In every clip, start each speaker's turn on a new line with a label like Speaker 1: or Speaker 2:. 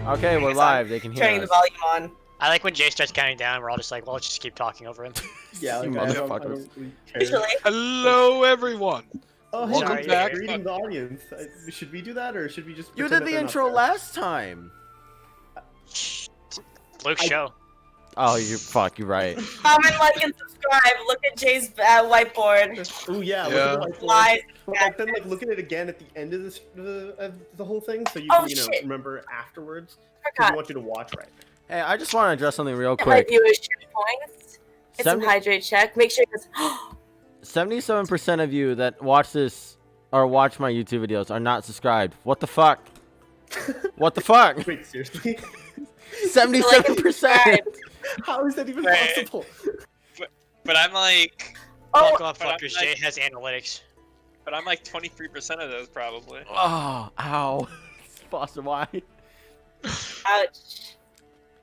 Speaker 1: Okay, we're live. They can hear
Speaker 2: Turning
Speaker 1: us.
Speaker 2: the volume on.
Speaker 3: I like when Jay starts counting down, we're all just like, well, let's just keep talking over him.
Speaker 4: Yeah,
Speaker 1: You
Speaker 4: like, I don't
Speaker 1: motherfuckers.
Speaker 4: really care.
Speaker 2: Usually.
Speaker 5: Hello, everyone.
Speaker 4: Oh, hey,
Speaker 3: Welcome
Speaker 4: Luke,
Speaker 3: back.
Speaker 4: greeting the audience. Should we do that, or should we just?
Speaker 1: You
Speaker 4: pretend
Speaker 1: did the
Speaker 4: that they're
Speaker 1: intro
Speaker 4: not
Speaker 1: last time.
Speaker 3: Luke's show.
Speaker 1: Oh, you're right.
Speaker 2: Comment, like, and subscribe. Look at Jay's whiteboard.
Speaker 4: there? Oh yeah,
Speaker 5: Yeah.
Speaker 4: look at the whiteboard.
Speaker 2: Lies.
Speaker 4: But like, then like look at it again at the end of this the whole thing, so you
Speaker 2: Oh,
Speaker 4: can
Speaker 2: shit.
Speaker 4: remember afterwards. 'Cause
Speaker 2: Forgot.
Speaker 4: I want you to watch right now.
Speaker 1: Hey, I just want to address something real
Speaker 2: Get my
Speaker 1: quick.
Speaker 2: viewership points. Get some
Speaker 1: 70
Speaker 2: hydrate check. Make sure you
Speaker 1: 77% of you that watch this or watch my YouTube videos are not subscribed. What the fuck? What the fuck?
Speaker 4: Wait, seriously?
Speaker 1: 77%.
Speaker 4: How is that even
Speaker 6: Wait.
Speaker 4: possible?
Speaker 6: But I'm like,
Speaker 3: Fuck off,
Speaker 6: but I'm
Speaker 3: fuckers.
Speaker 6: like-
Speaker 3: Jay has analytics.
Speaker 6: but I'm like 23% of those probably.
Speaker 1: Oh, ow. Foster, why?
Speaker 2: ouch.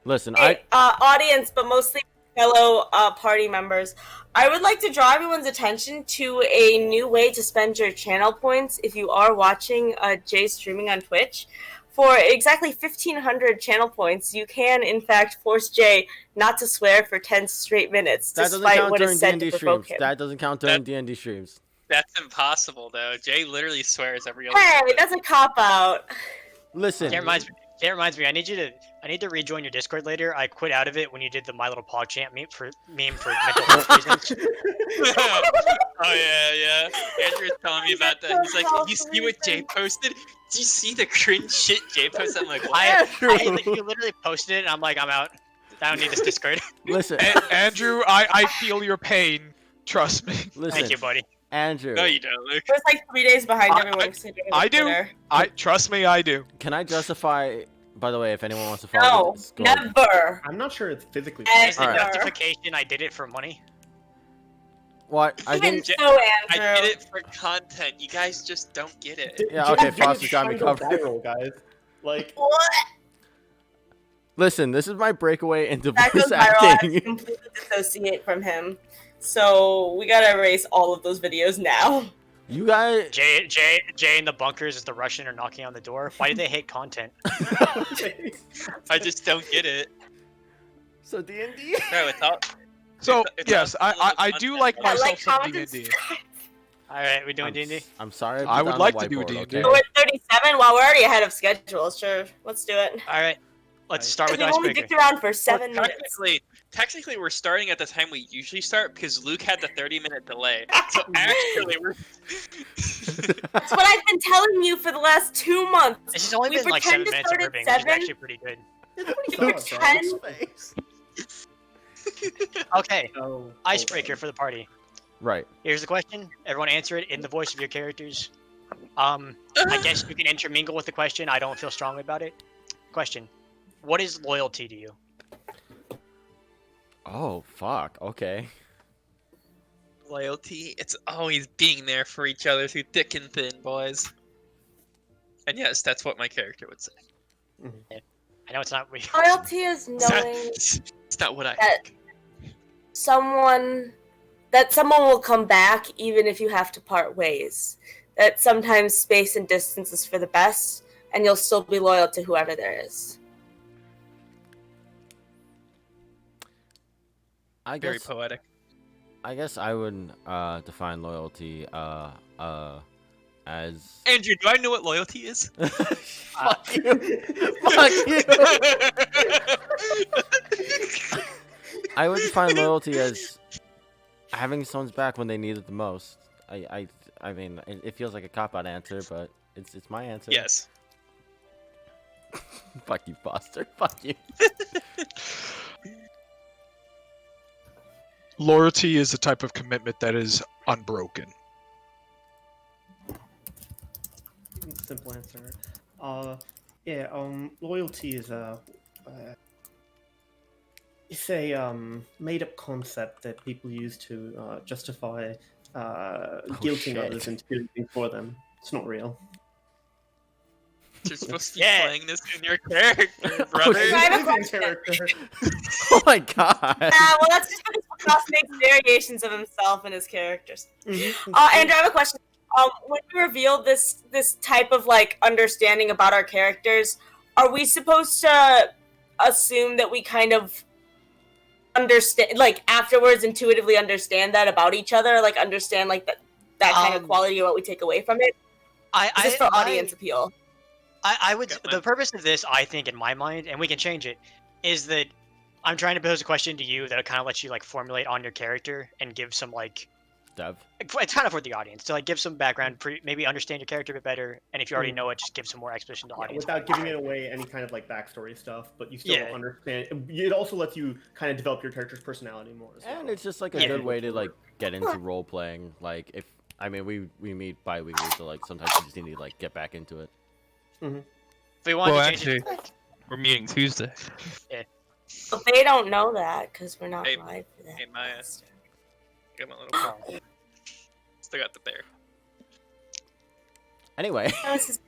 Speaker 1: Listen,
Speaker 2: Hey, audience, but mostly fellow party members. I would like to draw everyone's attention to a new way to spend your channel points if you are watching Jay streaming on Twitch. For exactly 1,500 channel points, you can, in fact, force Jay not to swear for 10 straight minutes,
Speaker 1: that doesn't
Speaker 2: despite
Speaker 1: count
Speaker 2: what
Speaker 1: during
Speaker 2: is said
Speaker 1: D&D
Speaker 2: to provoke
Speaker 1: streams.
Speaker 2: him.
Speaker 1: That doesn't count during D&D streams.
Speaker 6: That's impossible though. Jay literally swears every other
Speaker 2: Hey,
Speaker 6: minute.
Speaker 2: that's a cop-out.
Speaker 1: Listen.
Speaker 3: Jay reminds me. I need to rejoin your Discord later. I quit out of it when you did the My Little Pog Champ meme for mental health reasons.
Speaker 6: Oh yeah. Andrew's telling me about that. He's like, you see what Jay posted? Do you see the cringe shit Jay posted? I'm like, what?
Speaker 3: You literally posted it, and I'm like, I'm out. I don't need this Discord.
Speaker 1: Listen.
Speaker 5: Andrew, I feel your pain. Trust me.
Speaker 1: Listen.
Speaker 3: Thank you, buddy.
Speaker 1: Andrew.
Speaker 6: No, you don't, Luke.
Speaker 2: It was like 3 days behind everyone.
Speaker 5: I do. Trust me, I do.
Speaker 1: Can I justify? By the way, if anyone wants to follow
Speaker 2: No,
Speaker 1: this, go-
Speaker 2: never.
Speaker 4: I'm not sure it's physically
Speaker 3: As
Speaker 4: possible.
Speaker 3: a
Speaker 1: Alright.
Speaker 3: justification, I did it for money.
Speaker 1: What? I
Speaker 2: Even
Speaker 1: didn't.
Speaker 2: so,
Speaker 6: I
Speaker 2: Andrew.
Speaker 6: did it for content. You guys just don't get it.
Speaker 1: Yeah, okay,
Speaker 4: Jay
Speaker 1: Foster's
Speaker 4: is
Speaker 1: got me
Speaker 4: trying to go
Speaker 1: covered.
Speaker 4: viral, guys. Like,
Speaker 2: What?
Speaker 1: Listen, this is my breakaway into
Speaker 2: That goes
Speaker 1: voice
Speaker 2: viral. I have to
Speaker 1: acting.
Speaker 2: completely dissociate from him. So we gotta erase all of those videos now.
Speaker 1: You guys.
Speaker 3: Jay in the bunkers is the Russian or knocking on the door. Why do they hate content?
Speaker 6: I just don't get it.
Speaker 1: So D&D.
Speaker 6: No, it's all.
Speaker 5: So
Speaker 6: It's
Speaker 5: yes,
Speaker 6: all
Speaker 5: I do like
Speaker 6: content.
Speaker 2: I
Speaker 5: myself
Speaker 2: like
Speaker 5: some
Speaker 2: comment
Speaker 5: D&D.
Speaker 3: All right, we doing D&D?
Speaker 1: I'm sorry.
Speaker 5: I
Speaker 1: put
Speaker 5: would
Speaker 1: down
Speaker 5: like
Speaker 1: the
Speaker 5: to do
Speaker 1: whiteboard,
Speaker 5: D&D.
Speaker 1: okay?
Speaker 2: So we're 37. Well, we're already ahead of schedule. Sure, let's do it.
Speaker 3: All right, let's start with
Speaker 2: We've only
Speaker 3: icebreaker.
Speaker 2: dicked around for 7
Speaker 6: Well,
Speaker 2: minutes.
Speaker 6: technically, we're starting at the time we usually start because Luke had the 30-minute delay. So actually, we're.
Speaker 2: That's what I've been telling you for the last 2 months.
Speaker 3: This has only
Speaker 2: We
Speaker 3: been like 7
Speaker 2: pretend to
Speaker 3: minutes of
Speaker 2: start at
Speaker 3: ribbing, which is
Speaker 2: 7.
Speaker 3: actually pretty good.
Speaker 2: Pretend.
Speaker 3: Okay,
Speaker 4: oh,
Speaker 3: icebreaker for the party.
Speaker 1: Right.
Speaker 3: Here's the question. Everyone answer it in the voice of your characters. I guess you can intermingle with the question. I don't feel strongly about it. Question. What is loyalty to you?
Speaker 1: Oh fuck. Okay.
Speaker 6: Loyalty, it's always being there for each other through thick and thin, boys. And yes, that's what my character would say.
Speaker 3: I know it's not.
Speaker 2: Loyalty is
Speaker 6: It's not,
Speaker 2: knowing
Speaker 6: it's not what I
Speaker 2: that
Speaker 6: think.
Speaker 2: someone will come back even if you have to part ways. That sometimes space and distance is for the best, and you'll still be loyal to whoever there is.
Speaker 1: I
Speaker 6: Very
Speaker 1: guess.
Speaker 6: poetic.
Speaker 1: I guess I would define loyalty as.
Speaker 6: Andrew, do I know what loyalty is?
Speaker 1: Fuck you. Fuck you. I would define loyalty as having someone's back when they need it the most. I mean, it feels like a cop-out answer, but it's my answer.
Speaker 6: Yes.
Speaker 1: Fuck you, Foster. Fuck you.
Speaker 5: Loyalty is a type of commitment that is unbroken.
Speaker 4: Simple answer. Loyalty is it's a made-up concept that people use to justify guilting
Speaker 1: shit.
Speaker 4: others into doing things for them. It's not real.
Speaker 6: You're supposed to be
Speaker 3: Yeah.
Speaker 6: playing this in your character, brother.
Speaker 2: I have a
Speaker 4: Living
Speaker 2: question.
Speaker 4: character.
Speaker 1: Oh my god.
Speaker 2: Well, that's just because Picasso makes variations of himself and his characters. Andrew, I have a question. When we revealed this type of like understanding about our characters, are we supposed to assume that we kind of understand, like afterwards, intuitively understand that about each other, like understand like that kind of quality of what we take away from it? Is this for audience appeal?
Speaker 3: I would. The purpose of this, I think, in my mind, and we can change it, is that I'm trying to pose a question to you that kind of lets you like formulate on your character and give some like.
Speaker 1: Dev.
Speaker 3: It's kind of for the audience to like give some background, maybe understand your character a bit better, and if you already know it, just give some more exposition to the audience.
Speaker 4: Without giving it away any kind of like backstory stuff, but you still understand. It also lets you kind of develop your character's personality more. As well.
Speaker 1: And it's just like a good way to like get into role playing. Like if we meet bi-weekly, so like sometimes you just need to like get back into it.
Speaker 3: If we want to change
Speaker 5: it, we're meeting Tuesday.
Speaker 2: But they don't know that because we're not live for that.
Speaker 6: Hey Maya, get my little ball. Still got the bear.
Speaker 1: Anyway.
Speaker 3: If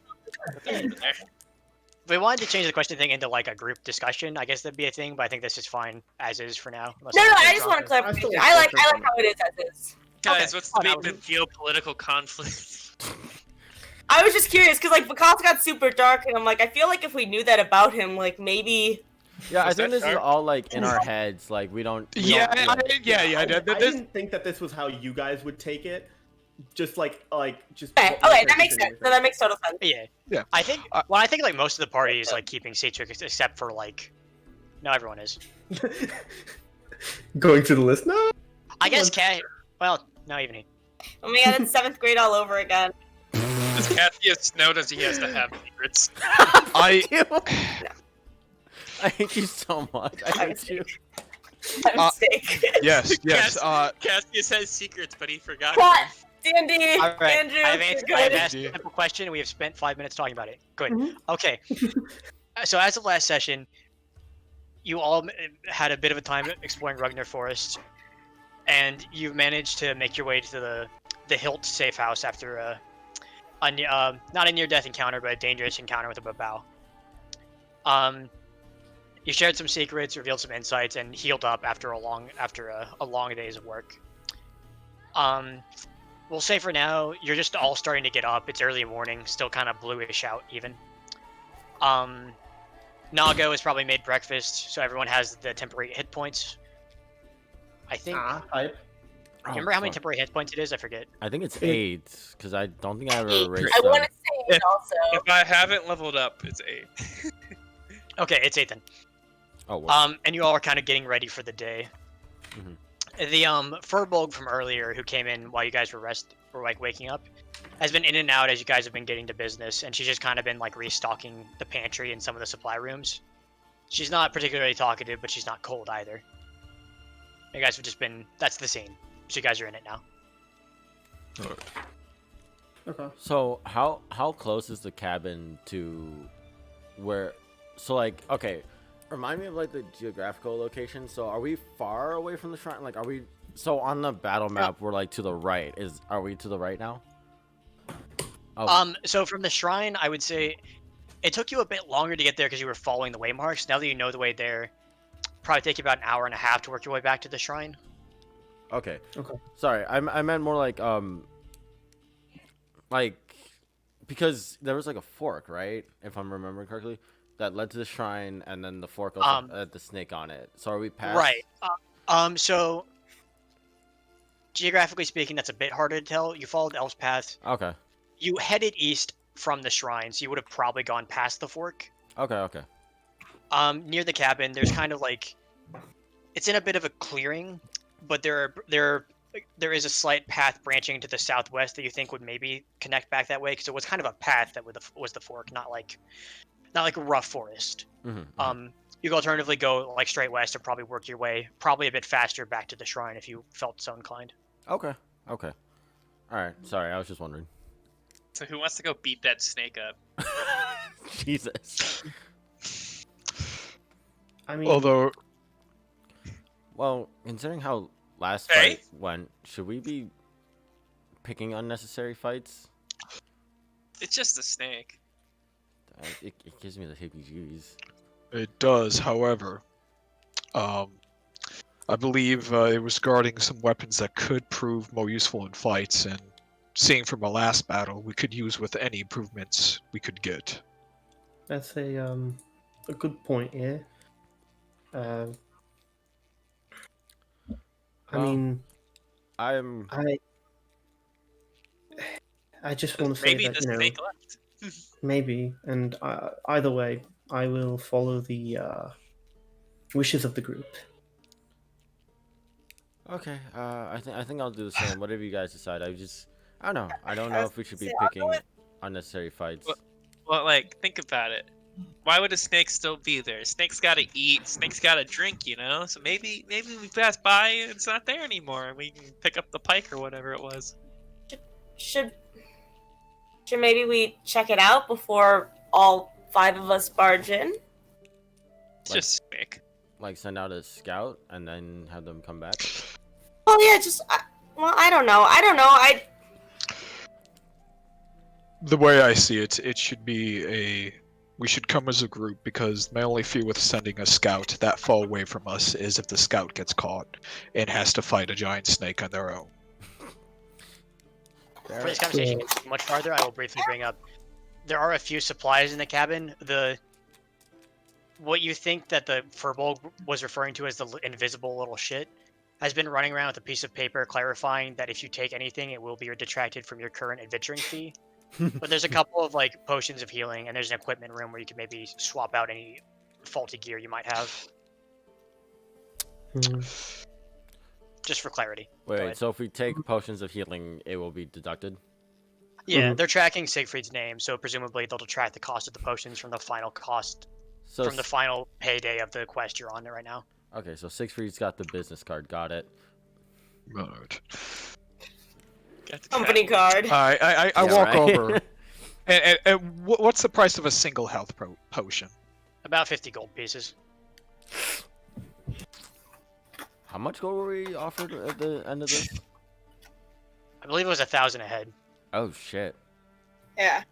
Speaker 3: we wanted to change the question thing into like a group discussion, I guess that'd be a thing. But I think this is fine as is for now.
Speaker 2: No, I just want to clarify. I like how it is as is.
Speaker 6: Guys, what's the big geopolitical conflict?
Speaker 2: I was just curious because like Vikas got super dark, and I'm like, I feel like if we knew that about him, like maybe.
Speaker 1: Yeah, I think this is all like in our heads. Like we don't.
Speaker 5: I
Speaker 4: didn't think that this was how you guys would take it. Just like.
Speaker 2: Okay, that makes sense. No, that makes total sense.
Speaker 3: Yeah. I think. Well, I think like most of the party is like keeping secrets, except for like. No, everyone is.
Speaker 4: Going through the list? No.
Speaker 3: I guess Cat. Well, no, even he.
Speaker 2: Oh my god, it's 7th grade all over again.
Speaker 6: Does Kassius know he has to have secrets?
Speaker 1: I hate you so much. I hate you.
Speaker 2: Mistake.
Speaker 5: Yes.
Speaker 6: Kassius has secrets, but he forgot.
Speaker 2: What? Dandy,
Speaker 3: all right.
Speaker 2: Andrew,
Speaker 3: I've asked a simple question, and we have spent 5 minutes talking about it. Good. Okay. So as of last session, you all had a bit of a time exploring Rugner Forest, and you've managed to make your way to the Hilt safe house after not a near-death encounter, but a dangerous encounter with a babao. You shared some secrets, revealed some insights, and healed up after a long days of work. We'll say for now, you're just all starting to get up. It's early morning, still kind of bluish out even. Nago has probably made breakfast, so everyone has the temporary hit points. I think. Remember how many temporary hit points it is? I forget.
Speaker 1: I think it's 8, because I don't think I ever erased
Speaker 2: I want to say 8 also.
Speaker 6: If I haven't leveled up, it's 8.
Speaker 3: Okay, it's 8 then.
Speaker 1: Oh, wow.
Speaker 3: And you all are kind of getting ready for the day. The firbolg from earlier, who came in while you guys were like waking up, has been in and out as you guys have been getting to business, and she's just kind of been like restocking the pantry and some of the supply rooms. She's not particularly talkative, but she's not cold either. You guys have just been. That's the scene. So you guys are in it now.
Speaker 4: Okay.
Speaker 1: So how close is the cabin to where? So like, okay, remind me of like the geographical location. So are we far away from the shrine? Like, are we? So on the battle map, we're like to the right. Are we to the right now? Oh.
Speaker 3: So from the shrine, I would say it took you a bit longer to get there because you were following the waymarks. Now that you know the way there, probably take you about an hour and a half to work your way back to the shrine.
Speaker 1: Okay. Sorry, I meant more like because there was like a fork, right? If I'm remembering correctly, that led to the shrine, and then the fork also had the snake on it. So are we past?
Speaker 3: Right. So geographically speaking, that's a bit harder to tell. You followed Elf's path.
Speaker 1: Okay.
Speaker 3: You headed east from the shrine, so you would have probably gone past the fork.
Speaker 1: Okay.
Speaker 3: Near the cabin, there's kind of like it's in a bit of a clearing, but there is a slight path branching to the southwest that you think would maybe connect back that way, because it was kind of a path that was the fork, not like a rough forest.
Speaker 1: Mm-hmm.
Speaker 3: You could alternatively go like straight west and probably work your way probably a bit faster back to the shrine if you felt so inclined.
Speaker 1: Okay. All right. Sorry, I was just wondering.
Speaker 6: So who wants to go beat that snake up?
Speaker 1: Jesus.
Speaker 4: I mean,
Speaker 1: well, considering how last fight went, should we be picking unnecessary fights?
Speaker 6: It's just a snake.
Speaker 1: It gives me the heebie-jeebies.
Speaker 5: It does, however. I believe it was guarding some weapons that could prove more useful in fights, and seeing from our last battle, we could use with any improvements we could get.
Speaker 4: That's a good point. Yeah. Uh, I
Speaker 1: Well,
Speaker 4: mean,
Speaker 1: I'm
Speaker 4: I just want to say
Speaker 6: Maybe
Speaker 4: that
Speaker 6: the snake left.
Speaker 4: maybe, and either way, I will follow the wishes of the group.
Speaker 1: okay. I think I'll do the same. Whatever you guys decide. I don't know. I don't
Speaker 2: I
Speaker 1: know
Speaker 2: was
Speaker 1: if we should
Speaker 2: gonna
Speaker 1: be
Speaker 2: say, I'll go
Speaker 1: picking
Speaker 2: with-
Speaker 1: unnecessary fights.
Speaker 6: Well- Well, like, think about it. Why would a snake still be there? Snake's gotta eat. Snake's gotta drink. So maybe we pass by and it's not there anymore, and we can pick up the pike or whatever it was.
Speaker 2: Should maybe we check it out before all 5 of us barge in?
Speaker 6: It's
Speaker 1: Like-
Speaker 6: just snake.
Speaker 1: Like send out a scout and then have them come back.
Speaker 2: Well, yeah, I don't know.
Speaker 5: The way I see it, it should be we should come as a group, because my only fear with sending a scout that far away from us is if the scout gets caught and has to fight a giant snake on their own.
Speaker 3: For this conversation to get much farther, I will briefly bring up there are a few supplies in the cabin. What you think that the furball was referring to as the invisible little shit has been running around with a piece of paper clarifying that if you take anything, it will be detracted from your current adventuring fee. But there's a couple of like potions of healing, and there's an equipment room where you can maybe swap out any faulty gear you might have, just for clarity. Go
Speaker 1: Wait,
Speaker 3: ahead.
Speaker 1: so if we take potions of healing, it will be deducted?
Speaker 3: Yeah,
Speaker 4: Mhm.
Speaker 3: they're tracking Siegfried's name, so presumably they'll detract the cost of the potions from the final cost
Speaker 1: So
Speaker 3: from the final payday of the quest you're on right now.
Speaker 1: okay, so Siegfried's got the business card. Got it.
Speaker 5: Right.
Speaker 6: Got the
Speaker 2: Company card.
Speaker 5: I
Speaker 1: Yeah,
Speaker 5: walk
Speaker 1: right?
Speaker 5: over. And what's the price of a single health potion?
Speaker 3: About 50 gold pieces.
Speaker 1: How much gold were we offered at the end of this?
Speaker 3: I believe it was 1,000 a head.
Speaker 1: Oh shit.
Speaker 2: Yeah.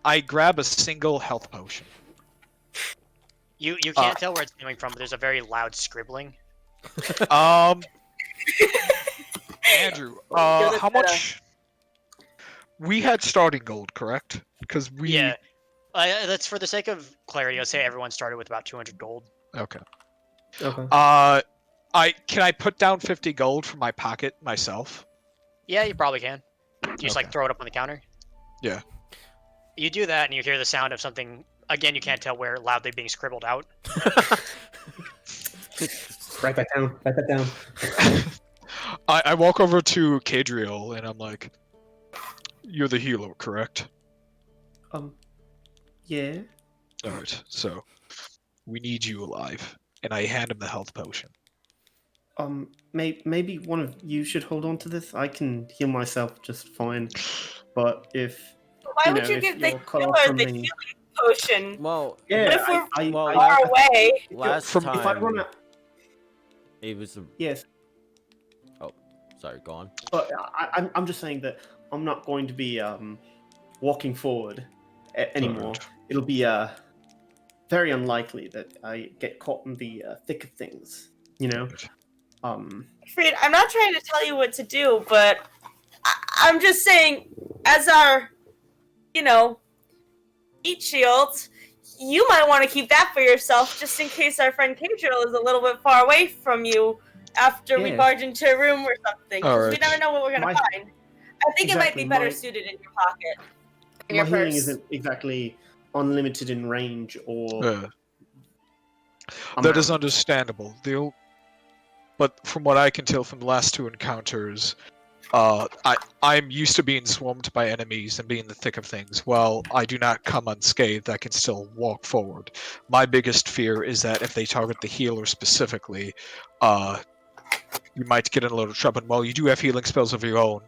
Speaker 5: I grab a single health potion.
Speaker 3: You can't tell where it's coming from, but there's a very loud scribbling.
Speaker 5: Andrew,
Speaker 2: You're the
Speaker 5: how much? We had starting gold, correct? Because we.
Speaker 3: Yeah. That's for the sake of clarity. I'll say everyone started with about 200 gold.
Speaker 5: Okay.
Speaker 4: Okay.
Speaker 5: Can I put down 50 gold from my pocket myself?
Speaker 3: Yeah, you probably can. You just
Speaker 5: Okay.
Speaker 3: like throw it up on the counter.
Speaker 5: Yeah.
Speaker 3: You do that, and you hear the sound of something. Again, you can't tell where loudly being scribbled out.
Speaker 4: Write that down. Write that down.
Speaker 5: I walk over to Cadriel and I'm like, "You're the healer, correct?"
Speaker 4: Yeah.
Speaker 5: All right. So, we need you alive, and I hand him the health potion.
Speaker 4: Maybe one of you should hold on to this. I can heal myself just fine. But if
Speaker 2: Why would
Speaker 4: know,
Speaker 2: you
Speaker 4: if
Speaker 2: give the
Speaker 4: you're cut off
Speaker 2: healer
Speaker 4: from
Speaker 2: the
Speaker 4: the-
Speaker 2: healing potion?
Speaker 1: Well,
Speaker 2: What
Speaker 4: yeah,
Speaker 2: if we're
Speaker 1: well,
Speaker 2: far away?
Speaker 1: last
Speaker 4: if I run
Speaker 1: time
Speaker 4: out,
Speaker 1: it was.
Speaker 4: yes,
Speaker 1: Sorry, go on.
Speaker 4: but I'm just saying that I'm not going to be walking forward anymore.
Speaker 5: Alright.
Speaker 4: It'll be very unlikely that I get caught in the thick of things. You know.
Speaker 2: Fried, I'm not trying to tell you what to do, but I'm just saying, as our, heat shield, you might want to keep that for yourself, just in case our friend Cadriel is a little bit far away from you after we
Speaker 4: Yeah.
Speaker 2: barge into a room or something. 'Cause we
Speaker 5: Alright.
Speaker 2: never know what we're gonna
Speaker 4: My-
Speaker 2: find. I think it might be
Speaker 4: Exactly,
Speaker 2: better
Speaker 4: my-
Speaker 2: suited in your pocket, in
Speaker 4: My
Speaker 2: your
Speaker 4: healing
Speaker 2: purse.
Speaker 4: isn't exactly unlimited in range or.
Speaker 5: That is
Speaker 4: amount.
Speaker 5: understandable. But from what I can tell from the last two encounters, I'm used to being swarmed by enemies and being in the thick of things. While I do not come unscathed, I can still walk forward. My biggest fear is that if they target the healer specifically, you might get in a little trouble. And while you do have healing spells of your own,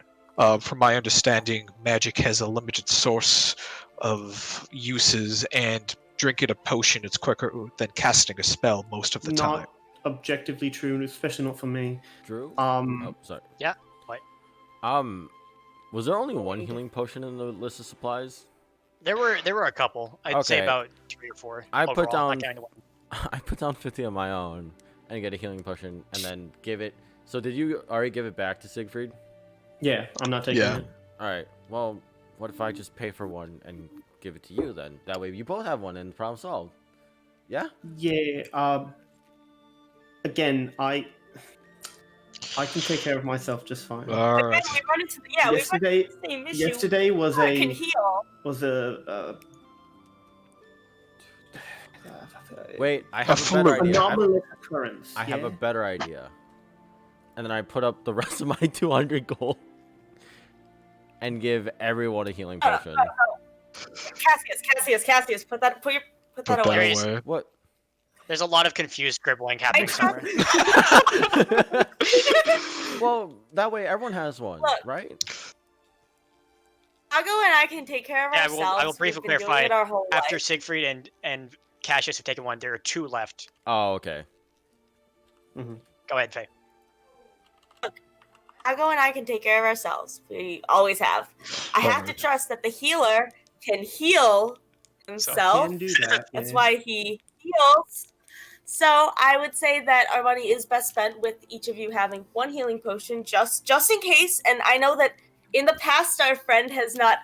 Speaker 5: from my understanding, magic has a limited source of uses, and drinking a potion is quicker than casting a spell most of the time.
Speaker 4: Not objectively true, especially not for me.
Speaker 1: Drew.
Speaker 5: Mm.
Speaker 1: Oh, sorry.
Speaker 3: Yeah, what?
Speaker 1: Was there only one healing potion in the list of supplies?
Speaker 3: There were a couple. I'd say
Speaker 1: Okay.
Speaker 3: about 3 or 4.
Speaker 1: I
Speaker 3: overall,
Speaker 1: put
Speaker 3: not
Speaker 1: down-
Speaker 3: counting the one.
Speaker 1: I put down 50 on my own and get a healing potion and then give it. So did you already give it back to Siegfried?
Speaker 4: Yeah, I'm not taking
Speaker 5: Yeah.
Speaker 4: it.
Speaker 1: All right. Well, what if I just pay for one and give it to you then. That way you both have one and problem solved. Yeah.
Speaker 4: Yeah. Again, I can take care of myself just fine.
Speaker 5: All right.
Speaker 2: We run into we run into the same issue.
Speaker 4: Yesterday was
Speaker 2: I can heal.
Speaker 1: Wait, I
Speaker 5: A
Speaker 1: have a better
Speaker 5: fluke.
Speaker 1: idea.
Speaker 4: anomalous occurrence.
Speaker 1: I have a
Speaker 4: yeah?
Speaker 1: better idea. And then I put up the rest of my 200 gold and give everyone a healing potion.
Speaker 2: Cassius, put that
Speaker 5: Put
Speaker 2: that
Speaker 5: that
Speaker 2: away.
Speaker 5: away.
Speaker 1: What?
Speaker 3: There's a lot of confused scribbling happening somewhere.
Speaker 1: Well, that way everyone has one,
Speaker 2: Look.
Speaker 1: right?
Speaker 2: Nago and I can take care of
Speaker 3: Yeah,
Speaker 2: ourselves.
Speaker 3: I will briefly
Speaker 2: We've been doing
Speaker 3: clarify.
Speaker 2: it our whole
Speaker 3: After
Speaker 2: life.
Speaker 3: Siegfried and Cassius have taken one, there are 2 left.
Speaker 1: Oh, okay.
Speaker 3: Go ahead, Faye.
Speaker 2: Nago and I can take care of ourselves. We always have. I have to trust that the healer can heal himself.
Speaker 4: Can do that.
Speaker 2: That's
Speaker 4: yeah.
Speaker 2: why he heals. So I would say that our money is best spent with each of you having one healing potion, just in case. And I know that in the past our friend has not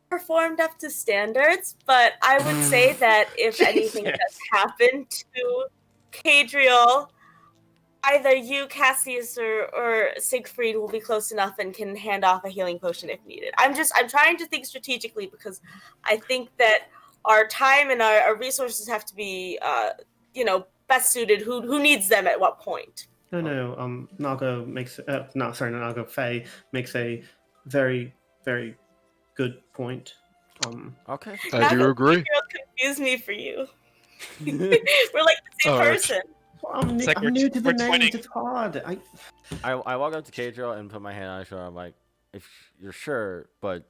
Speaker 2: performed up to standards, but I would say that if anything has happened to Cadriel, either you, Cassius, or Siegfried will be close enough and can hand off a healing potion if needed. I'm trying to think strategically because I think that our time and our resources have to be, best suited. Who needs them at what point?
Speaker 4: No. Nago makes Nago Faye makes a very, very good point.
Speaker 1: Okay.
Speaker 5: I do agree.
Speaker 2: Cadriel confused me for you. We're like the same
Speaker 5: Alright.
Speaker 2: person.
Speaker 4: Well, I'm
Speaker 6: It's like
Speaker 4: I'm
Speaker 6: we're
Speaker 4: new to the
Speaker 6: we're
Speaker 4: names.
Speaker 6: twinning.
Speaker 4: It's hard.
Speaker 1: I walk up to Cadriel and put my hand on his shoulder. I'm like, if you're sure, but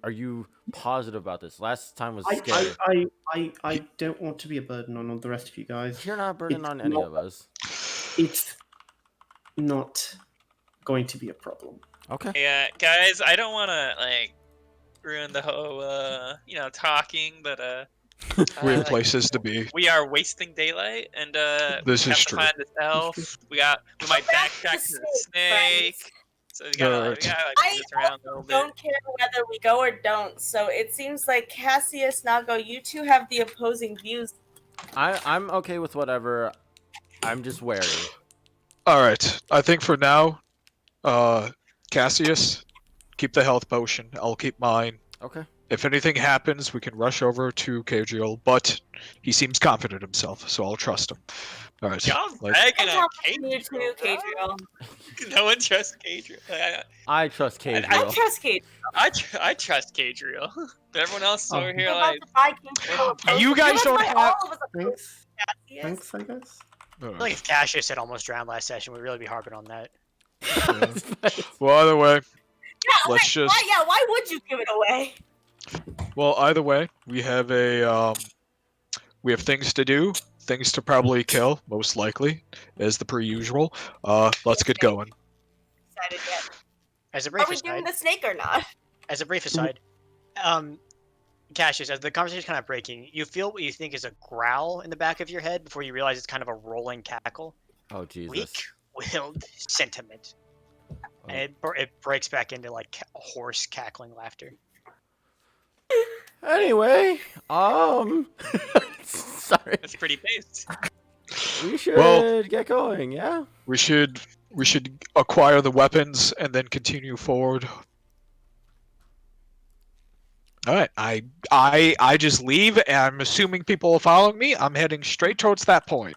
Speaker 1: are you positive about this? Last time was scary.
Speaker 4: I don't want to be a burden on all the rest of you guys.
Speaker 1: You're not a burden
Speaker 4: It's
Speaker 1: on any
Speaker 4: not-
Speaker 1: of us.
Speaker 4: It's not going to be a problem.
Speaker 1: Okay.
Speaker 6: Yeah, guys, I don't want to ruin the whole talking, but
Speaker 5: We have
Speaker 6: like,
Speaker 5: places to be.
Speaker 6: we are wasting daylight, and
Speaker 5: This
Speaker 6: we have
Speaker 5: is
Speaker 6: to
Speaker 5: true.
Speaker 6: find this elf. We might
Speaker 2: back to
Speaker 6: backtrack to the
Speaker 2: snake,
Speaker 6: snake. So we gotta
Speaker 5: Alright.
Speaker 6: move
Speaker 2: I
Speaker 6: this around a little bit.
Speaker 2: don't care whether we go or don't. So it seems like Cassius, Nago, you two have the opposing views.
Speaker 1: I'm okay with whatever. I'm just wary.
Speaker 5: All right. I think for now, Cassius, keep the health potion. I'll keep mine.
Speaker 1: Okay.
Speaker 5: If anything happens, we can rush over to Cadriel, but he seems confident himself, so I'll trust him. All right.
Speaker 6: Y'all
Speaker 5: Like-
Speaker 6: bragging
Speaker 2: I'm
Speaker 6: on
Speaker 2: talking to you too, Cadriel.
Speaker 6: No one trusts Cadriel.
Speaker 1: I trust
Speaker 2: I
Speaker 1: Cadriel.
Speaker 2: trust Cadriel.
Speaker 6: I trust Cadriel. But everyone else is
Speaker 4: Oh.
Speaker 6: over here
Speaker 2: We're about
Speaker 6: like,
Speaker 2: to buy Cadriel a potion.
Speaker 5: You guys
Speaker 2: You're about
Speaker 5: don't
Speaker 2: to buy
Speaker 5: have-
Speaker 2: all of us a potion,
Speaker 4: Thanks.
Speaker 2: Cassius.
Speaker 4: Thanks, I guess.
Speaker 5: all
Speaker 3: I
Speaker 5: right.
Speaker 3: feel like if Cassius had almost drowned last session, we'd really be harping on that.
Speaker 5: Well, either way,
Speaker 2: Yeah,
Speaker 5: Let's just-
Speaker 2: why would you give it away?
Speaker 5: we have we have things to do, things to probably kill, most likely, as the per usual. Let's get going.
Speaker 2: Decided yet.
Speaker 3: As a
Speaker 2: Are
Speaker 3: brief
Speaker 2: we
Speaker 3: aside,
Speaker 2: doing the snake or not?
Speaker 3: as a brief aside, Cassius, as the conversation is kind of breaking, you feel what you think is a growl in the back of your head before you realize it's kind of a rolling cackle.
Speaker 1: Oh Jesus.
Speaker 3: Weak-willed sentiment. And it breaks back into like hoarse cackling laughter.
Speaker 1: Anyway, sorry.
Speaker 6: that's pretty based.
Speaker 1: We should
Speaker 5: Well-
Speaker 1: get going. Yeah.
Speaker 5: We should acquire the weapons and then continue forward. All right, I just leave, and I'm assuming people are following me. I'm heading straight towards that point.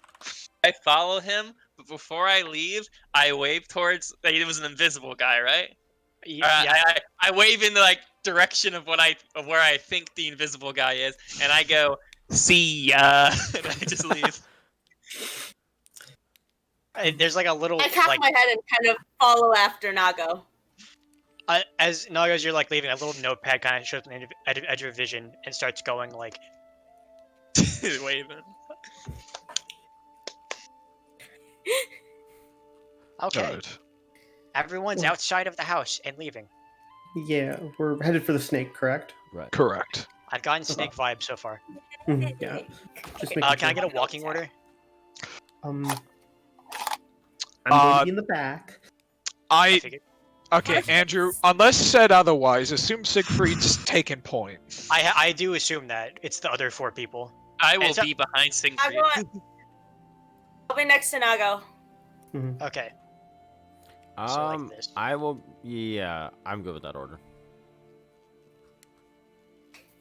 Speaker 6: I follow him, but before I leave, I wave towards. It was an invisible guy, right?
Speaker 3: Yeah,
Speaker 6: I wave in the direction of where I think the invisible guy is, and I go, "See ya," and I just leave.
Speaker 3: there's like a little
Speaker 2: I tap
Speaker 3: like
Speaker 2: my head and kind of follow after Nago.
Speaker 3: as Nago, as you're like leaving, a little notepad kind of shows on the edge of your vision and starts going like,
Speaker 6: Waving.
Speaker 3: okay,
Speaker 5: All right.
Speaker 3: everyone's
Speaker 4: Well-
Speaker 3: outside of the house and leaving.
Speaker 4: Yeah, we're headed for the snake, correct?
Speaker 1: Right.
Speaker 5: Correct.
Speaker 3: I've gotten snake vibes so far.
Speaker 4: Yeah. Just making
Speaker 3: Can I
Speaker 4: sure.
Speaker 3: get a walking order?
Speaker 4: I'm going to be in the back.
Speaker 5: I
Speaker 3: figured.
Speaker 5: Okay, Andrew. Unless said otherwise, assume Siegfried's taken point.
Speaker 3: I do assume that it's the other 4 people.
Speaker 6: I will
Speaker 3: It's a-
Speaker 6: be behind Siegfried.
Speaker 2: I'll be next to Nago.
Speaker 4: Mhm.
Speaker 3: Okay. So like this.
Speaker 1: I will. Yeah, I'm good with that order.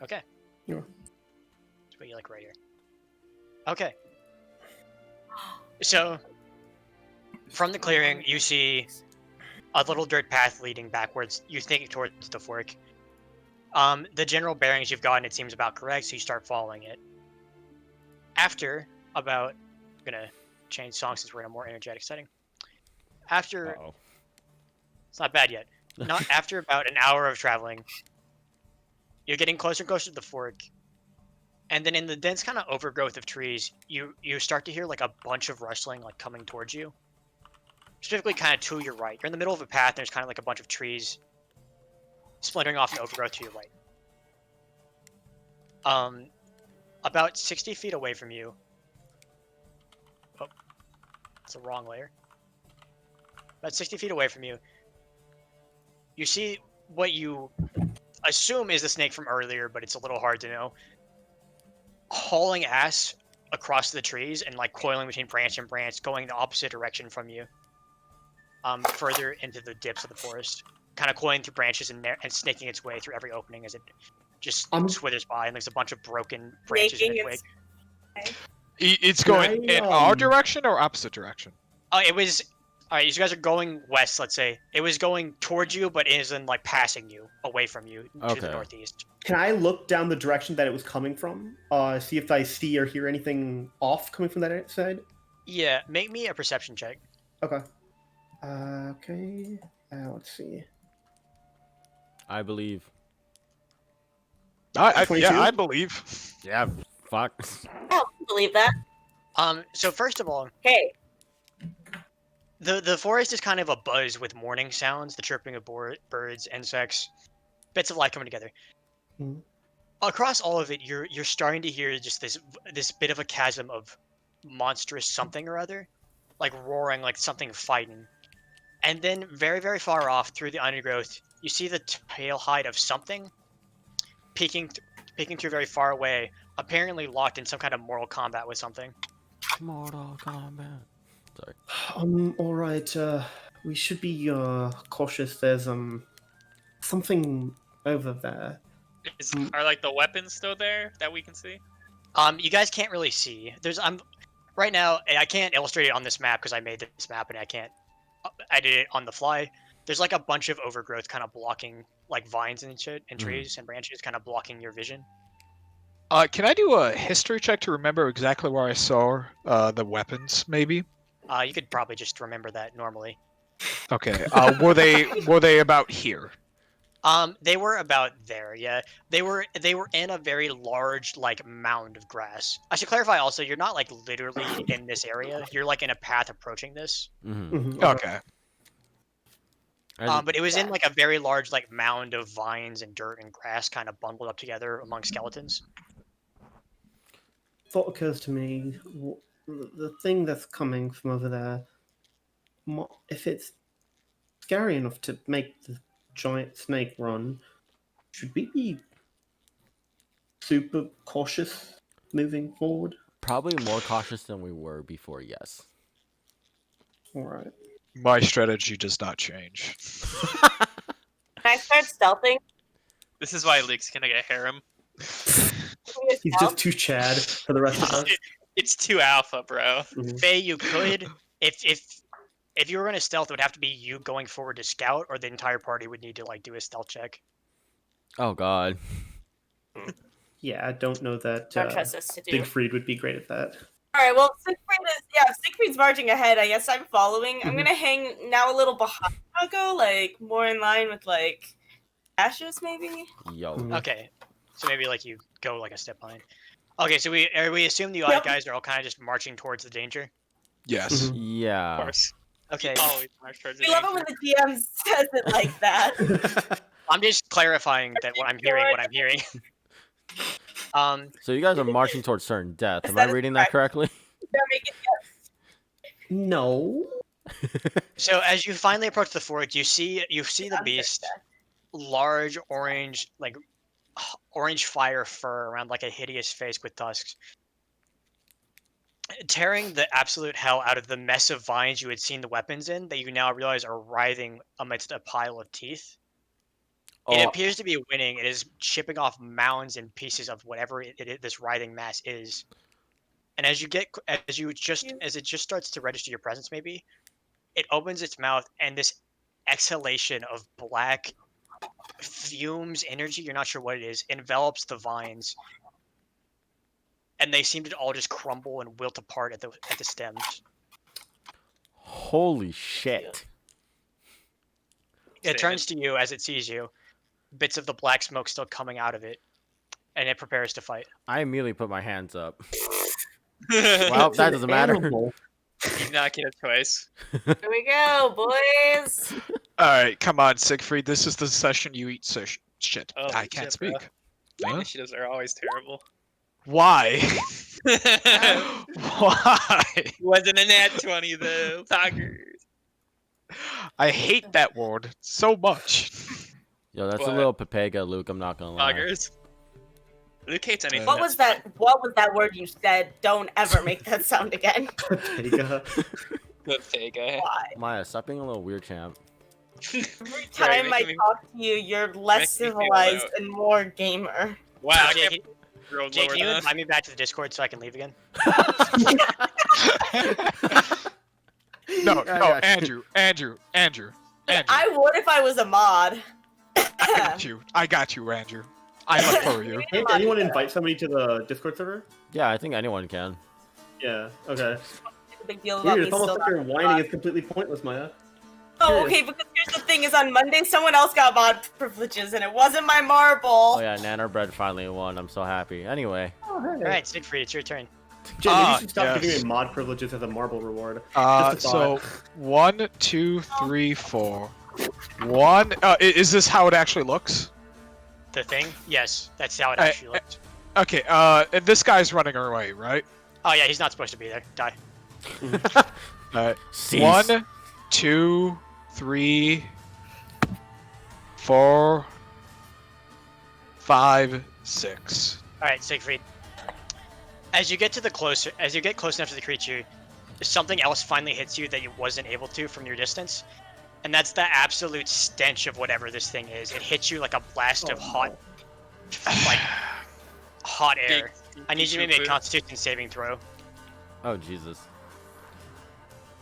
Speaker 3: Okay.
Speaker 4: Yeah.
Speaker 3: Let's put you like right here. Okay. So, from the clearing, you see a little dirt path leading backwards. You think towards the fork. The general bearings you've gotten, it seems about correct, so you start following it. After about, I'm gonna change songs since we're in a more energetic setting. After,
Speaker 1: Uh-oh.
Speaker 3: it's not bad yet. Not after about an hour of traveling, you're getting closer and closer to the fork. And then in the dense kind of overgrowth of trees, you start to hear like a bunch of rustling like coming towards you. Specifically kind of to your right. You're in the middle of a path, and there's kind of like a bunch of trees splintering off in overgrowth to your right. About 60 feet away from you. Oh, it's the wrong layer. About 60 feet away from you, you see what you assume is the snake from earlier, but it's a little hard to know. Hauling ass across the trees and like coiling between branch and branch, going the opposite direction from you. Further into the dips of the forest, kind of coiling through branches and snaking its way through every opening as it just swithers by, and there's a bunch of broken branches in its wake.
Speaker 5: It's
Speaker 4: Can
Speaker 5: going
Speaker 4: I,
Speaker 5: in our direction or opposite direction?
Speaker 3: It was. Alright, you guys are going west, let's say. It was going towards you, but it isn't like passing you, away from you, to the
Speaker 1: Okay.
Speaker 3: northeast.
Speaker 4: Can I look down the direction that it was coming from? See if I see or hear anything off coming from that side?
Speaker 3: Yeah, make me a perception check.
Speaker 4: Okay. Okay. Let's see.
Speaker 1: I believe.
Speaker 5: Yeah,
Speaker 4: 22?
Speaker 5: I believe.
Speaker 1: Yeah, fuck.
Speaker 2: I don't believe that.
Speaker 3: So first of all,
Speaker 2: Hey,
Speaker 3: the forest is kind of a buzz with morning sounds, the chirping of birds, insects, bits of light coming together.
Speaker 4: Mhm.
Speaker 3: Across all of it, you're starting to hear just this bit of a chasm of monstrous something or other, like roaring, like something fighting. And then very, very far off through the undergrowth, you see the tail hide of something peeking through very far away, apparently locked in some kind of mortal combat with something.
Speaker 1: Mortal Kombat. Sorry.
Speaker 4: All right. We should be cautious. There's something over there.
Speaker 6: Are like the weapons still there that we can see?
Speaker 3: You guys can't really see. Right now, I can't illustrate it on this map because I made this map and I can't edit it on the fly. There's like a bunch of overgrowth kind of blocking, like vines and shit, and trees and branches kind of blocking your vision.
Speaker 5: Can I do a history check to remember exactly where I saw the weapons? Maybe.
Speaker 3: You could probably just remember that normally.
Speaker 5: Okay. Were they about here?
Speaker 3: They were about there, yeah. They were in a very large like mound of grass. I should clarify also, you're not like literally in this area. You're like in a path approaching this.
Speaker 1: Mm-hmm.
Speaker 5: Okay.
Speaker 3: But it was in like a very large like mound of vines and dirt and grass kind of bundled up together among skeletons.
Speaker 4: Thought occurs to me. The thing that's coming from over there. If it's scary enough to make the giant snake run, should we be super cautious moving forward?
Speaker 1: Probably more cautious than we were before, yes.
Speaker 4: All right.
Speaker 5: My strategy does not change.
Speaker 2: can I start stealthing?
Speaker 6: This is why Luke's gonna get harem.
Speaker 4: He's just too Chad for the rest of us.
Speaker 6: It's too alpha, bro.
Speaker 4: Mhm.
Speaker 3: Faye, you could if you were going to stealth, it would have to be you going forward to scout, or the entire party would need to like do a stealth check.
Speaker 1: Oh god.
Speaker 4: Yeah, I don't know that
Speaker 2: Don't trust us to do.
Speaker 4: Siegfried would be great at that.
Speaker 2: All right. Well, Siegfried's marching ahead. I guess I'm following. I'm gonna hang now a little behind Nago, like more in line with like Kassius, maybe.
Speaker 1: Yo.
Speaker 4: Mhm.
Speaker 3: Okay, so maybe like you go like a step behind. Okay, so we assume the
Speaker 2: Yep.
Speaker 3: guys are all kind of just marching towards the danger.
Speaker 5: Yes.
Speaker 4: Mhm.
Speaker 6: Of
Speaker 1: Yeah.
Speaker 6: course.
Speaker 3: Okay,
Speaker 6: Always march towards the
Speaker 2: I love it when the GM says it like that.
Speaker 3: I'm just clarifying that what I'm hearing.
Speaker 1: So you guys are marching towards certain death.
Speaker 2: Yes,
Speaker 1: Am I
Speaker 2: that is
Speaker 1: reading that
Speaker 2: correct.
Speaker 1: correctly?
Speaker 2: They're making
Speaker 4: No.
Speaker 3: So as you finally approach the fort, you see the
Speaker 2: Unfair
Speaker 3: beast,
Speaker 2: check.
Speaker 3: large orange, like orange fire fur around like a hideous face with tusks, tearing the absolute hell out of the mess of vines you had seen the weapons in that you now realize are writhing amidst a pile of teeth. It
Speaker 1: Oh,
Speaker 3: appears to be winning. It is chipping off mounds and pieces of whatever this writhing mass is. And as it just starts to register your presence, maybe it opens its mouth, and this exhalation of black fumes, energy, you're not sure what it is, envelops the vines, and they seem to all just crumble and wilt apart at the stems.
Speaker 1: holy shit.
Speaker 3: It turns to you as it sees you, bits of the black smoke still coming out of it, and it prepares to fight.
Speaker 1: I immediately put my hands up.
Speaker 6: Well,
Speaker 1: Well,
Speaker 4: It's
Speaker 1: that
Speaker 4: an
Speaker 1: doesn't matter.
Speaker 4: animal.
Speaker 6: you not get a choice.
Speaker 2: Here we go, boys.
Speaker 5: All right, come on, Siegfried. This is the session you eat shit.
Speaker 6: Oh,
Speaker 5: I can't
Speaker 6: shit, bro.
Speaker 5: speak. Huh?
Speaker 6: Initiatives are always terrible.
Speaker 5: Why? Why?
Speaker 6: Wasn't a nat 20 though. Poggers.
Speaker 5: I hate that word so much.
Speaker 1: Yo, that's
Speaker 6: What?
Speaker 1: a little Pepega, Luke. I'm not gonna lie.
Speaker 6: Poggers. Luke hates anything.
Speaker 2: What was that? What was that word you said? Don't ever make that sound again.
Speaker 4: Pega.
Speaker 6: Good Pega.
Speaker 2: Why?
Speaker 1: Maya, stop being a little weird champ.
Speaker 2: Every time I
Speaker 6: making me-
Speaker 2: talk to you, you're less
Speaker 6: making me feel
Speaker 2: civilized
Speaker 6: out.
Speaker 2: and more gamer.
Speaker 6: Wow, I
Speaker 3: Jake,
Speaker 6: can't roll
Speaker 3: Jake,
Speaker 6: lower
Speaker 3: can you
Speaker 6: than
Speaker 3: invite me back to the Discord so I can leave again?
Speaker 5: No,
Speaker 1: I
Speaker 5: no,
Speaker 1: got
Speaker 5: Andrew.
Speaker 2: I would if I was a mod.
Speaker 5: I got you, Andrew. I'm up for you.
Speaker 4: Can't anyone invite somebody to the Discord server?
Speaker 1: Yeah, I think anyone can.
Speaker 4: Yeah. Okay.
Speaker 2: Big deal about
Speaker 4: Weird.
Speaker 2: me
Speaker 4: It's almost
Speaker 2: still
Speaker 4: like your
Speaker 2: not-
Speaker 4: whining is completely pointless, Maya.
Speaker 2: Oh, okay, because here's the thing: is on Monday someone else got mod privileges, and it wasn't my marble.
Speaker 1: Oh yeah, Nano Bread finally won. I'm so happy. Anyway,
Speaker 4: Oh, hey.
Speaker 3: All right, Siegfried, it's your turn.
Speaker 4: Jim, maybe you should stop
Speaker 5: yes.
Speaker 4: giving me mod privileges as a marble reward. Just a
Speaker 5: So
Speaker 4: thought.
Speaker 5: 1, 2, 3, 4. One. Is this how it actually looks?
Speaker 3: The thing? Yes, that's how it
Speaker 5: I-
Speaker 3: actually looks.
Speaker 5: Okay. And this guy's running away, right?
Speaker 3: Oh yeah, he's not supposed to be there. Die.
Speaker 5: Alright.
Speaker 1: Cease.
Speaker 5: 1, 2, 3, 4, 5, 6.
Speaker 3: All right, Siegfried. As you get close enough to the creature, something else finally hits you that you wasn't able to from your distance, and that's the absolute stench of whatever this thing is. It hits you like a blast of hot air. I need you to make a Constitution saving throw.
Speaker 1: Oh Jesus.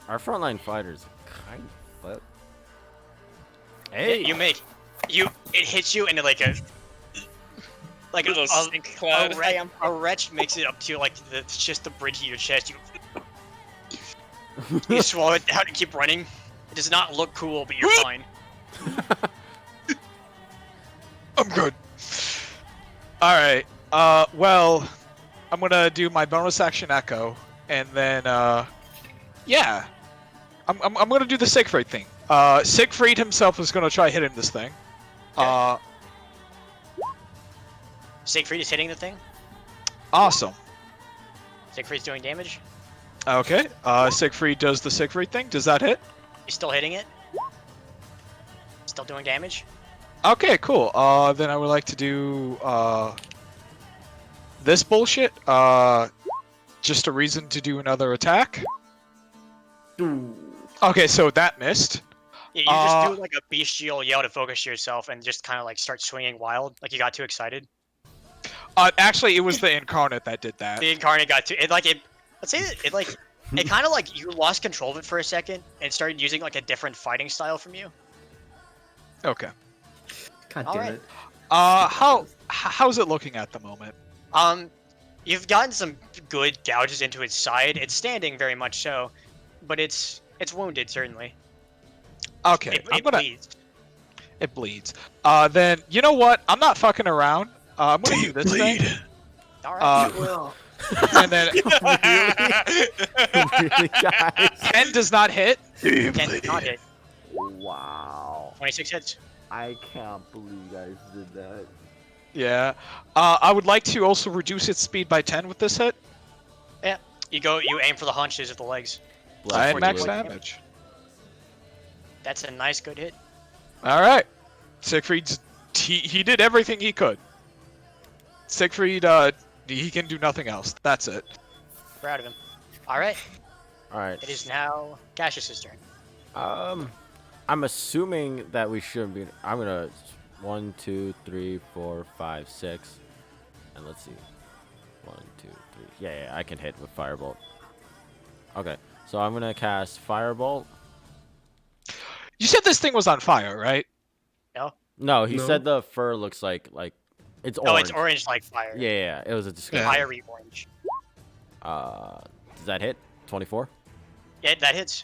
Speaker 1: Our frontline fighters kind of. Hey,
Speaker 3: It hits you into like a
Speaker 6: Little stink cloud.
Speaker 3: a wretch makes it up to like just the bridge of your chest. You swallow it down and keep running. It does not look cool, but you're fine.
Speaker 5: I'm good. Alright. Well, I'm gonna do my bonus action echo, and then, yeah. I'm gonna do the Siegfried thing. Siegfried himself is gonna try hitting this thing.
Speaker 3: Siegfried is hitting the thing.
Speaker 5: Awesome.
Speaker 3: Siegfried's doing damage.
Speaker 5: Okay. Siegfried does the Siegfried thing. Does that hit?
Speaker 3: He's still hitting it. Still doing damage.
Speaker 5: Okay, cool. Then I would like to do, this bullshit. Just a reason to do another attack.
Speaker 4: Ooh.
Speaker 5: Okay, so that missed.
Speaker 3: Yeah, you just do like a bestial yell to focus yourself and just kind of like start swinging wild, like you got too excited.
Speaker 5: Actually, it was the incarnate that did that.
Speaker 3: The incarnate got too. Let's say it kind of like you lost control of it for a second and started using like a different fighting style from you.
Speaker 5: Okay.
Speaker 4: God
Speaker 3: All
Speaker 4: damn
Speaker 3: right.
Speaker 4: it.
Speaker 5: How's it looking at the moment?
Speaker 3: You've gotten some good gouges into its side. It's standing very much so, but it's wounded certainly.
Speaker 5: Okay,
Speaker 3: It bleeds.
Speaker 5: It bleeds. Then you know what? I'm not fucking around. I'm gonna do this thing.
Speaker 3: All right.
Speaker 4: Well,
Speaker 5: And then
Speaker 1: really, guys?
Speaker 5: 10 does not hit.
Speaker 3: 10 did not hit.
Speaker 1: Wow.
Speaker 3: 26 hits.
Speaker 1: I can't believe you guys did that.
Speaker 5: Yeah. I would like to also reduce its speed by 10 with this hit.
Speaker 3: You aim for the haunches of the legs.
Speaker 5: I had
Speaker 1: Bless
Speaker 5: max
Speaker 1: you.
Speaker 5: damage.
Speaker 3: That's a nice, good hit.
Speaker 5: All right. Siegfried's he did everything he could. Siegfried, he can do nothing else. That's it.
Speaker 3: Proud of him. All right.
Speaker 1: All right.
Speaker 3: It is now Cassius' turn.
Speaker 1: I'm assuming that we shouldn't be. I'm gonna 1, 2, 3, 4, 5, 6, and let's see. 1, 2, 3. Yeah, I can hit with firebolt. Okay, so I'm gonna cast firebolt.
Speaker 5: You said this thing was on fire, right?
Speaker 1: No, he
Speaker 4: No.
Speaker 1: said the fur looks like it's orange.
Speaker 3: Oh, it's orange like fire.
Speaker 1: Yeah, it was a disgusting.
Speaker 5: Yeah.
Speaker 3: Fiery orange.
Speaker 1: Does that hit? 24.
Speaker 3: Yeah, that hits.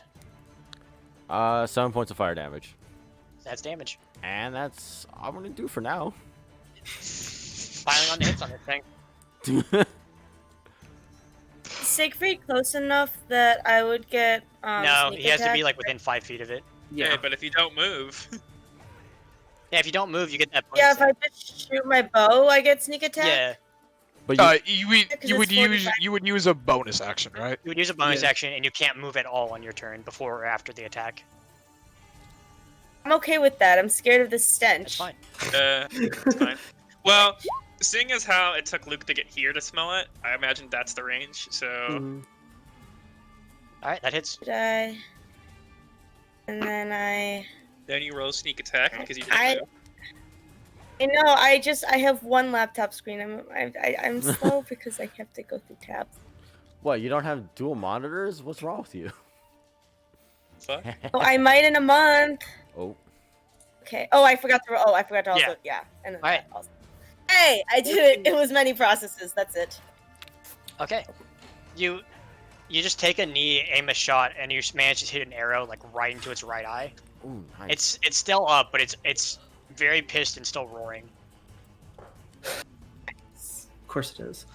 Speaker 1: 7 points of fire damage,
Speaker 3: That's damage.
Speaker 1: and that's all I'm gonna do for now.
Speaker 3: Filing on the hits on this thing.
Speaker 2: Siegfried close enough that I would get.
Speaker 3: No,
Speaker 2: sneak
Speaker 3: he has to be
Speaker 2: attack?
Speaker 3: like within 5 feet of it.
Speaker 6: Yeah, but if you don't move,
Speaker 3: Yeah, if you don't move, you get that bonus.
Speaker 2: Yeah, if I just shoot my bow, I get sneak attack.
Speaker 3: Yeah,
Speaker 1: But you,
Speaker 2: Because
Speaker 5: You would
Speaker 2: it's 45.
Speaker 5: use a bonus action, right?
Speaker 3: you would use a bonus
Speaker 4: Yeah.
Speaker 3: action, and you can't move at all on your turn before or after the attack.
Speaker 2: I'm okay with that. I'm scared of the stench.
Speaker 3: That's fine.
Speaker 6: it's fine. Well, seeing as how it took Luke to get here to smell it, I imagine that's the range. So
Speaker 4: Mhm.
Speaker 3: All right, that hits.
Speaker 2: Did I? And then
Speaker 6: then you roll sneak attack because you didn't
Speaker 2: I
Speaker 6: move.
Speaker 2: know. I have one laptop screen. I'm slow because I have to go through tabs.
Speaker 1: what? You don't have dual monitors? What's wrong with you?
Speaker 6: Fuck.
Speaker 2: Oh, I might in a month.
Speaker 1: Oh,
Speaker 2: Okay. Oh, I forgot to. Oh, I forgot to also.
Speaker 3: Yeah.
Speaker 2: Yeah. And then
Speaker 3: Alright.
Speaker 2: that also. Hey, I did it. It was many processes. That's it.
Speaker 3: Okay. You just take a knee, aim a shot, and you manage to hit an arrow like right into its right eye.
Speaker 1: ooh, nice.
Speaker 3: It's still up, but it's very pissed and still roaring.
Speaker 4: Of course it is.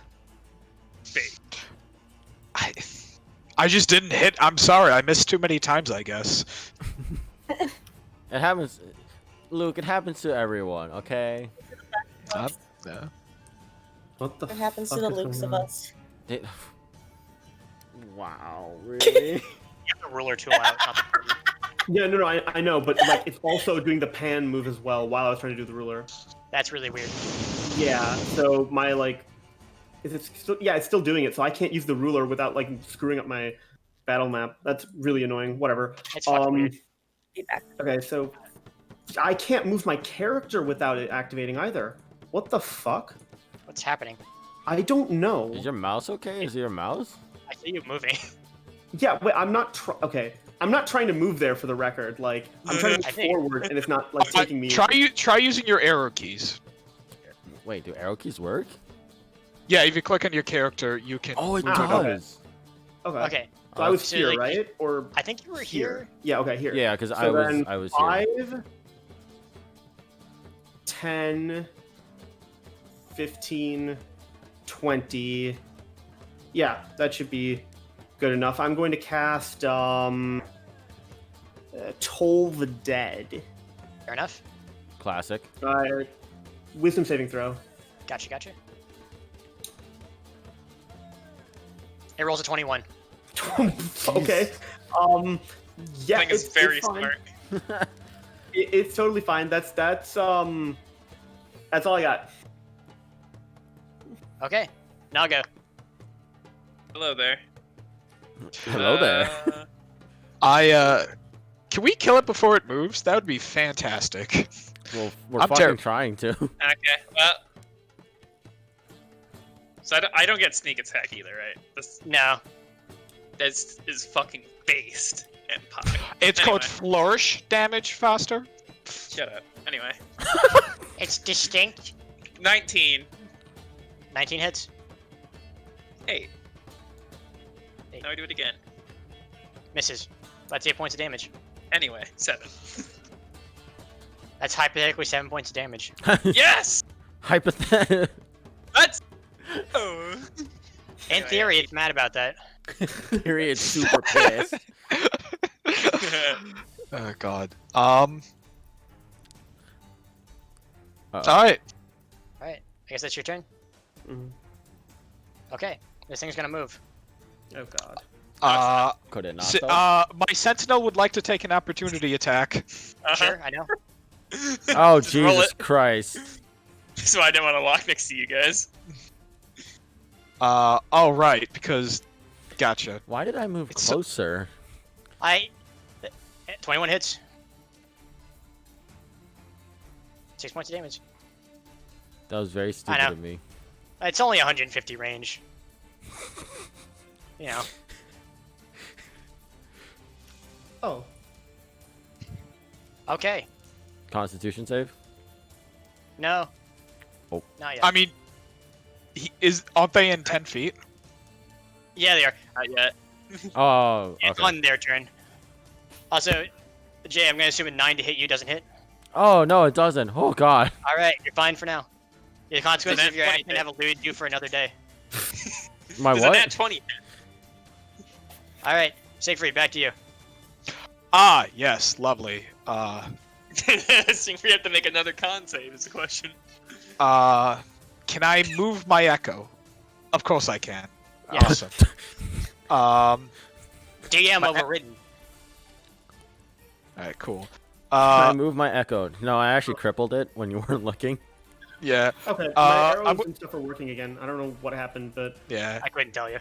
Speaker 6: Bait.
Speaker 5: I just didn't hit. I'm sorry. I missed too many times, I guess.
Speaker 1: It happens, Luke. It happens to everyone. Okay.
Speaker 5: Yeah.
Speaker 4: What the
Speaker 2: What happens to
Speaker 4: fuck
Speaker 2: the
Speaker 4: is
Speaker 2: Lukes
Speaker 4: going
Speaker 2: of
Speaker 4: on?
Speaker 2: us?
Speaker 1: It- Wow, really?
Speaker 3: You have the ruler tool out. not the-
Speaker 4: Yeah, no, I know, but like it's also doing the pan move as well while I was trying to do the ruler.
Speaker 3: That's really weird.
Speaker 4: Yeah, so my like, it's still, yeah, it's still doing it, so I can't use the ruler without like screwing up my battle map. That's really annoying. Whatever.
Speaker 3: It's fucking weird.
Speaker 2: Feedback.
Speaker 4: Okay, so I can't move my character without it activating either. What the fuck?
Speaker 3: What's happening?
Speaker 4: I don't know.
Speaker 1: Is your mouse okay? Is it your mouse?
Speaker 3: I see you moving.
Speaker 4: Yeah, wait, I'm not okay. I'm not trying to move there for the record. Like I'm trying to
Speaker 3: I
Speaker 4: move
Speaker 3: think-
Speaker 4: forward, and it's not like taking me.
Speaker 5: Try using your arrow keys.
Speaker 1: Wait, do arrow keys work?
Speaker 5: Yeah, if you click on your character, you can.
Speaker 1: Oh, it
Speaker 4: Ah,
Speaker 1: does.
Speaker 4: Okay.
Speaker 3: Okay,
Speaker 4: So I was
Speaker 3: So,
Speaker 4: here,
Speaker 3: like,
Speaker 4: right? Or
Speaker 3: I think you were here.
Speaker 4: Yeah. Okay. Here.
Speaker 1: Yeah, because
Speaker 4: So
Speaker 1: I
Speaker 4: then
Speaker 1: was here.
Speaker 4: 5, 10, 15, 20. Yeah, that should be good enough. I'm going to cast Toll the Dead.
Speaker 3: Fair enough.
Speaker 1: Classic.
Speaker 4: Wisdom saving throw.
Speaker 3: Gotcha. It rolls a 21.
Speaker 4: Okay. Yeah,
Speaker 6: I think it's very
Speaker 4: fine.
Speaker 6: smart.
Speaker 4: It's totally fine. That's all I got.
Speaker 3: Okay, now go.
Speaker 6: Hello there.
Speaker 1: Hello there.
Speaker 5: Can we kill it before it moves? That would be fantastic.
Speaker 1: Well, we're
Speaker 5: I'm
Speaker 1: fucking trying to.
Speaker 6: Okay, well. So I don't get sneak attack either, right?
Speaker 3: No.
Speaker 6: This is fucking based and pie.
Speaker 5: It's
Speaker 6: Anyway.
Speaker 5: called flourish damage faster.
Speaker 6: Shut up. Anyway,
Speaker 3: It's distinct.
Speaker 6: 19.
Speaker 3: 19 hits.
Speaker 6: 8. Now we do it again.
Speaker 3: Misses. That's 8 points of damage.
Speaker 6: Anyway, 7.
Speaker 3: That's hypothetically 7 points of damage.
Speaker 6: Yes!
Speaker 1: Hypothetical.
Speaker 6: Let's. Oh.
Speaker 3: In
Speaker 6: Anyway.
Speaker 3: theory, it's mad about that.
Speaker 1: Period. Super pissed.
Speaker 5: Oh god.
Speaker 1: Uh-oh.
Speaker 5: Alright.
Speaker 3: Alright, I guess that's your turn.
Speaker 4: Mhm.
Speaker 3: Okay, this thing's gonna move.
Speaker 4: Oh god.
Speaker 1: Could it not?
Speaker 5: Si-
Speaker 1: though?
Speaker 5: my sentinel would like to take an opportunity attack.
Speaker 3: Sure, I know.
Speaker 1: Oh
Speaker 6: Just roll
Speaker 1: Jesus
Speaker 6: it.
Speaker 1: Christ!
Speaker 6: So I didn't want to walk next to you guys.
Speaker 5: Oh right, because gotcha.
Speaker 1: Why did I move
Speaker 5: It's
Speaker 1: closer?
Speaker 3: 21 hits. 6 points of damage.
Speaker 1: That was very stupid
Speaker 3: know.
Speaker 1: of me.
Speaker 3: It's only 150 range. You know.
Speaker 4: Oh,
Speaker 3: Okay.
Speaker 1: Constitution save.
Speaker 3: No.
Speaker 1: Oh.
Speaker 3: Not yet.
Speaker 5: I mean, aren't they in 10 feet?
Speaker 3: Yeah, they are.
Speaker 6: Not yet.
Speaker 1: Oh,
Speaker 3: It's
Speaker 1: okay.
Speaker 3: on their turn. Also, Jay, I'm gonna assume a 9 to hit you doesn't hit.
Speaker 1: Oh no, it doesn't. Oh God.
Speaker 3: All right, you're fine for now. The consequences
Speaker 6: It's a
Speaker 3: of your
Speaker 6: nat
Speaker 3: action
Speaker 6: 20
Speaker 3: have eluded you for another day.
Speaker 1: My
Speaker 6: There's a
Speaker 1: what?
Speaker 6: nat 20.
Speaker 3: All right, Siegfried, back to you.
Speaker 5: Ah, yes, lovely.
Speaker 6: Think we have to make another con save is the question.
Speaker 5: Can I move my echo? Of course I can.
Speaker 3: Yeah.
Speaker 5: Awesome.
Speaker 3: DM
Speaker 5: My-
Speaker 3: overridden.
Speaker 5: Alright, cool.
Speaker 1: Can I move my echo? No, I actually crippled it when you weren't looking.
Speaker 5: Yeah,
Speaker 4: okay.
Speaker 5: Uh,
Speaker 4: My arrows
Speaker 5: I'm-
Speaker 4: and stuff are working again. I don't know what happened, but
Speaker 5: yeah.
Speaker 3: I couldn't tell you.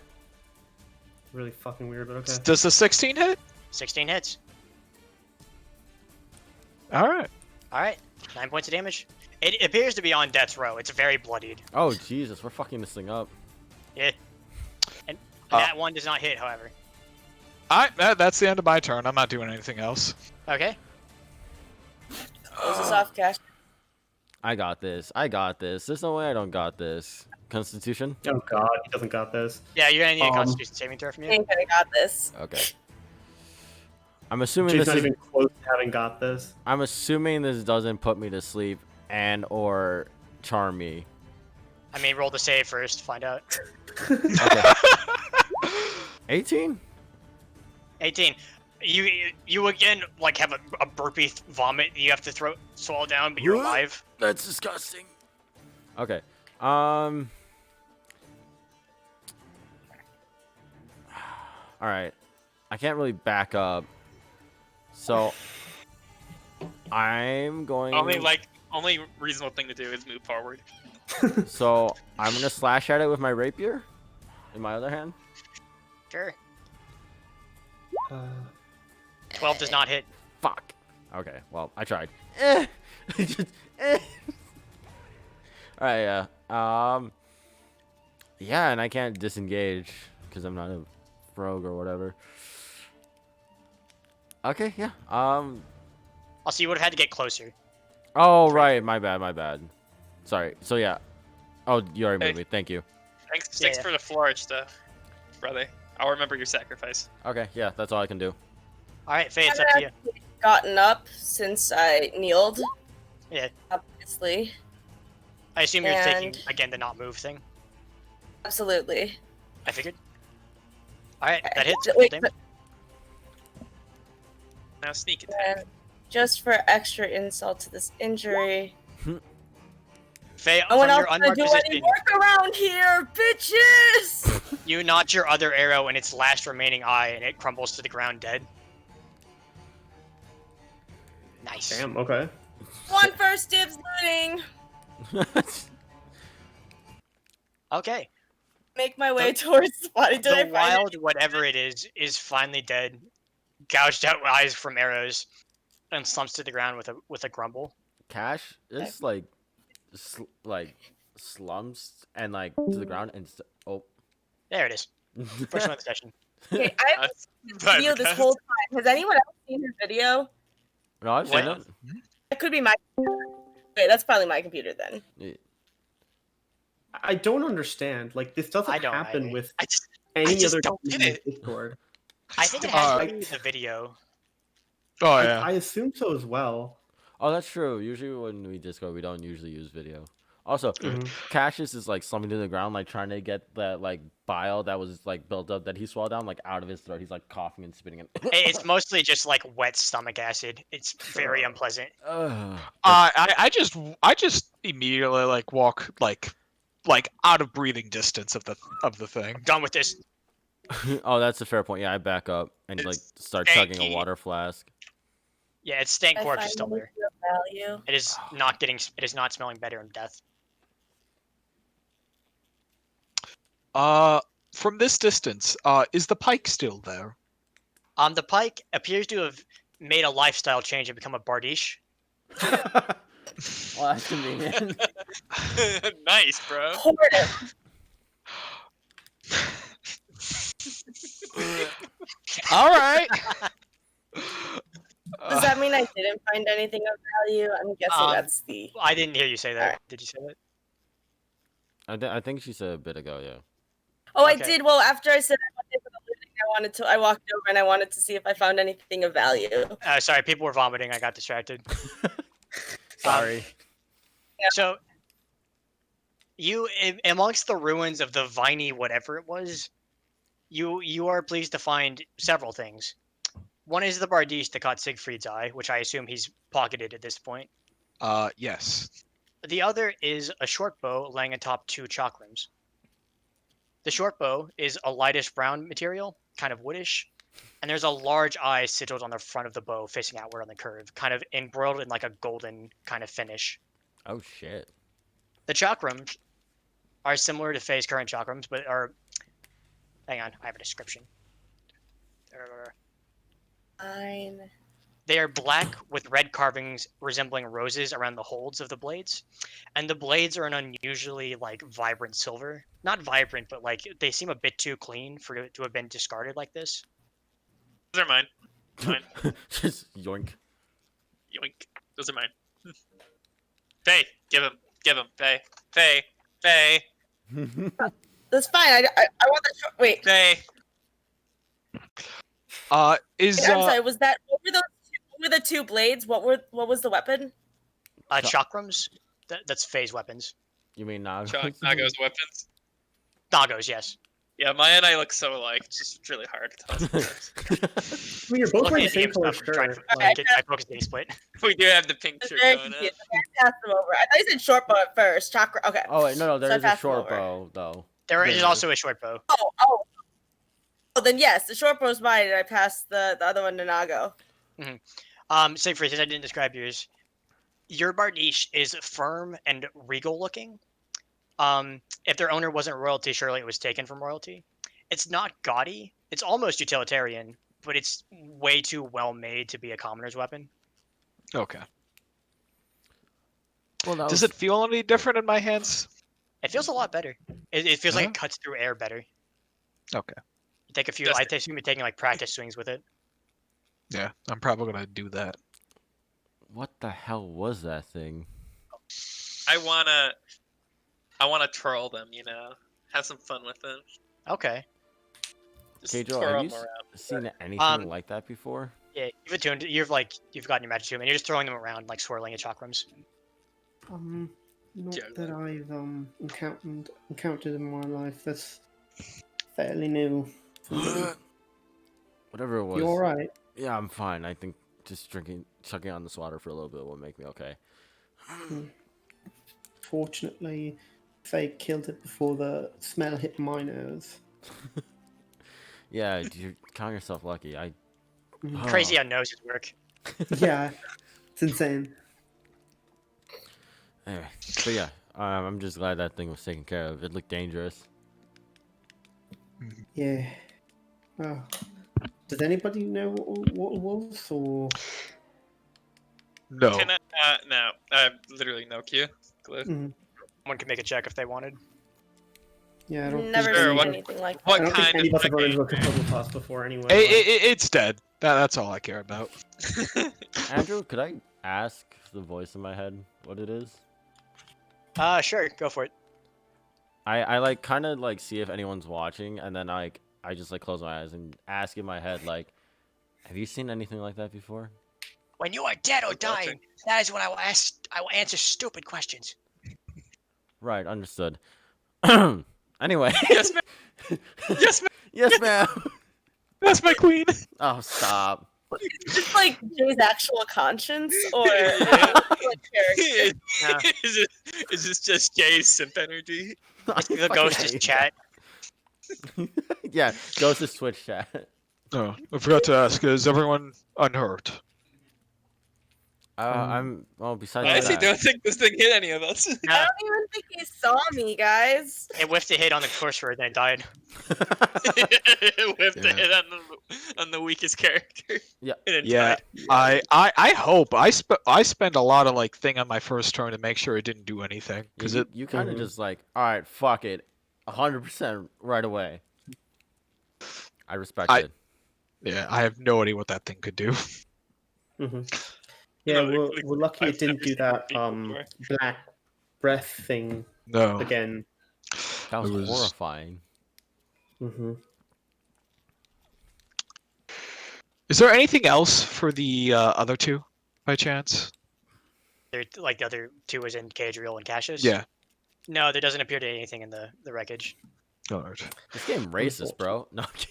Speaker 4: really fucking weird. But okay.
Speaker 5: Does the 16 hit?
Speaker 3: 16 hits.
Speaker 5: Alright.
Speaker 3: All right, 9 points of damage. It appears to be on death's row. It's very bloodied.
Speaker 1: Oh Jesus, we're fucking this thing up.
Speaker 3: Yeah. And
Speaker 5: Uh,
Speaker 3: that one does not hit, however.
Speaker 5: Alright, that's the end of my turn. I'm not doing anything else.
Speaker 3: Okay.
Speaker 2: Close this off, Cash.
Speaker 1: I got this. I got this. There's no way I don't got this. Constitution.
Speaker 4: Oh God, he doesn't got this.
Speaker 3: Yeah, you're gonna need a
Speaker 4: Um,
Speaker 3: Constitution saving throw from
Speaker 2: I
Speaker 3: you.
Speaker 2: think I got this.
Speaker 1: Okay. I'm assuming
Speaker 4: She's
Speaker 1: this
Speaker 4: not
Speaker 1: is.
Speaker 4: even close to having got this.
Speaker 1: I'm assuming this doesn't put me to sleep and or charm me.
Speaker 3: I mean, roll the save first, find out.
Speaker 1: Okay. 18.
Speaker 3: 18. You again like have a burpy vomit. You have to swallow down, but you're alive.
Speaker 1: That's disgusting. Okay. All right. I can't really back up. So I'm going.
Speaker 6: Only reasonable thing to do is move forward.
Speaker 1: So I'm gonna slash at it with my rapier in my other hand.
Speaker 3: Sure.
Speaker 4: Uh,
Speaker 3: 12 does not hit.
Speaker 1: Fuck. Okay. Well, I tried. Just, All right. Yeah. Yeah, and I can't disengage because I'm not a rogue or whatever. Okay. Yeah.
Speaker 3: Also, you would have had to get closer.
Speaker 1: Oh right. My bad. My bad. Sorry. So yeah. Oh, you already moved
Speaker 6: Hey.
Speaker 1: me. Thank you.
Speaker 6: Thanks
Speaker 3: Yeah.
Speaker 6: for the flourish stuff, brother. I'll remember your sacrifice.
Speaker 1: Okay. Yeah. That's all I can do.
Speaker 3: All right, Faye, it's up to you.
Speaker 2: Gotten up since I kneeled.
Speaker 3: Yeah.
Speaker 2: Obviously.
Speaker 3: I assume you're taking
Speaker 2: And-
Speaker 3: again the not move thing.
Speaker 2: Absolutely.
Speaker 3: I figured. All right, that hits.
Speaker 2: Wait,
Speaker 3: Full
Speaker 2: but-
Speaker 3: damage.
Speaker 6: Now sneak attack.
Speaker 2: And just for extra insult to this injury,
Speaker 3: Faye,
Speaker 2: no one
Speaker 3: from
Speaker 2: else
Speaker 3: your
Speaker 2: gonna
Speaker 3: unmarked
Speaker 2: do any
Speaker 3: position,
Speaker 2: work around here, bitches!
Speaker 3: you notch your other arrow in its last remaining eye, and it crumbles to the ground dead. Nice.
Speaker 4: damn. Okay.
Speaker 2: One first dibs looting.
Speaker 3: Okay.
Speaker 2: Make my way towards the body. Did I
Speaker 3: The
Speaker 2: find
Speaker 3: wild, whatever it is finally dead, gouged out eyes from arrows, and slumps to the ground with a grumble.
Speaker 1: Cash is like, slumps and like to the ground and oh.
Speaker 3: There it is. First one of the session.
Speaker 2: Okay, I have
Speaker 6: Bye,
Speaker 2: video this
Speaker 6: because-
Speaker 2: whole time. Has anyone else seen his video?
Speaker 1: No, I've seen
Speaker 3: What?
Speaker 1: it.
Speaker 2: That could be my computer. Okay, that's probably my computer then.
Speaker 4: I don't understand. Like this doesn't
Speaker 3: I don't
Speaker 4: happen
Speaker 3: either.
Speaker 4: with
Speaker 3: I
Speaker 4: any
Speaker 6: just
Speaker 4: other
Speaker 6: don't get
Speaker 4: team in
Speaker 6: it.
Speaker 4: Discord.
Speaker 3: think it has
Speaker 5: Uh,
Speaker 3: to do with the video.
Speaker 5: Oh yeah.
Speaker 4: I assume so as well.
Speaker 1: Oh, that's true. Usually when we Discord, we don't usually use video. Also,
Speaker 4: Mhm.
Speaker 1: Cassius is like slumping to the ground, like trying to get that like bile that was like built up that he swallowed down, like out of his throat. He's like coughing and spitting it.
Speaker 3: It's mostly just like wet stomach acid. It's very unpleasant.
Speaker 1: Ugh.
Speaker 5: I just immediately like walk like out of breathing distance of the thing.
Speaker 3: Done with this.
Speaker 1: Oh, that's a fair point. Yeah, I back up and like start chugging a
Speaker 6: stanky.
Speaker 1: water flask.
Speaker 3: Yeah, its stank
Speaker 2: I
Speaker 3: corpse
Speaker 2: find
Speaker 3: is still there.
Speaker 2: anything of value.
Speaker 3: It is not getting. It is not smelling better in death.
Speaker 5: From this distance, is the pike still there?
Speaker 3: The pike appears to have made a lifestyle change and become a bardiche.
Speaker 1: Well, that's convenient.
Speaker 6: Nice, bro.
Speaker 2: Hoarder.
Speaker 5: All right.
Speaker 2: Does that mean I didn't find anything of value? I'm guessing that's the.
Speaker 3: I didn't hear you say that.
Speaker 2: Alright.
Speaker 3: Did you say that?
Speaker 1: I think she said a bit ago. Yeah.
Speaker 2: Oh, I
Speaker 3: Okay.
Speaker 2: did. Well, after I said I wanted for the looting, I walked over and I wanted to see if I found anything of value.
Speaker 3: Sorry, people were vomiting. I got distracted.
Speaker 1: Sorry.
Speaker 3: So, amongst the ruins of the viney whatever it was, you are pleased to find several things. One is the bardiche that caught Siegfried's eye, which I assume he's pocketed at this point.
Speaker 5: Yes.
Speaker 3: The other is a short bow laying atop 2 chakrams. The short bow is a lightish brown material, kind of woodish, and there's a large eye sigiled on the front of the bow facing outward on the curve, kind of embroiled in like a golden kind of finish.
Speaker 1: Oh shit.
Speaker 3: The chakrams are similar to Faye's current chakrams, but are... Hang on, I have a description.
Speaker 2: Fine.
Speaker 3: They are black with red carvings resembling roses around the holds of the blades, and the blades are an unusually like vibrant silver. Not vibrant, but like they seem a bit too clean for it to have been discarded like this.
Speaker 6: Those are mine. Mine.
Speaker 1: Just yoink.
Speaker 6: Yoink. Those are mine. Faye, give him. Give him. Faye. Faye. Faye.
Speaker 2: That's fine. I want the short. Wait.
Speaker 6: Faye.
Speaker 2: I'm sorry. Was that what were the 2 blades? What was the weapon?
Speaker 3: Chakrams. That's Faye's weapons.
Speaker 1: You mean Nago?
Speaker 6: Nago's weapons.
Speaker 3: Nagos, yes.
Speaker 6: Yeah, Maya and I look so alike. It's just really hard to tell. Sometimes.
Speaker 4: I mean, you're both
Speaker 3: Looking
Speaker 4: wearing the
Speaker 3: at
Speaker 4: same
Speaker 3: DM's
Speaker 4: color
Speaker 3: stuff, I'm trying
Speaker 4: shirt.
Speaker 3: to
Speaker 4: Like,
Speaker 3: I focus the split.
Speaker 6: We do have the pink
Speaker 2: It's
Speaker 6: shirt
Speaker 2: very
Speaker 6: going on.
Speaker 2: confused. I passed them over. I thought you said short bow at first. Chakra. Okay.
Speaker 1: Oh wait, no,
Speaker 2: So
Speaker 1: there
Speaker 2: I
Speaker 1: is a
Speaker 2: passed them
Speaker 1: short
Speaker 2: over.
Speaker 1: bow though.
Speaker 3: There is
Speaker 1: There
Speaker 3: also a short bow.
Speaker 2: Oh, then yes, the short bow's mine, and I passed the other one to Nago.
Speaker 3: Say for instance, I didn't describe yours. Your bardiche is firm and regal looking. If their owner wasn't royalty, surely it was taken from royalty. It's not gaudy. It's almost utilitarian, but it's way too well made to be a commoner's weapon.
Speaker 5: Okay.
Speaker 1: Well, that
Speaker 5: Does
Speaker 1: was-
Speaker 5: it feel any different in my hands?
Speaker 3: It feels a lot better. It feels like
Speaker 5: Huh?
Speaker 3: it cuts through air better.
Speaker 5: Okay.
Speaker 3: You take a few.
Speaker 6: Just-
Speaker 3: I assume you're taking like practice swings with it.
Speaker 5: Yeah, I'm probably gonna do that.
Speaker 1: What the hell was that thing?
Speaker 6: I wanna troll them, you know? Have some fun with them.
Speaker 3: Okay.
Speaker 6: Just
Speaker 1: Okay, Joe,
Speaker 6: twirl
Speaker 1: have you
Speaker 6: them around.
Speaker 1: seen anything like that before?
Speaker 3: Yeah, you've attuned. You've gotten your magic to them, and you're just throwing them around, like swirling at chakrams.
Speaker 4: not
Speaker 6: Yeah.
Speaker 4: that I've encountered in my life. That's fairly new.
Speaker 1: Whatever it was.
Speaker 4: You all right?
Speaker 1: Yeah, I'm fine. I think just chugging on this water for a little bit will make me okay.
Speaker 4: Fortunately, Faye killed it before the smell hit my nose.
Speaker 1: Yeah, you count yourself lucky.
Speaker 3: Crazy how noses work.
Speaker 4: Yeah, it's insane.
Speaker 1: Anyway, but yeah, I'm just glad that thing was taken care of. It looked dangerous.
Speaker 4: Yeah. Oh. Does anybody know what it was, or?
Speaker 5: No.
Speaker 6: Can I, no, I have literally no clue.
Speaker 4: Mhm.
Speaker 3: One can make a check if they wanted.
Speaker 4: Yeah, I don't
Speaker 2: Never
Speaker 4: think
Speaker 6: Sure,
Speaker 2: seen
Speaker 6: what-
Speaker 2: anything like that.
Speaker 4: I
Speaker 6: What
Speaker 4: don't think
Speaker 6: kind
Speaker 4: any
Speaker 6: of
Speaker 4: of us have run into a
Speaker 6: fucking...
Speaker 4: puzzle toss before anyway.
Speaker 5: It's dead. That's all I care about.
Speaker 1: Andrew, could I ask the voice in my head what it is?
Speaker 3: Sure, go for it.
Speaker 1: I like kind of like see if anyone's watching, and then I just like close my eyes and ask in my head like, have you seen anything like that before?
Speaker 3: When you are dead or
Speaker 6: Like watching.
Speaker 3: dying, that is when I will ask. I will answer stupid questions.
Speaker 1: Right, understood. Anyway.
Speaker 6: Yes, ma'am. Yes, ma'am.
Speaker 1: Yes, ma'am.
Speaker 5: That's my queen.
Speaker 1: Oh, stop.
Speaker 2: Is this like Jay's actual conscience, or
Speaker 6: Yeah.
Speaker 2: like character?
Speaker 3: Yeah.
Speaker 6: Is this just Jay's simp energy?
Speaker 3: The
Speaker 1: I
Speaker 3: ghost
Speaker 1: fucking
Speaker 3: is
Speaker 1: hate
Speaker 3: chat.
Speaker 1: that. Yeah, Ghost's Twitch chat.
Speaker 5: Oh, I forgot to ask, is everyone unhurt?
Speaker 1: I'm well. Besides
Speaker 6: I honestly
Speaker 1: that,
Speaker 6: don't think this thing hit any of us.
Speaker 2: I
Speaker 3: Nah,
Speaker 2: don't even think he saw me, guys.
Speaker 3: it whiffed a hit on the sorcerer, then it died.
Speaker 6: It whipped
Speaker 5: Yeah.
Speaker 6: it on the weakest character.
Speaker 1: Yeah.
Speaker 6: And it
Speaker 5: Yeah,
Speaker 6: died.
Speaker 5: I hope I spend a lot of like thing on my first turn to make sure it didn't do anything because it
Speaker 1: you kind of
Speaker 4: Mhm.
Speaker 1: just like, all right, fuck it, 100% right away. I respect it.
Speaker 5: yeah I have no idea what that thing could do.
Speaker 4: Hmm. Yeah,
Speaker 6: No,
Speaker 4: we're lucky
Speaker 6: I've
Speaker 4: it didn't
Speaker 6: never
Speaker 4: do
Speaker 6: seen
Speaker 4: that
Speaker 6: people before.
Speaker 4: black breath thing
Speaker 5: No,
Speaker 4: again.
Speaker 1: That was,
Speaker 5: it was-
Speaker 1: horrifying.
Speaker 4: Hmm.
Speaker 5: Is there anything else for the other two, by chance?
Speaker 3: They're, like the other two was in Cadriel and Cassius.
Speaker 5: Yeah.
Speaker 3: No, there doesn't appear to be anything in the wreckage.
Speaker 5: Alright.
Speaker 1: This game racist, bro. No, I'm kidding.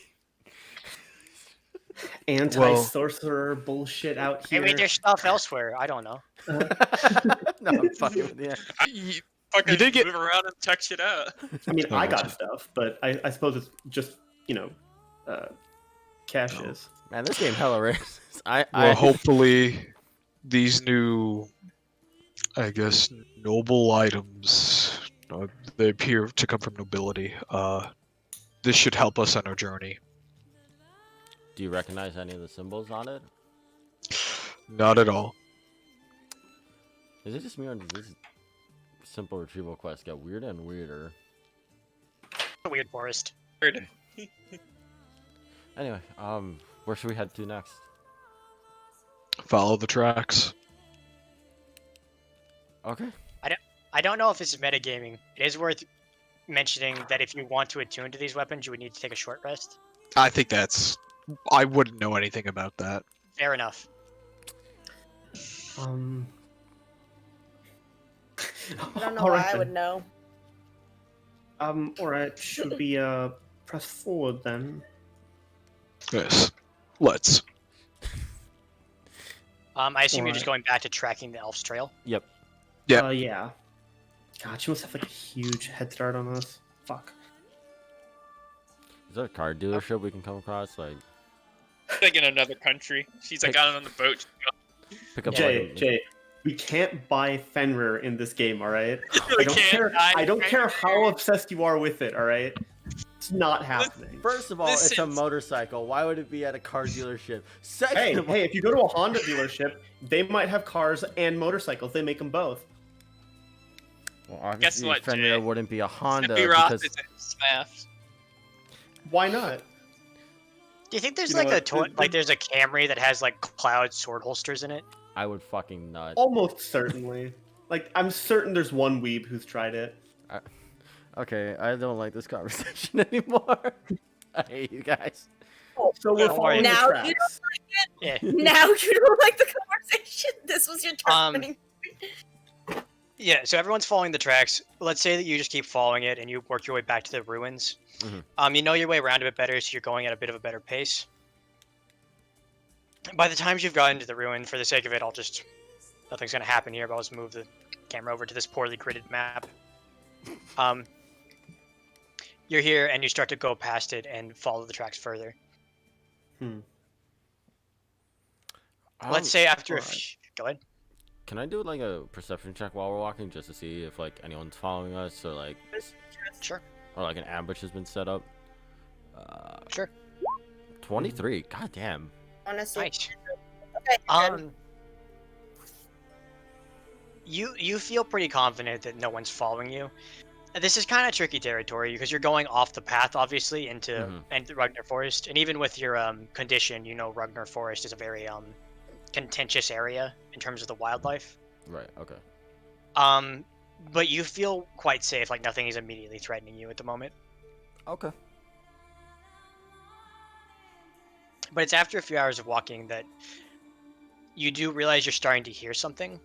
Speaker 4: Anti-sorcerer bullshit out here.
Speaker 3: Maybe there's stuff elsewhere. I don't know.
Speaker 1: No, I'm fucking with you.
Speaker 6: Fucking
Speaker 5: did get-
Speaker 6: move around and check shit out.
Speaker 4: I mean,
Speaker 5: Oh,
Speaker 4: I
Speaker 5: gotcha.
Speaker 4: got stuff, but I suppose it's just, Cassius.
Speaker 1: Man, this game hella racist.
Speaker 5: Well, hopefully these new, I guess, noble items, they appear to come from nobility. This should help us on our journey.
Speaker 1: Do you recognize any of the symbols on it?
Speaker 5: Not at all.
Speaker 1: Is it just me or does this simple retrieval quest get weirder and weirder?
Speaker 3: Weird forest.
Speaker 6: Weird.
Speaker 1: Anyway, where should we head to next?
Speaker 5: Follow the tracks.
Speaker 1: Okay.
Speaker 3: I don't know if this is metagaming. It is worth mentioning that if you want to attune to these weapons, you would need to take a short rest.
Speaker 5: I think that's. I wouldn't know anything about that.
Speaker 3: Fair enough.
Speaker 2: I don't know
Speaker 4: All
Speaker 2: why
Speaker 4: right
Speaker 2: I
Speaker 4: then.
Speaker 2: would know.
Speaker 4: Alright, should we press forward then?
Speaker 5: Yes. Let's.
Speaker 3: I assume you're just
Speaker 4: Alright.
Speaker 3: going back to tracking the elf's trail.
Speaker 1: Yep.
Speaker 5: Yeah.
Speaker 4: Yeah. God, she must have like a huge head start on us. Fuck.
Speaker 1: Is there a car dealership we can come across? Like,
Speaker 6: Like in another country. She's like out on the boat.
Speaker 1: pick up
Speaker 4: Jay,
Speaker 1: like,
Speaker 4: Jay, we can't buy Fenrir in this game, alright? I
Speaker 6: We
Speaker 4: don't
Speaker 6: can't
Speaker 4: care.
Speaker 6: buy
Speaker 4: I don't care how
Speaker 6: Fenrir.
Speaker 4: obsessed you are with it, alright? It's not happening.
Speaker 1: First of all, it's a
Speaker 6: Listen.
Speaker 1: motorcycle. Why would it be at a car dealership? Second
Speaker 4: Hey,
Speaker 1: of all,
Speaker 4: hey, if you go to a Honda dealership, they might have cars and motorcycles. They make them both.
Speaker 1: well, obviously
Speaker 6: what,
Speaker 1: Fenrir
Speaker 6: Jay?
Speaker 1: wouldn't be a Honda
Speaker 6: Sippy Roth
Speaker 1: because
Speaker 6: is in Smash.
Speaker 4: Why not?
Speaker 3: Do you think there's
Speaker 4: You know
Speaker 3: like a
Speaker 4: what,
Speaker 3: like there's a Camry that has like cloud sword holsters in it?
Speaker 1: I would fucking nut.
Speaker 4: Almost certainly. Like, I'm certain there's one weeb who's tried it.
Speaker 1: Okay, I don't like this conversation anymore. I hate you guys.
Speaker 4: So we're
Speaker 3: Don't
Speaker 4: following
Speaker 3: worry.
Speaker 4: the
Speaker 2: Now you
Speaker 4: tracks.
Speaker 3: Yeah.
Speaker 2: Now you don't like the conversation. This was your turning.
Speaker 3: Yeah, so everyone's following the tracks. Let's say that you just keep following it and you work your way back to the ruins.
Speaker 1: Mhm.
Speaker 3: You know your way around a bit better, so you're going at a bit of a better pace. By the time you've gotten to the ruin, for the sake of it, nothing's going to happen here, but I'll just move the camera over to this poorly gridded map. You're here and you start to go past it and follow the tracks further. Let's say after
Speaker 4: alright.
Speaker 3: Go ahead.
Speaker 1: Can I do like a perception check while we're walking just to see if like anyone's following us or like
Speaker 3: Sure.
Speaker 1: or like an ambush has been set up?
Speaker 3: Sure.
Speaker 1: 23. God damn.
Speaker 2: Honestly.
Speaker 3: Nice.
Speaker 2: Okay, good.
Speaker 3: You feel pretty confident that no one's following you. This is kind of tricky territory because you're going off the path, obviously, into Ragnar Forest, and even with your condition, you know Ragnar Forest is a very contentious area in terms of the wildlife.
Speaker 1: Right. Okay.
Speaker 3: But you feel quite safe, like nothing is immediately threatening you at the moment.
Speaker 1: Okay.
Speaker 3: But it's after a few hours of walking that you do realize you're starting to hear something,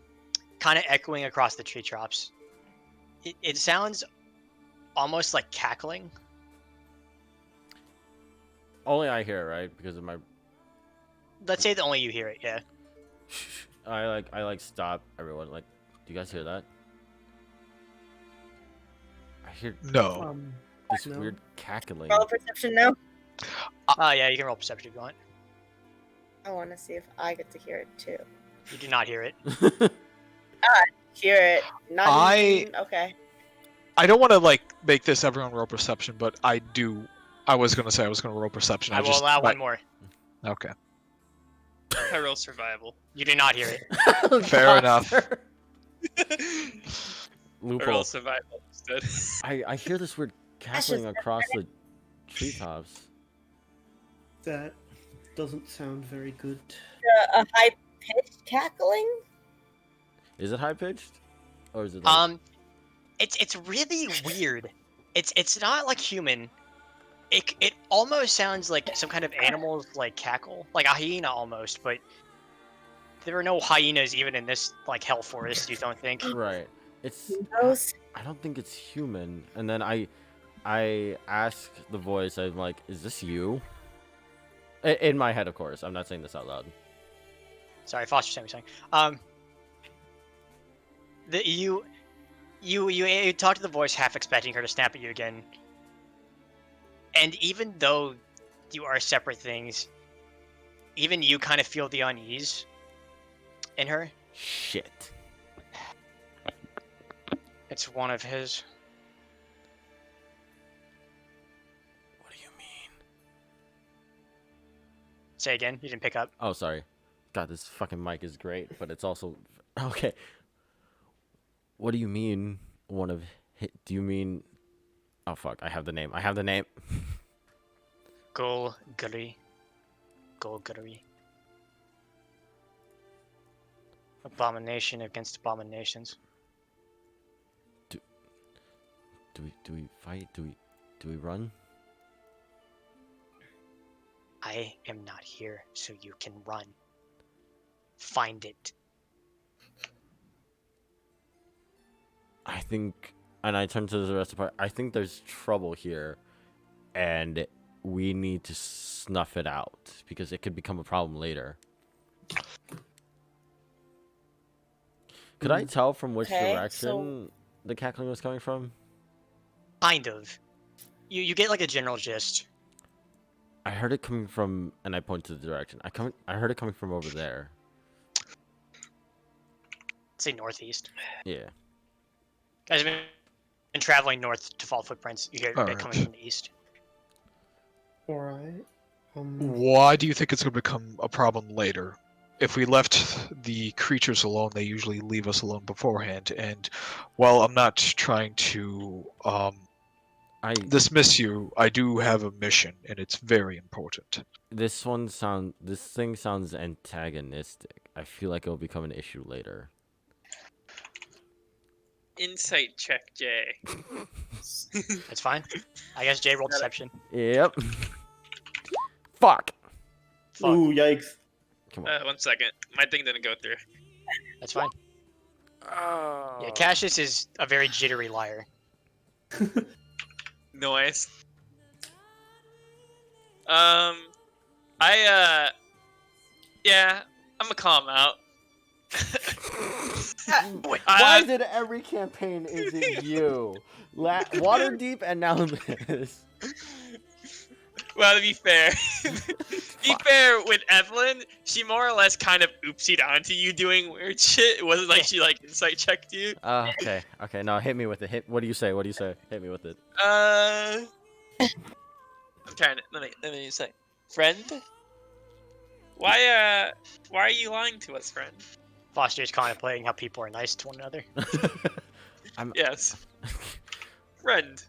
Speaker 3: kind of echoing across the tree tops. It sounds almost like cackling.
Speaker 1: Only I hear it, right? Because of my.
Speaker 3: Let's say that only you hear it, yeah.
Speaker 1: I stop everyone. Like, do you guys hear that? I hear
Speaker 5: No.
Speaker 1: this
Speaker 4: No.
Speaker 1: weird cackling.
Speaker 2: Roll a perception now.
Speaker 3: Yeah, you can roll perception if you want.
Speaker 2: I want to see if I get to hear it too.
Speaker 3: You do not hear it.
Speaker 2: Hear it. Not even. Okay.
Speaker 5: I don't want to like make this everyone roll perception, but I do. I was gonna say I was gonna roll perception.
Speaker 3: I will allow one more.
Speaker 5: Okay.
Speaker 6: I roll survival.
Speaker 3: You do not hear it.
Speaker 5: Fair enough.
Speaker 6: I roll
Speaker 1: Loophole.
Speaker 6: survival instead.
Speaker 1: I hear this weird cackling across the treetops.
Speaker 4: That doesn't sound very good.
Speaker 2: A high pitched cackling.
Speaker 1: Is it high pitched, or is it? Like...
Speaker 3: It's really weird. It's not like human. It almost sounds like some kind of animal's like cackle, like a hyena almost. But there are no hyenas even in this like hell forest. You don't think?
Speaker 1: Right. It's.
Speaker 2: Those.
Speaker 1: I don't think it's human. And then I ask the voice. I'm like, "Is this you?" In my head, of course. I'm not saying this out loud.
Speaker 3: Sorry, Foster sent me something. You talk to the voice, half expecting her to snap at you again. And even though you are separate things, even you kind of feel the unease in her.
Speaker 1: Shit.
Speaker 3: It's one of his.
Speaker 1: What do you mean?
Speaker 3: Say again. You didn't pick up.
Speaker 1: Oh, sorry. God, this fucking mic is great, but it's also okay. What do you mean? One of? Do you mean? Oh fuck! I have the name.
Speaker 3: Golgari. Abomination against abominations.
Speaker 1: Do we fight? Do we run?
Speaker 3: I am not here, so you can run. Find it.
Speaker 1: I think, and I turn to the rest of the party. I think there's trouble here, and we need to snuff it out because it could become a problem later. Could I tell from which direction the cackling was coming from?
Speaker 3: Kind of. You get like a general gist.
Speaker 1: I heard it coming from, and I point to the direction. I heard it coming from over there.
Speaker 3: Say northeast.
Speaker 1: Yeah.
Speaker 3: Guys have been traveling north to follow footprints. You hear it coming from the east.
Speaker 4: Alright.
Speaker 5: Why do you think it's going to become a problem later? If we left the creatures alone, they usually leave us alone beforehand. And while I'm not trying to dismiss you, I do have a mission, and it's very important.
Speaker 1: This thing sounds antagonistic. I feel like it'll become an issue later.
Speaker 6: Insight check, Jay.
Speaker 3: That's fine. I guess Jay rolled deception.
Speaker 1: Yep. Fuck.
Speaker 4: Ooh, yikes.
Speaker 1: Come on.
Speaker 6: 1 second. My thing didn't go through.
Speaker 3: That's fine. Yeah, Kassius is a very jittery liar.
Speaker 6: Noise. Yeah, I'm gonna call him out.
Speaker 1: Why did every campaign is it you? Waterdeep and now this.
Speaker 6: Well, to be fair, with Evelyn, she more or less kind of oopsied onto you doing weird shit. It wasn't like she like insight checked you.
Speaker 1: Okay. No, hit me with it. What do you say? Hit me with it.
Speaker 6: I'm trying to let me say, friend. Why are you lying to us, friend?
Speaker 3: Foster is contemplating how people are nice to one another.
Speaker 6: Yes. Friend.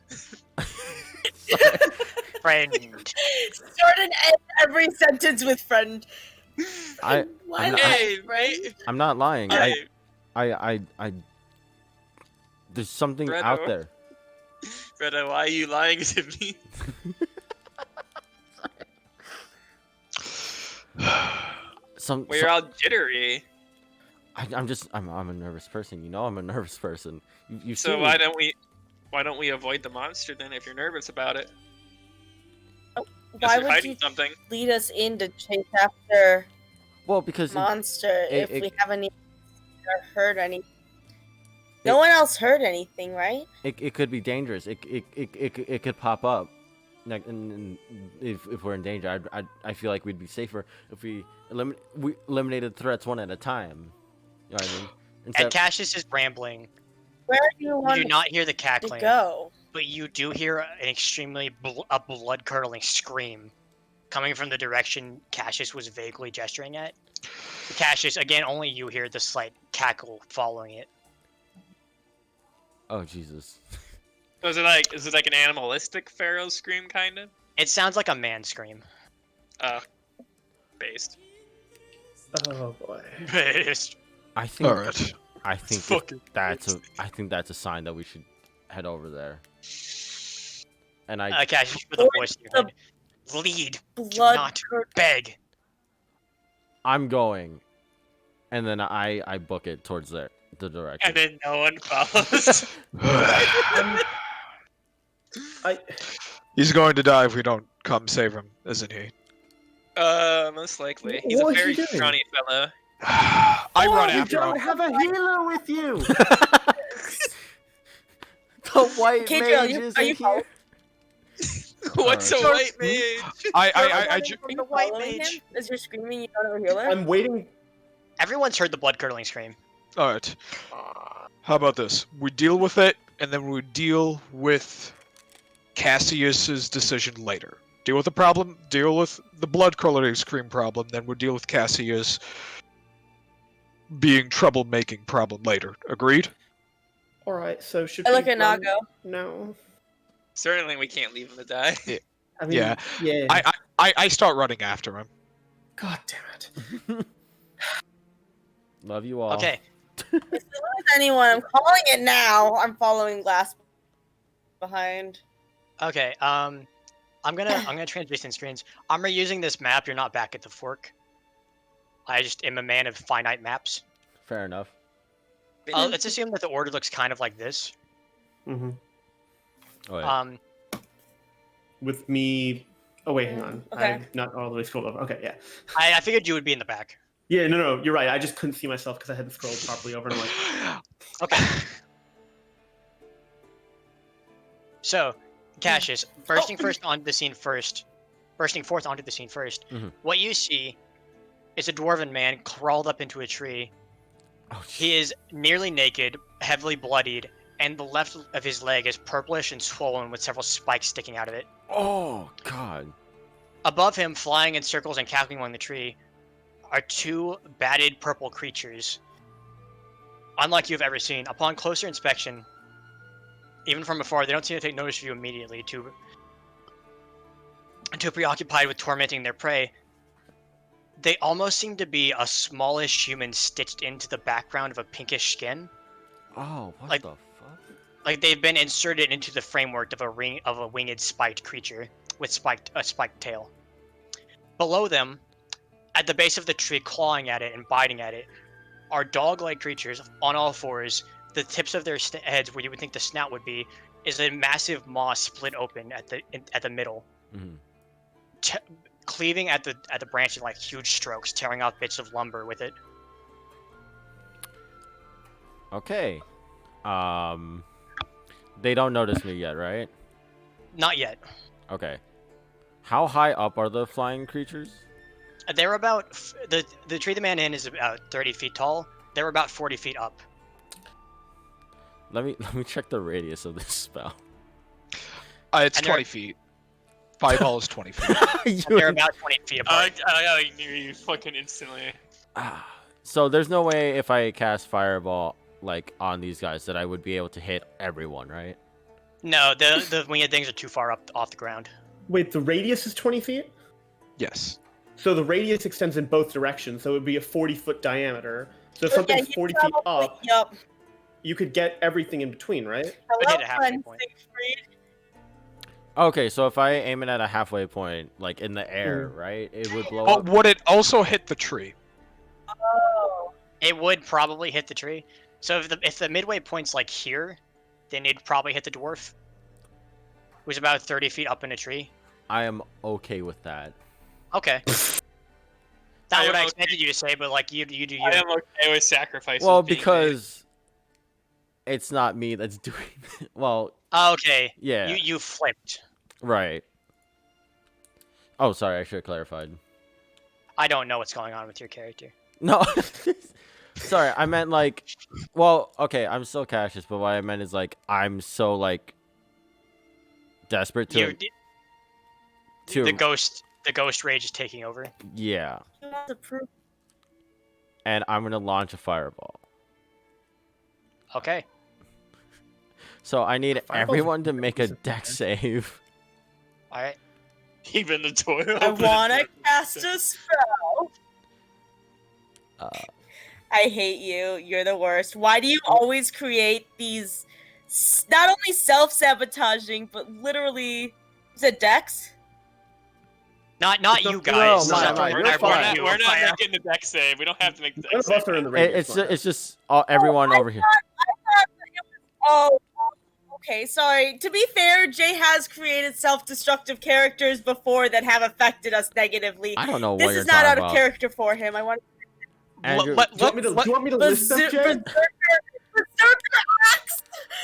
Speaker 3: Friend.
Speaker 2: Start and end every sentence with friend.
Speaker 1: I'm not lying.
Speaker 6: Hey.
Speaker 1: I there's something
Speaker 6: Fredo.
Speaker 1: out there.
Speaker 6: Fredo, why are you lying to me? We're all jittery.
Speaker 1: I'm a nervous person. You know I'm a nervous person. You
Speaker 6: So
Speaker 1: see
Speaker 6: why don't we avoid the monster then if you're nervous about it?
Speaker 2: Why
Speaker 6: you're
Speaker 2: would
Speaker 6: hiding
Speaker 2: you
Speaker 6: something.
Speaker 2: lead us in to chase after
Speaker 1: Well, because
Speaker 2: monster if
Speaker 1: it-
Speaker 2: we haven't even heard anything? No one else heard anything, right?
Speaker 1: it could be dangerous. It could pop up like, and if we're in danger, I feel like we'd be safer if we eliminated threats one at a time. You know what I mean?
Speaker 3: And
Speaker 1: Instead,
Speaker 3: Cassius is rambling.
Speaker 2: Where do you
Speaker 3: You
Speaker 2: want
Speaker 3: do not hear the
Speaker 2: to
Speaker 3: cackling,
Speaker 2: go?
Speaker 3: but you do hear an extremely blood-curdling scream coming from the direction Cassius was vaguely gesturing at. Cassius, again, only you hear the slight cackle following it.
Speaker 1: oh Jesus.
Speaker 6: Is it like an animalistic pharaoh scream kind of?
Speaker 3: It sounds like a man scream.
Speaker 6: Based.
Speaker 4: Oh boy.
Speaker 1: I think.
Speaker 5: All right.
Speaker 1: I think
Speaker 6: fucking
Speaker 1: I think that's a sign that we should head over there. And I
Speaker 3: Cassius, with a voice in your head. Lead, do
Speaker 2: Blood.
Speaker 3: not beg.
Speaker 1: I'm going, and then I book it towards the direction.
Speaker 6: And then no one follows.
Speaker 5: He's going to die if we don't come save him, isn't he?
Speaker 6: Most likely. He's
Speaker 4: What
Speaker 6: a
Speaker 4: is he
Speaker 6: very
Speaker 4: doing?
Speaker 6: scrawny fellow.
Speaker 5: I run
Speaker 4: You
Speaker 5: after
Speaker 4: don't
Speaker 5: him.
Speaker 4: have a healer with you.
Speaker 1: The white
Speaker 2: Okay,
Speaker 1: mage
Speaker 2: Jill,
Speaker 1: is
Speaker 2: are
Speaker 1: in
Speaker 2: you
Speaker 1: here.
Speaker 6: What's a
Speaker 5: Alright.
Speaker 6: white mage?
Speaker 5: I
Speaker 2: Are you following him? As you're screaming, you don't have a healer?
Speaker 4: I'm waiting.
Speaker 3: Everyone's heard the blood-curdling scream.
Speaker 5: All right. How about this? We deal with it, and then we deal with Cassius's decision later. Deal with the problem. Deal with the blood-curdling scream problem. Then we'll deal with Cassius being troublemaking problem later. Agreed?
Speaker 4: All right. So should
Speaker 2: I look
Speaker 4: we
Speaker 2: at
Speaker 4: run?
Speaker 2: Nago.
Speaker 4: No.
Speaker 6: Certainly we can't leave him to die.
Speaker 4: I mean,
Speaker 5: Yeah.
Speaker 4: Yeah.
Speaker 5: I start running after him.
Speaker 4: God damn it.
Speaker 1: Love you all.
Speaker 3: Okay,
Speaker 2: If there is anyone, I'm calling it now. I'm following Glass behind.
Speaker 3: okay. I'm gonna transition screens. I'm reusing this map. You're not back at the fork. I just am a man of finite maps.
Speaker 1: Fair enough.
Speaker 3: Let's assume that the order looks kind of like this.
Speaker 4: Mm-hmm.
Speaker 1: Oh, yeah.
Speaker 4: With me. Oh wait, hang on.
Speaker 2: Okay.
Speaker 4: I'm not all the way scrolled over. Okay, yeah.
Speaker 3: I figured you would be in the back.
Speaker 4: Yeah, no, you're right. I just couldn't see myself because I hadn't scrolled properly over. And I'm like,
Speaker 3: Okay. So, Cassius, bursting forth onto the scene first.
Speaker 1: Mhm.
Speaker 3: What you see is a dwarven man crawled up into a tree.
Speaker 1: Oh,
Speaker 3: He is nearly naked, heavily bloodied, and the left of his leg is purplish and swollen with several spikes sticking out of it.
Speaker 1: oh God.
Speaker 3: Above him, flying in circles and cackling along the tree, are two batted purple creatures. Unlike you've ever seen, upon closer inspection, even from afar, they don't seem to take notice of you immediately, too preoccupied with tormenting their prey. They almost seem to be a smallish human stitched into the background of a pinkish skin.
Speaker 1: Oh, what
Speaker 3: Like-
Speaker 1: the fuck?
Speaker 3: Like they've been inserted into the framework of a winged spiked creature with a spiked tail. Below them, at the base of the tree, clawing at it and biting at it, are dog-like creatures on all fours. The tips of their heads, where you would think the snout would be, is a massive maw split open at the middle,
Speaker 1: Mhm.
Speaker 3: cleaving at the branch in like huge strokes, tearing off bits of lumber with it.
Speaker 1: Okay. They don't notice me yet, right?
Speaker 3: Not yet.
Speaker 1: Okay. How high up are the flying creatures?
Speaker 3: They're about the tree the man in is about 30 feet tall. They're about 40 feet up.
Speaker 1: Let me check the radius of this spell.
Speaker 5: It's
Speaker 3: And they're-
Speaker 5: 20 feet. Fireball is 20 feet.
Speaker 3: They're about 20 feet apart.
Speaker 6: I knew you fucking instantly.
Speaker 1: So there's no way if I cast fireball like on these guys that I would be able to hit everyone, right?
Speaker 3: No, the winged things are too far up off the ground.
Speaker 4: wait, the radius is 20 feet?
Speaker 5: Yes.
Speaker 4: So the radius extends in both directions, so it would be a 40-foot diameter. So if
Speaker 2: Yeah,
Speaker 4: something's
Speaker 2: you
Speaker 4: 40 feet
Speaker 2: probably-
Speaker 4: up,
Speaker 2: Yup.
Speaker 4: you could get everything in between, right?
Speaker 3: Could
Speaker 2: Hello,
Speaker 3: hit a halfway
Speaker 2: friend
Speaker 3: point.
Speaker 2: Siegfried.
Speaker 1: Okay, so if I aim it at a halfway point, like in the air, right, it would blow
Speaker 5: But
Speaker 1: up.
Speaker 5: would it also hit the tree?
Speaker 2: Oh.
Speaker 3: It would probably hit the tree. So if the midway point's like here, then it'd probably hit the dwarf, who's about 30 feet up in a tree.
Speaker 1: I am okay with that.
Speaker 3: Okay. That's
Speaker 6: I
Speaker 3: what
Speaker 6: am
Speaker 3: I
Speaker 6: okay.
Speaker 3: expected you to say, but like you do you.
Speaker 6: I am okay with sacrificing.
Speaker 1: Well,
Speaker 6: being
Speaker 1: because it's not me that's doing it. Well,
Speaker 3: Oh, okay.
Speaker 1: yeah,
Speaker 3: You flipped.
Speaker 1: right. Oh, sorry, I should have clarified.
Speaker 3: I don't know what's going on with your character.
Speaker 1: No, sorry, I meant like, well, okay, I'm still Kassius, but what I meant is like I'm so like desperate to
Speaker 3: The ghost rage is taking over.
Speaker 1: yeah,
Speaker 2: The proof.
Speaker 1: and I'm gonna launch a fireball.
Speaker 3: Okay.
Speaker 1: So I need
Speaker 4: Fireball's
Speaker 1: everyone to
Speaker 4: a
Speaker 1: make a
Speaker 4: piece of
Speaker 1: dex
Speaker 4: damage.
Speaker 1: save.
Speaker 3: All right.
Speaker 6: Even the door.
Speaker 2: I wanna cast a spell. I hate you. You're the worst. Why do you always create these not only self-sabotaging, but literally is it dex?
Speaker 3: Not you
Speaker 1: No,
Speaker 3: guys.
Speaker 1: my-
Speaker 3: Not-
Speaker 1: my-
Speaker 3: we're
Speaker 1: you're
Speaker 3: not-
Speaker 1: fine.
Speaker 3: you.
Speaker 6: We're not making the deck save. We don't have to make the
Speaker 4: None
Speaker 6: deck
Speaker 4: of
Speaker 6: save.
Speaker 4: us are in the radius.
Speaker 1: It's just everyone over here.
Speaker 2: Oh, okay. Sorry. To be fair, Jay has created self-destructive characters before that have affected us negatively.
Speaker 1: I don't know what
Speaker 2: This
Speaker 1: you're
Speaker 2: is not
Speaker 1: talking
Speaker 2: out
Speaker 1: about.
Speaker 2: of character for him. I want
Speaker 1: Andrew-
Speaker 4: Do you want me to list stuff, Jay?
Speaker 2: Berserker Axe!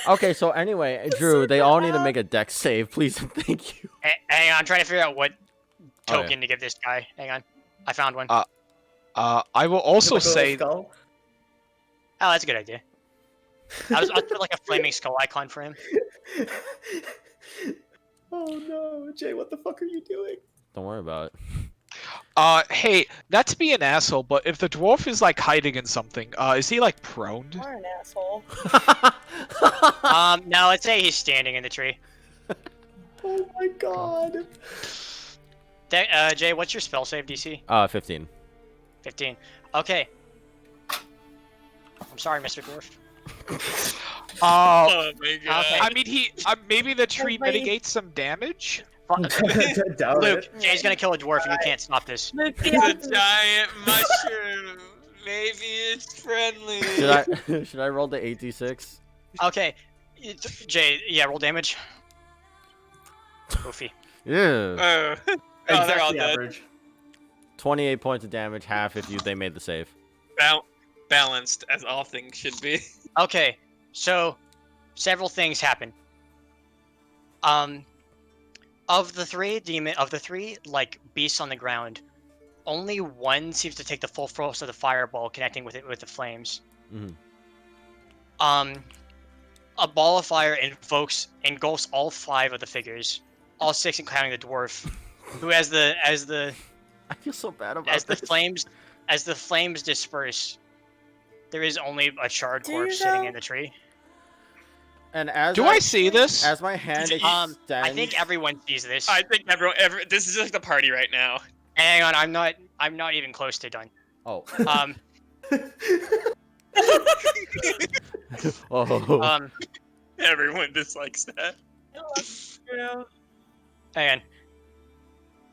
Speaker 1: Okay, so anyway, Drew, they all need to make a dex save, please and thank you.
Speaker 3: Hang on, I'm trying to figure out what
Speaker 1: Oh, yeah.
Speaker 3: token to give this guy. Hang on. I found one.
Speaker 5: I will also
Speaker 4: Like a little
Speaker 5: say
Speaker 4: skull?
Speaker 3: Oh, that's a good idea. I'll put like a flaming skull icon for him.
Speaker 4: Oh no, Jay, what the fuck are you doing?
Speaker 1: Don't worry about it.
Speaker 5: hey, not to be an asshole, but if the dwarf is like hiding in something, is he like prone?
Speaker 2: You're an asshole.
Speaker 3: No, let's say he's standing in the tree.
Speaker 4: Oh my god.
Speaker 3: Jay, what's your spell save DC?
Speaker 1: 15.
Speaker 3: 15. Okay. I'm sorry, Mr. Dwarf.
Speaker 6: Oh my god.
Speaker 3: Okay.
Speaker 5: I mean, maybe the tree
Speaker 2: wait.
Speaker 5: mitigates some damage.
Speaker 4: Doubt
Speaker 3: Luke,
Speaker 4: it.
Speaker 3: Jay's gonna kill a dwarf and you can't stop this.
Speaker 2: Luke,
Speaker 6: It's a giant mushroom. Maybe it's friendly.
Speaker 1: Should I roll the 8d6?
Speaker 3: Okay. Jay, yeah, roll damage. Goofy.
Speaker 1: Yeah.
Speaker 6: Oh, they're all
Speaker 4: Exactly
Speaker 6: dead.
Speaker 4: average.
Speaker 1: 28 points of damage, half if they made the save.
Speaker 6: Balanced as all things should be.
Speaker 3: Okay, so several things happen. Of the three like beasts on the ground, only one seems to take the full force of the fireball, connecting with the flames.
Speaker 1: Mhm.
Speaker 3: A ball of fire engulfs all 5 of the figures, all 6 including the dwarf, who as the
Speaker 1: I feel so bad about this.
Speaker 3: flames disperse, there is only a charred
Speaker 2: Do
Speaker 3: corpse
Speaker 2: you
Speaker 3: sitting
Speaker 2: know-
Speaker 3: in the tree.
Speaker 1: And as
Speaker 5: Do I see this?
Speaker 1: As my hand extends...
Speaker 3: I think everyone sees this.
Speaker 6: I think this is like the party right now.
Speaker 3: Hang on, I'm not even close to done.
Speaker 1: Oh. Oh.
Speaker 6: Everyone dislikes that.
Speaker 3: Hang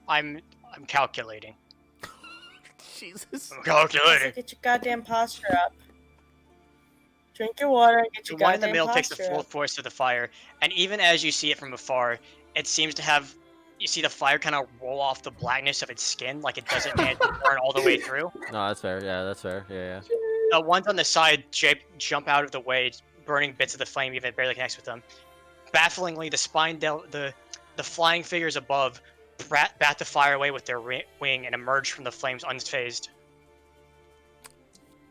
Speaker 3: on. I'm calculating.
Speaker 1: Jesus.
Speaker 3: I'm calculating.
Speaker 2: Get your goddamn posture up. Drink your water and get
Speaker 3: The
Speaker 2: your
Speaker 3: one in
Speaker 2: goddamn
Speaker 3: the middle takes the
Speaker 2: posture
Speaker 3: full
Speaker 2: up.
Speaker 3: force of the fire, and even as you see it from afar, it seems to have. You see the fire kind of roll off the blackness of its skin, like it doesn't manage to burn all the way through.
Speaker 1: No, that's fair. Yeah, that's fair. Yeah.
Speaker 3: The ones on the side jump out of the way, burning bits of the flame even barely connects with them. Bafflingly, the flying figures above bat the fire away with their wing and emerge from the flames unfazed.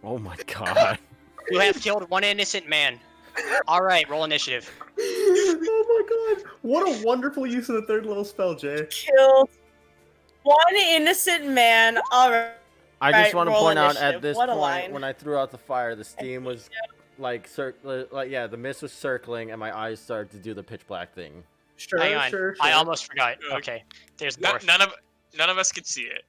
Speaker 1: Oh my god.
Speaker 3: You have killed one innocent man. All right, roll initiative.
Speaker 4: Oh my god. What a wonderful use of the 3rd level spell, Jay.
Speaker 2: Killed one innocent man. Alright.
Speaker 1: I just
Speaker 2: Right,
Speaker 1: want to
Speaker 2: roll
Speaker 1: point out
Speaker 2: initiative.
Speaker 1: at this
Speaker 2: What a
Speaker 1: point
Speaker 2: line.
Speaker 1: when I threw out the fire, the steam was the mist was circling and my eyes started to do the pitch black thing.
Speaker 4: Sure,
Speaker 3: Hang on,
Speaker 4: sure.
Speaker 3: I almost forgot. Okay, there's Dwarf.
Speaker 6: None of us could see it.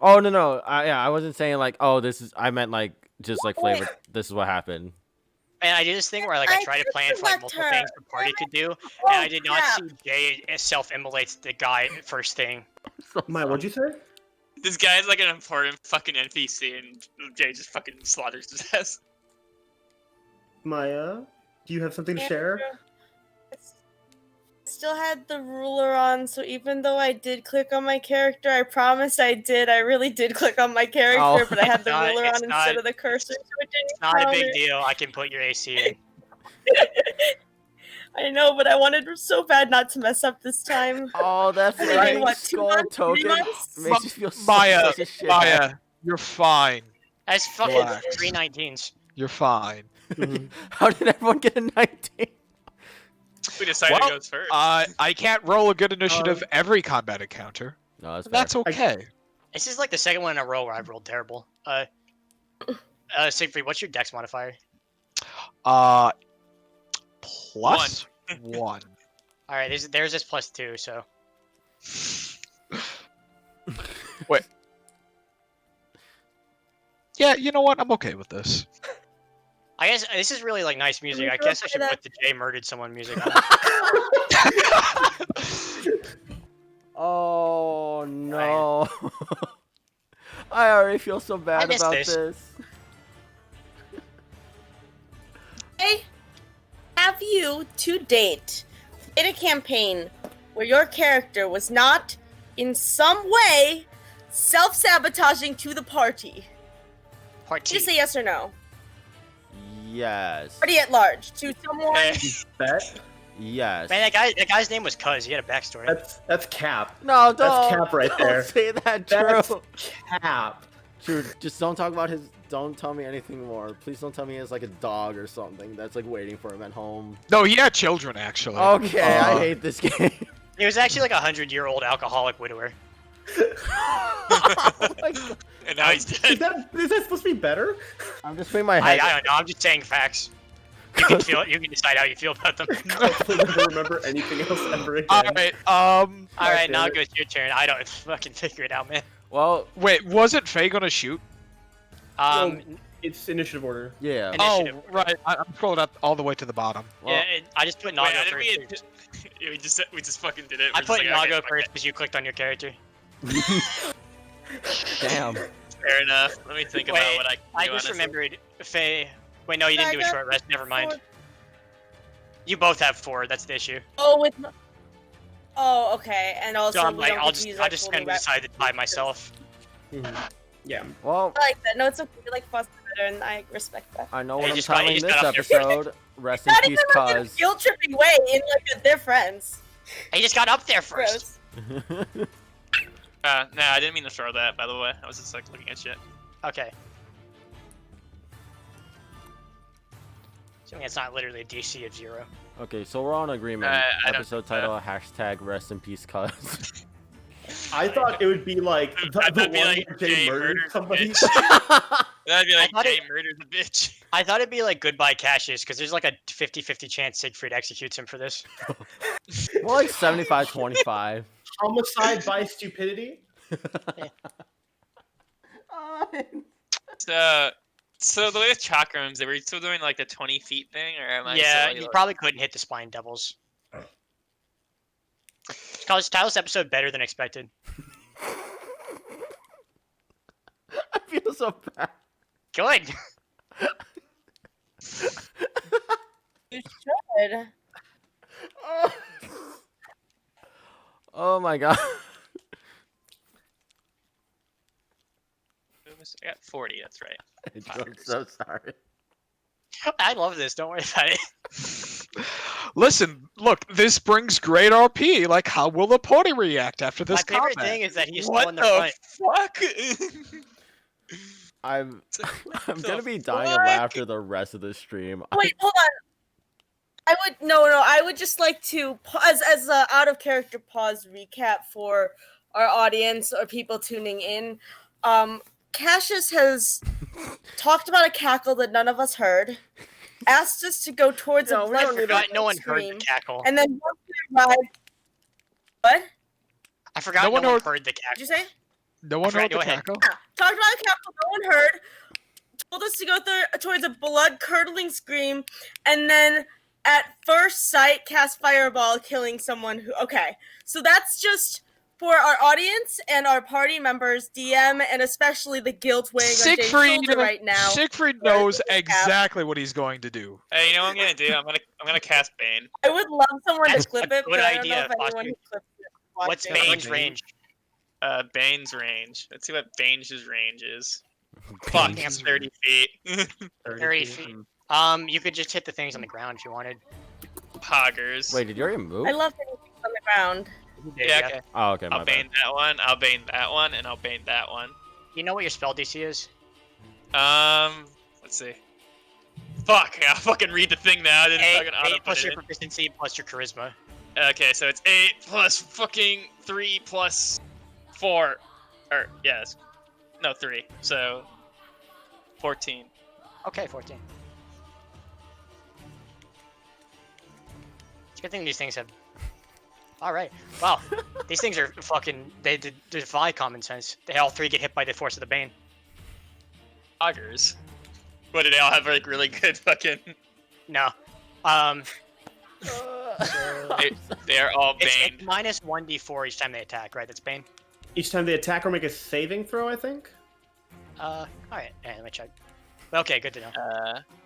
Speaker 1: Oh no. I wasn't saying like, oh, this is. I meant like just like flavor. This is what happened.
Speaker 3: And I did this thing where like I tried to plan for like multiple things the party could do, and I did not see Jay self-immolates the guy first thing.
Speaker 4: Maya, what'd you say?
Speaker 6: This guy is like an important fucking NPC, and Jay just fucking slaughters his ass.
Speaker 4: Maya, do you have something to share?
Speaker 2: I still had the ruler on, so even though I did click on my character, I promise I really did click on my character,
Speaker 1: Oh.
Speaker 2: but I had the
Speaker 3: It's
Speaker 2: ruler
Speaker 3: not-
Speaker 2: on instead of the cursor, so it didn't
Speaker 3: It's not a
Speaker 2: count
Speaker 3: big
Speaker 2: it.
Speaker 3: deal. I can put your AC in.
Speaker 2: I I know, but I wanted so bad not to mess up this time.
Speaker 1: Oh, that
Speaker 2: Has it been,
Speaker 1: flying
Speaker 2: what, 2
Speaker 1: skull
Speaker 2: months, 3
Speaker 1: token
Speaker 2: months?
Speaker 1: makes you feel
Speaker 5: Maya,
Speaker 1: such a shit.
Speaker 5: Maya, you're fine.
Speaker 3: That's fucking
Speaker 5: Relax.
Speaker 3: 319s.
Speaker 5: You're fine.
Speaker 1: How did everyone get a 19?
Speaker 6: We decided
Speaker 5: Well,
Speaker 6: who goes first.
Speaker 5: I can't roll a good initiative every combat encounter.
Speaker 1: No, that's fair.
Speaker 5: That's okay.
Speaker 3: This is like the second one in a row where I've rolled terrible. Siegfried, what's your dex modifier?
Speaker 5: Plus 1.
Speaker 3: All right, there's this +2, so.
Speaker 5: Wait. Yeah, you know what? I'm okay with this.
Speaker 3: I guess this is really like nice music. I guess I should put the Jay murdered someone music on.
Speaker 1: Oh no. I already feel so bad
Speaker 3: missed
Speaker 1: about
Speaker 3: this.
Speaker 1: this.
Speaker 2: Hey, have you, to date, in a campaign where your character was not, in some way, self-sabotaging to the party?
Speaker 3: Part
Speaker 2: Just
Speaker 3: T.
Speaker 2: say yes or no.
Speaker 1: Yes.
Speaker 2: Party at large. To someone.
Speaker 4: Bet.
Speaker 1: Yes.
Speaker 3: Man, that guy's name was Cuz. He had a backstory.
Speaker 4: That's Cap.
Speaker 1: No, don't.
Speaker 4: That's Cap right
Speaker 1: don't
Speaker 4: there.
Speaker 1: say that,
Speaker 4: That's
Speaker 1: Drew.
Speaker 4: Cap.
Speaker 1: Drew, just don't talk about his. Don't tell me anything more. Please don't tell me he has like a dog or something that's like waiting for him at home.
Speaker 5: No, he had children, actually.
Speaker 1: Okay, I hate this game.
Speaker 3: He was actually like a 100-year-old alcoholic widower.
Speaker 1: Oh my God.
Speaker 6: And now he's dead.
Speaker 4: Is that supposed to be better?
Speaker 1: I'm just putting my
Speaker 3: I
Speaker 1: head.
Speaker 3: don't know. I'm just saying facts. You can feel it. You can decide how you feel about them.
Speaker 4: I will never remember anything else ever again.
Speaker 5: Alright,
Speaker 3: All right,
Speaker 4: damn
Speaker 3: now
Speaker 4: it.
Speaker 3: it goes your turn. I don't fucking figure it out, man.
Speaker 1: Well,
Speaker 5: wait, wasn't Faye gonna shoot?
Speaker 4: It's initiative order.
Speaker 1: yeah.
Speaker 3: Initiative.
Speaker 5: Oh, right. I'm scrolling up all the way to the bottom.
Speaker 1: Well,
Speaker 3: Yeah, I just put
Speaker 6: Wait,
Speaker 3: Nago
Speaker 6: I
Speaker 3: first.
Speaker 6: didn't mean we just fucking did it.
Speaker 3: I
Speaker 6: We're
Speaker 3: put
Speaker 6: just like,
Speaker 3: Nago
Speaker 6: okay,
Speaker 3: first because you clicked on your character.
Speaker 1: damn.
Speaker 6: fair enough. Let me think about
Speaker 3: Wait,
Speaker 6: what I can
Speaker 3: I
Speaker 6: do,
Speaker 3: just
Speaker 6: honestly.
Speaker 3: remembered Faye. Wait, no, you didn't do a
Speaker 2: Nago,
Speaker 3: short rest. Never mind.
Speaker 2: 4.
Speaker 3: You both have 4. That's the issue.
Speaker 2: Oh, with. Oh, okay. And also,
Speaker 3: So I'm
Speaker 2: we
Speaker 3: like,
Speaker 2: don't
Speaker 3: I'll
Speaker 2: get to
Speaker 3: just
Speaker 2: use
Speaker 3: I'm
Speaker 2: our
Speaker 3: just
Speaker 2: full
Speaker 3: gonna
Speaker 2: new rep-
Speaker 3: decide to tie myself.
Speaker 4: Yeah.
Speaker 1: Well,
Speaker 2: I like that. No, it's okay. You like foster better, and I respect that.
Speaker 1: I know
Speaker 3: Hey,
Speaker 1: what I'm
Speaker 3: just got-
Speaker 1: timing
Speaker 3: just
Speaker 1: this
Speaker 3: got up there.
Speaker 1: episode. Rest in
Speaker 2: Not
Speaker 1: peace,
Speaker 2: even like in a
Speaker 1: cuz.
Speaker 2: guilt tripping way, in like a their friends.
Speaker 3: I just got up there first.
Speaker 2: Gross.
Speaker 6: Nah, I didn't mean to throw that, by the way. I was just like looking at shit.
Speaker 3: Okay. Assuming it's not literally a DC of 0.
Speaker 1: Okay, so we're on agreement.
Speaker 6: I don't
Speaker 1: Episode
Speaker 6: think
Speaker 1: title, hashtag rest in peace, cuz.
Speaker 4: I thought it would be like the
Speaker 6: That'd
Speaker 4: one
Speaker 6: be like
Speaker 4: where Jay
Speaker 6: Jay
Speaker 4: murdered
Speaker 6: murdered
Speaker 4: somebody.
Speaker 6: That'd be like
Speaker 3: thought
Speaker 6: Jay
Speaker 3: it-
Speaker 6: murdered the bitch.
Speaker 3: I thought it'd be like goodbye Cassius, because there's like a 50-50 chance Siegfried executes him for this.
Speaker 1: More like 75-25.
Speaker 4: Homicide by stupidity.
Speaker 6: So the way with chakrams, they were still doing like the 20 feet thing, or am I
Speaker 3: Yeah,
Speaker 6: still,
Speaker 3: you
Speaker 6: like,
Speaker 3: probably couldn't hit the Spine Devils. Title this episode better than expected.
Speaker 1: I feel so bad.
Speaker 3: Good.
Speaker 2: You should.
Speaker 1: Oh my god.
Speaker 6: I got 40, that's right.
Speaker 1: I'm so sorry.
Speaker 3: I love this. Don't worry about it.
Speaker 5: Listen, look, this brings great RP. Like, how will the pony react after this
Speaker 3: My favorite
Speaker 5: combat?
Speaker 3: thing is that he's still
Speaker 6: What
Speaker 3: in the front.
Speaker 6: fuck?
Speaker 1: I'm gonna be
Speaker 6: the
Speaker 1: dying of
Speaker 6: fuck?
Speaker 1: laughter the rest of the stream.
Speaker 2: Wait, hold on. I would just like to as a out of character pause recap for our audience or people tuning in. Cassius has talked about a cackle that none of us heard, asked us to go towards
Speaker 1: No,
Speaker 2: a
Speaker 1: we
Speaker 3: I
Speaker 1: don't
Speaker 2: blood
Speaker 1: need
Speaker 3: forgot no one heard
Speaker 2: stream,
Speaker 3: the cackle.
Speaker 2: and then once we arrived, what
Speaker 3: I forgot
Speaker 5: No
Speaker 3: no
Speaker 5: one
Speaker 3: one
Speaker 5: heard-
Speaker 3: heard the
Speaker 2: did
Speaker 3: cackle.
Speaker 2: you say?
Speaker 5: No one
Speaker 3: Alfred,
Speaker 5: heard the
Speaker 3: go ahead.
Speaker 5: cackle?
Speaker 2: Yeah, talked about a cackle no one heard, told us to go towards a blood-curdling scream, and then at first sight cast fireball, killing someone who... Okay, so that's just for our audience and our party members, DM, and especially the guilt weighing on Jay's shoulder right now.
Speaker 5: Siegfried knows exactly what he's going to do.
Speaker 6: Hey, you know what I'm gonna do? I'm gonna cast Bane.
Speaker 2: I would love someone
Speaker 3: That's
Speaker 2: to clip
Speaker 3: a
Speaker 2: it,
Speaker 3: good
Speaker 2: but I don't
Speaker 3: idea,
Speaker 2: know if anyone
Speaker 3: Foster.
Speaker 2: who clips it.
Speaker 3: What's
Speaker 2: watching.
Speaker 3: Bane's range?
Speaker 6: Bane's range. Let's see what Bane's range is. Fuck,
Speaker 1: Bane's
Speaker 6: it's 30 feet.
Speaker 3: 30 feet. You could just hit the things on the ground if you wanted.
Speaker 6: Poggers.
Speaker 1: Wait, did you already move?
Speaker 2: I love hitting things on the ground.
Speaker 6: Yeah, okay.
Speaker 1: Oh, okay, my
Speaker 6: I'll
Speaker 1: bad.
Speaker 6: bane that one. I'll bane that one, and I'll bane that one.
Speaker 3: You know what your spell DC is?
Speaker 6: Let's see. Fuck, I fucking read the thing now. I didn't fucking
Speaker 3: 8
Speaker 6: auto
Speaker 3: plus
Speaker 6: put
Speaker 3: your
Speaker 6: it in.
Speaker 3: proficiency plus your charisma.
Speaker 6: Okay, so it's 8 plus fucking 3 plus 4. Or, yes. No, 3. So, 14.
Speaker 3: Okay, 14. It's a good thing these things have. Alright. Wow. These things are fucking. They defy common sense. They all 3 get hit by the force of the Bane.
Speaker 6: Poggers. What, do they all have, like, really good fucking...
Speaker 3: No.
Speaker 6: They are all
Speaker 3: It's
Speaker 6: Bane.
Speaker 3: minus 1d4 each time they attack, right? That's Bane?
Speaker 4: Each time they attack or make a saving throw, I think.
Speaker 3: Alright. Let me check. Okay, good to know.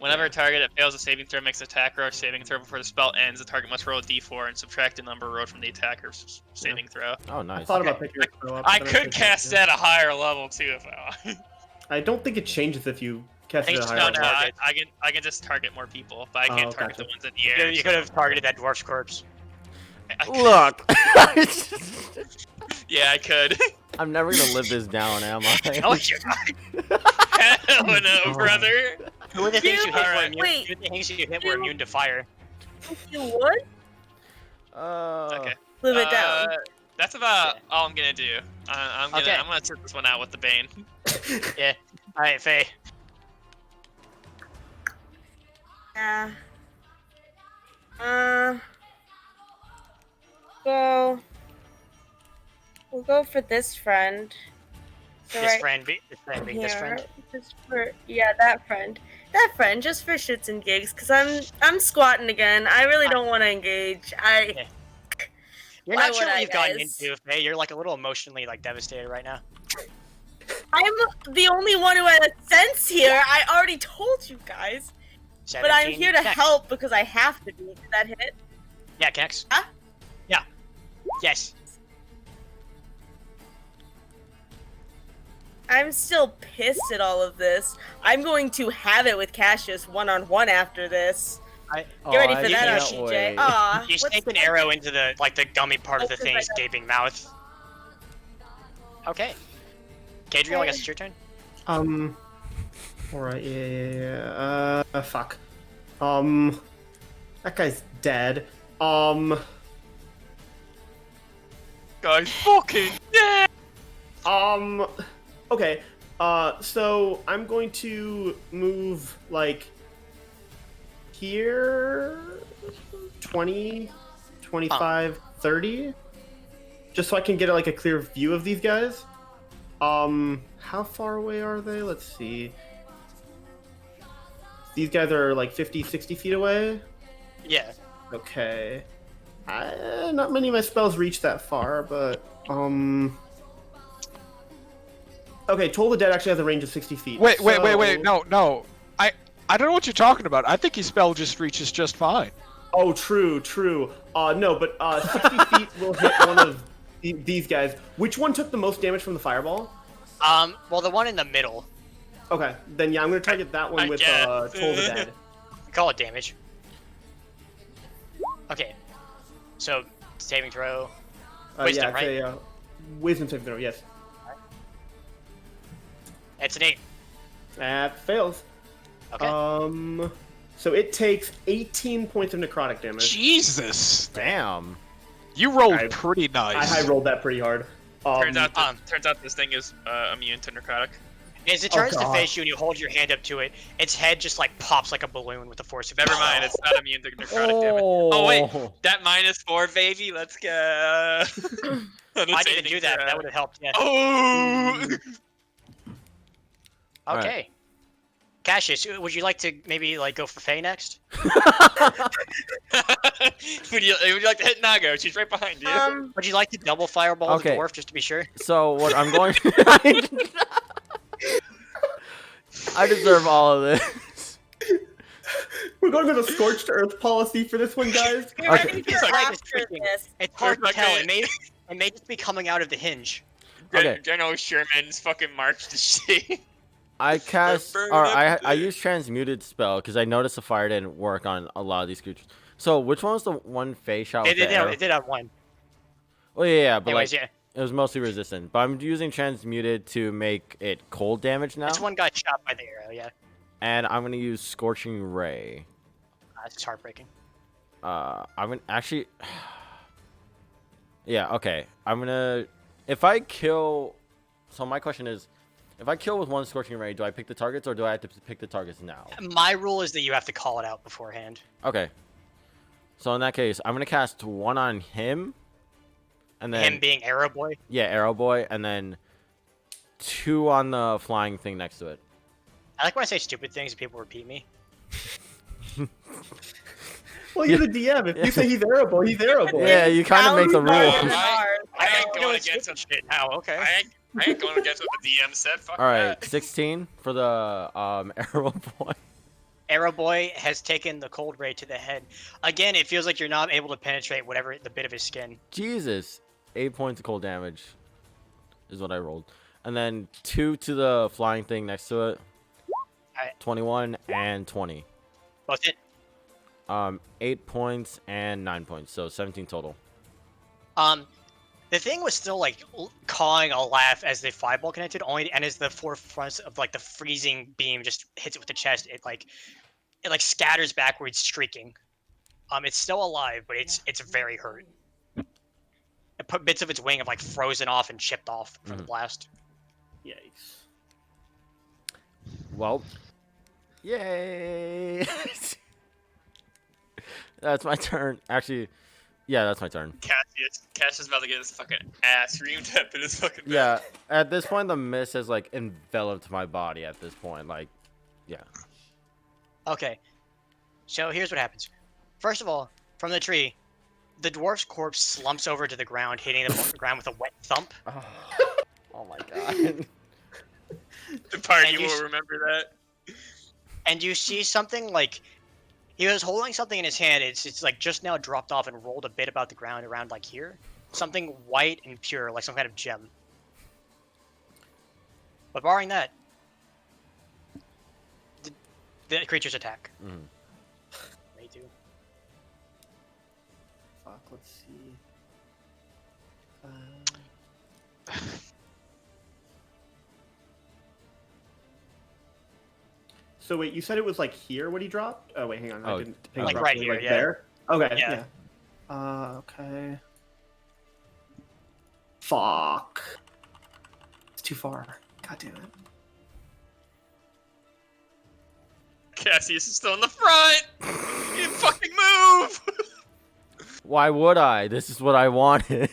Speaker 6: Whenever a target that fails a saving throw makes an attack or a saving throw before the spell ends, the target must roll a d4 and subtract the number rolled from the attacker's saving throw.
Speaker 1: Oh,
Speaker 4: I
Speaker 1: nice.
Speaker 4: thought about picking a throw up.
Speaker 6: I
Speaker 4: but
Speaker 6: could
Speaker 4: think
Speaker 6: cast
Speaker 4: that's-
Speaker 6: at a higher level too if I want.
Speaker 4: I don't think it changes if you cast
Speaker 3: I
Speaker 4: it
Speaker 3: think
Speaker 4: at a
Speaker 3: it's
Speaker 4: higher
Speaker 6: No,
Speaker 4: level.
Speaker 6: I can just target more people, but I can't
Speaker 4: Oh,
Speaker 6: target
Speaker 4: gotcha.
Speaker 6: the ones in the air.
Speaker 3: You could have targeted that dwarf's corpse.
Speaker 1: Look!
Speaker 6: Yeah, I could.
Speaker 1: I'm never gonna live this down, am I?
Speaker 3: Oh, you're not.
Speaker 6: Hell no, brother.
Speaker 3: Who are the things you hit were
Speaker 6: Alright.
Speaker 3: immune?
Speaker 2: Wait.
Speaker 3: Who are the things you hit were immune to fire?
Speaker 2: If you would,
Speaker 6: Okay.
Speaker 2: live it down.
Speaker 6: That's about all I'm gonna do. I'm gonna sit this one out with the Bane.
Speaker 3: Yeah. Alright, Faye.
Speaker 2: Yeah. Go. We'll go for this friend. So
Speaker 3: This
Speaker 2: right
Speaker 3: friend being this friend.
Speaker 2: Just for that friend. That friend, just for shits and gigs, cause I'm squatting again. I really don't want to engage.
Speaker 3: You're
Speaker 2: Why
Speaker 3: not sure
Speaker 2: would
Speaker 3: what
Speaker 2: I,
Speaker 3: you've gotten
Speaker 2: guys?
Speaker 3: into, Faye. You're like a little emotionally like devastated right now.
Speaker 2: I'm the only one who had a sense here. I already told you guys. But I'm
Speaker 3: 17
Speaker 2: here to
Speaker 3: connects.
Speaker 2: help because I have to be. Did that hit?
Speaker 3: Yeah, connects.
Speaker 2: Huh?
Speaker 3: Yeah. Yes.
Speaker 2: I'm still pissed at all of this. I'm going to have it with Cassius one-on-one after this.
Speaker 3: I,
Speaker 2: Get ready
Speaker 1: I
Speaker 2: for that,
Speaker 1: can't
Speaker 2: RCJ.
Speaker 1: wait.
Speaker 2: Aw,
Speaker 3: you
Speaker 2: what's-
Speaker 3: stick an arrow into the gummy part of the
Speaker 2: Focus
Speaker 3: thing's
Speaker 2: like that.
Speaker 3: gaping mouth. Okay. Gadriel, I guess it's your turn.
Speaker 4: Alright, yeah. Fuck. That guy's dead.
Speaker 6: Guys, fucking yeah.
Speaker 4: Okay. So I'm going to move like here 20, 25, 30. Just so I can get like a clear view of these guys. How far away are they? Let's see. These guys are like 50, 60 feet away.
Speaker 3: Yeah.
Speaker 4: Okay. Not many of my spells reach that far, but okay, Toll the Dead actually has a range of 60 feet.
Speaker 5: Wait,
Speaker 4: so-
Speaker 5: no. I don't know what you're talking about. I think his spell just reaches just fine.
Speaker 4: Oh, true. No, but 60 feet will hit one of these guys. Which one took the most damage from the fireball?
Speaker 3: Well, the one in the middle.
Speaker 4: Okay, then yeah, I'm gonna target that one
Speaker 6: I
Speaker 4: with
Speaker 6: guess.
Speaker 4: Toll the Dead.
Speaker 3: Call it damage. Okay. So, saving throw. Wisdom,
Speaker 4: yeah,
Speaker 3: right?
Speaker 4: it's a wisdom saving throw. Yes.
Speaker 3: It's an 8.
Speaker 4: That fails.
Speaker 3: Okay.
Speaker 4: So it takes 18 points of necrotic damage.
Speaker 5: Jesus,
Speaker 1: Damn.
Speaker 5: you rolled
Speaker 4: I-
Speaker 5: pretty nice.
Speaker 4: I rolled that pretty hard.
Speaker 6: Turns out this thing is immune to necrotic.
Speaker 3: As it turns to
Speaker 4: God.
Speaker 3: face you and you hold your hand up to it, its head just like pops like a balloon with the force of
Speaker 6: Never mind, it's not immune to necrotic damage. Oh wait, that -4, baby. Let's go.
Speaker 3: I didn't do that. That would have helped. Yeah.
Speaker 6: Oh.
Speaker 3: Okay. Cassius, would you like to maybe like go for Faye next?
Speaker 6: would you like to hit Nago? She's right behind you.
Speaker 3: Would you like to double fireball
Speaker 1: Okay.
Speaker 3: the dwarf just to be sure?
Speaker 1: So what I'm going I deserve all of this.
Speaker 4: We're going with a scorched earth policy for this one, guys.
Speaker 2: Get ready
Speaker 1: Okay.
Speaker 2: for
Speaker 3: It's like
Speaker 2: after
Speaker 3: freaking-
Speaker 2: this.
Speaker 3: It's hard to
Speaker 6: Like
Speaker 3: tell.
Speaker 6: a-
Speaker 3: It may just be coming out of the hinge.
Speaker 1: Okay.
Speaker 6: General Sherman's fucking march to sea.
Speaker 1: I cast, or I use transmuted spell because I noticed the fire didn't work on a lot of these creatures. So which one was the one phase shot with
Speaker 3: It did,
Speaker 1: the arrow?
Speaker 3: it did have one.
Speaker 1: Oh yeah, but
Speaker 3: Anyways,
Speaker 1: like
Speaker 3: yeah.
Speaker 1: it was mostly resistant. But I'm using transmuted to make it cold damage now.
Speaker 3: It's one guy shot by the arrow, yeah.
Speaker 1: And I'm gonna use scorching ray.
Speaker 3: It's heartbreaking.
Speaker 1: I'm gonna actually. Yeah. Okay. I'm gonna. If I kill. So my question is, if I kill with one scorching ray, do I pick the targets or do I have to pick the targets now?
Speaker 3: My rule is that you have to call it out beforehand.
Speaker 1: Okay. So in that case, I'm gonna cast one on him, and then
Speaker 3: Him being Arrow Boy.
Speaker 1: yeah, Arrow Boy, and then 2 on the flying thing next to it.
Speaker 3: I like when I say stupid things and people repeat me.
Speaker 4: Well, you're the DM. If you say he's arrowboy, he's arrowboy.
Speaker 1: Yeah, you kind of make the
Speaker 2: Sounds
Speaker 1: rules.
Speaker 2: better than ours.
Speaker 6: I ain't
Speaker 3: You know,
Speaker 6: going
Speaker 3: it's
Speaker 6: against
Speaker 3: stupid
Speaker 6: him.
Speaker 3: shit now, okay.
Speaker 6: I ain't going against what the DM said. Fuck
Speaker 1: All right,
Speaker 6: that.
Speaker 1: 16 for the Arrow Boy.
Speaker 3: Arrow Boy has taken the cold ray to the head. Again, it feels like you're not able to penetrate whatever the bit of his skin.
Speaker 1: Jesus, 8 points of cold damage is what I rolled, and then 2 to the flying thing next to it.
Speaker 3: Alright.
Speaker 1: 21 and 20.
Speaker 3: Both it.
Speaker 1: 8 points and 9 points, so 17 total.
Speaker 3: The thing was still like cawing a laugh as the fireball connected, only and as the four fronts of like the freezing beam just hits it with the chest, it like scatters backwards, streaking. It's still alive, but it's very hurt. It put bits of its wing have like frozen off and chipped off from the blast.
Speaker 4: Yikes.
Speaker 1: Well, yay! That's my turn. Actually, yeah, that's my turn.
Speaker 6: Cassius is about to get his fucking ass reamed up in his fucking back.
Speaker 1: Yeah, at this point, the mist has like enveloped my body. At this point, like, yeah.
Speaker 3: Okay, so here's what happens. First of all, from the tree, the dwarf's corpse slumps over to the ground, hitting the ground with a wet thump.
Speaker 1: Oh my god.
Speaker 6: The party
Speaker 3: And you
Speaker 6: will remember that.
Speaker 3: And you see something like he was holding something in his hand. It's like just now dropped off and rolled a bit about the ground around like here. Something white and pure, like some kind of gem. But barring that, the creatures attack.
Speaker 1: Mhm.
Speaker 3: They do.
Speaker 4: Fuck, let's see. So wait, you said it was like here when he dropped? Oh wait, hang on.
Speaker 1: Oh,
Speaker 4: I didn't
Speaker 3: like
Speaker 4: drop
Speaker 3: right
Speaker 4: it,
Speaker 3: here,
Speaker 4: like
Speaker 3: yeah.
Speaker 4: there? Okay,
Speaker 3: Yeah.
Speaker 4: yeah. Okay. Fuck. It's too far. God damn it.
Speaker 6: Cassius is still in the front. You fucking move.
Speaker 1: Why would I? This is what I wanted.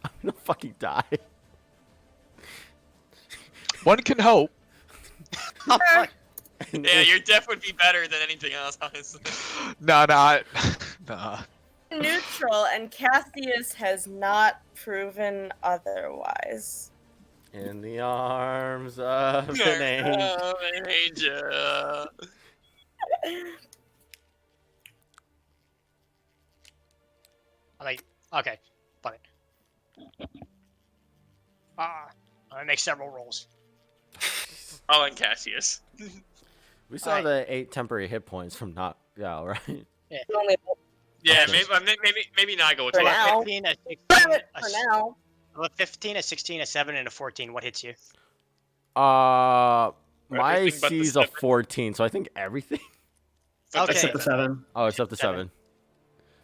Speaker 1: I'm gonna fucking die.
Speaker 5: One can hope.
Speaker 3: Oh, fuck.
Speaker 6: Yeah, your death would be better than anything else, honestly.
Speaker 5: Nah.
Speaker 2: Neutral, and Kassius has not proven otherwise.
Speaker 1: In the arms of an angel.
Speaker 6: Oh, angel.
Speaker 3: Like, okay, fuck it. I'm gonna make several rolls.
Speaker 6: Oh, and Cassius.
Speaker 1: We saw
Speaker 3: Alright.
Speaker 1: the 8 temporary hit points from knockout, right?
Speaker 2: Only
Speaker 6: Yeah,
Speaker 1: Okay.
Speaker 6: maybe not go with
Speaker 2: For
Speaker 6: what.
Speaker 2: now.
Speaker 3: 15, a 16,
Speaker 2: for now.
Speaker 3: a 15, a 16, a 7, and a 14. What hits you?
Speaker 1: My
Speaker 6: Everything but the
Speaker 1: AC is a
Speaker 6: 7.
Speaker 1: 14, so I think everything.
Speaker 3: Okay.
Speaker 4: Except the 7.
Speaker 1: Oh, it's up to 7.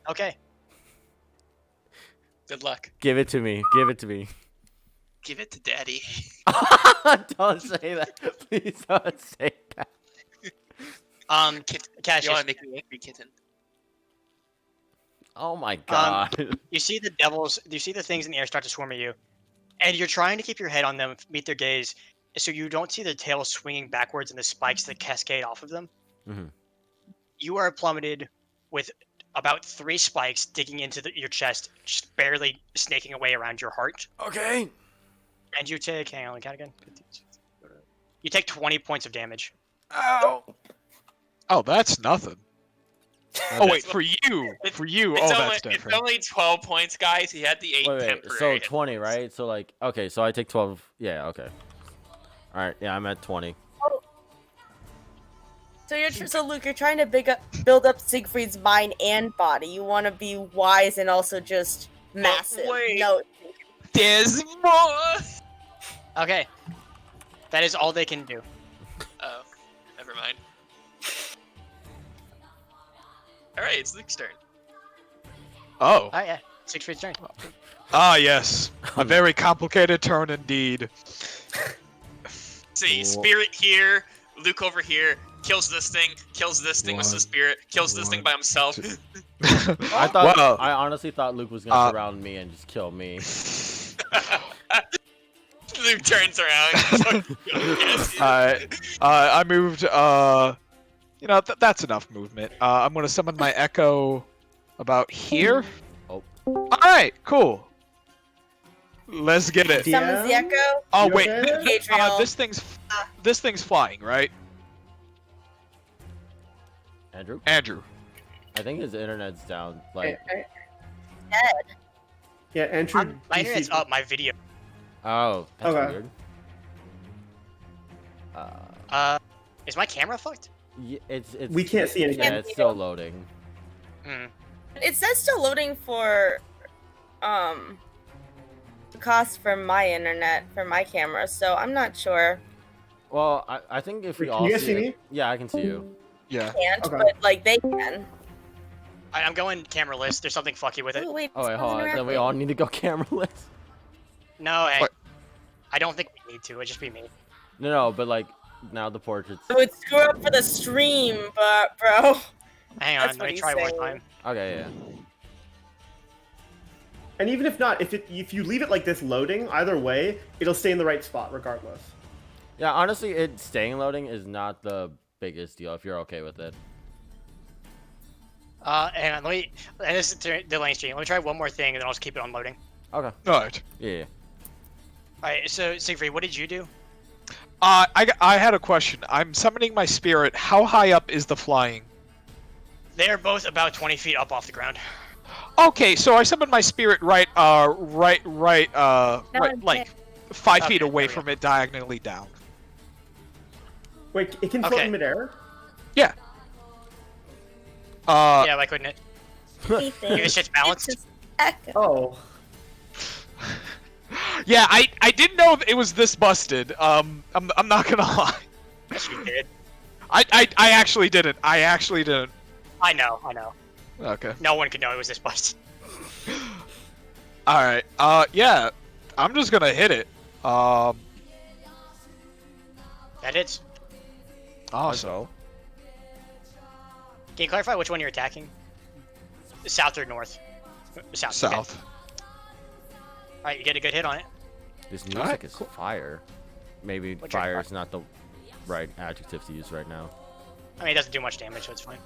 Speaker 3: Okay.
Speaker 6: Good luck.
Speaker 1: Give it to me. Give it to me.
Speaker 6: Give it to daddy.
Speaker 1: Don't say that. Please don't say that.
Speaker 6: You
Speaker 3: Cassius,
Speaker 6: want to make me angry, kitten?
Speaker 1: Oh my god.
Speaker 3: you see the devils, you see the things in the air start to swarm at you, and you're trying to keep your head on them, meet their gaze, so you don't see the tails swinging backwards and the spikes that cascade off of them.
Speaker 1: Mhm.
Speaker 3: You are plummeted with about 3 spikes digging into your chest, just barely snaking away around your heart.
Speaker 1: Okay.
Speaker 3: And you take, hang on, count again. You take 20 points of damage.
Speaker 1: Ow.
Speaker 5: Oh, that's nothing. Oh wait, for you. For you. Oh, that's
Speaker 6: It's
Speaker 5: different.
Speaker 6: only 12 points, guys. He had the 8
Speaker 1: Wait,
Speaker 6: temporary.
Speaker 1: so
Speaker 6: hit
Speaker 1: 20,
Speaker 6: points.
Speaker 1: right? So like, okay, so I take 12. Yeah, okay. All right, yeah, I'm at 20.
Speaker 2: So Luke, you're trying to build up Siegfried's mind and body. You want to be wise and also just massive.
Speaker 6: wait.
Speaker 2: No.
Speaker 6: There's more.
Speaker 3: Okay. That is all they can do.
Speaker 6: Oh, never mind. All right, it's Luke's turn.
Speaker 5: Oh.
Speaker 3: Oh yeah, Siegfried's turn.
Speaker 5: Ah, yes. A very complicated turn indeed.
Speaker 6: See, Spirit here, Luke over here, kills this thing with the Spirit, kills this thing by himself.
Speaker 1: I honestly thought Luke was gonna surround me and just kill me.
Speaker 6: Luke turns around.
Speaker 5: I moved, that's enough movement. I'm gonna summon my Echo about here.
Speaker 1: Oh.
Speaker 5: Alright, cool. Let's get it.
Speaker 2: Summons the Echo.
Speaker 5: Oh
Speaker 4: You
Speaker 5: wait,
Speaker 4: okay?
Speaker 2: Gabriel.
Speaker 5: this thing's flying, right?
Speaker 1: Andrew?
Speaker 5: Andrew.
Speaker 1: I think his internet's down. Like,
Speaker 4: Yeah, Andrew.
Speaker 3: My
Speaker 4: DC
Speaker 3: internet's up. My video.
Speaker 1: oh, that's
Speaker 4: Okay.
Speaker 1: weird.
Speaker 3: Is my camera fucked?
Speaker 1: Yeah, it's
Speaker 4: We can't see anything.
Speaker 1: yeah, it's still loading.
Speaker 3: Hmm.
Speaker 2: It says still loading for the cost for my internet for my camera, so I'm not sure.
Speaker 1: Well, I think if we
Speaker 4: Wait,
Speaker 1: all
Speaker 4: can you guys
Speaker 1: see
Speaker 4: see
Speaker 1: it,
Speaker 4: me?
Speaker 1: yeah, I can see you.
Speaker 5: Yeah.
Speaker 2: Can't,
Speaker 4: Okay.
Speaker 2: but like they can.
Speaker 3: I'm going cameraless. There's something fucky with it.
Speaker 2: Oh wait.
Speaker 1: Oh wait,
Speaker 2: it's
Speaker 1: hold on. Then we all need to go cameraless.
Speaker 3: No, hey.
Speaker 5: What?
Speaker 3: I don't think we need to. It'd just be me.
Speaker 1: No, but like now the portraits.
Speaker 2: It would screw up for the stream, but bro.
Speaker 3: Hang
Speaker 2: That's
Speaker 3: on,
Speaker 2: what
Speaker 3: let me
Speaker 2: he's
Speaker 3: try one
Speaker 2: saying.
Speaker 3: time.
Speaker 1: Okay, yeah.
Speaker 4: And even if not, if you leave it like this loading, either way, it'll stay in the right spot regardless.
Speaker 1: Yeah, honestly, it staying loading is not the biggest deal if you're okay with it.
Speaker 3: Hang on, and this is the lane stream. Let me try one more thing, and then I'll just keep it on loading.
Speaker 1: Okay.
Speaker 5: Alright.
Speaker 1: Yeah.
Speaker 3: Alright, so Siegfried, what did you do?
Speaker 5: I had a question. I'm summoning my spirit. How high up is the flying?
Speaker 3: They are both about 20 feet up off the ground.
Speaker 5: Okay, so I summoned my spirit right, like 5 feet
Speaker 3: Okay,
Speaker 5: away
Speaker 3: there we
Speaker 5: from it, diagonally down.
Speaker 4: Wait, it can float
Speaker 3: Okay.
Speaker 4: in midair?
Speaker 5: Yeah.
Speaker 3: Yeah, why couldn't it?
Speaker 2: Anything.
Speaker 3: This shit's balanced.
Speaker 2: It's just Echo.
Speaker 4: Oh.
Speaker 5: Yeah, I didn't know it was this busted. I'm not gonna lie.
Speaker 3: Yes, you did.
Speaker 5: I actually didn't. I know. Okay.
Speaker 3: No one could know it was this busted.
Speaker 5: Alright. Yeah. I'm just gonna hit it.
Speaker 3: That hits.
Speaker 5: Also.
Speaker 3: Can you clarify which one you're attacking? South or north? South.
Speaker 5: South.
Speaker 3: Okay. Alright, you get a good hit on it.
Speaker 1: This music
Speaker 5: Alright,
Speaker 1: is fire. Maybe
Speaker 3: What's your
Speaker 1: fire is not the right adjective to use right now.
Speaker 3: I mean, it doesn't do much damage, so it's fine.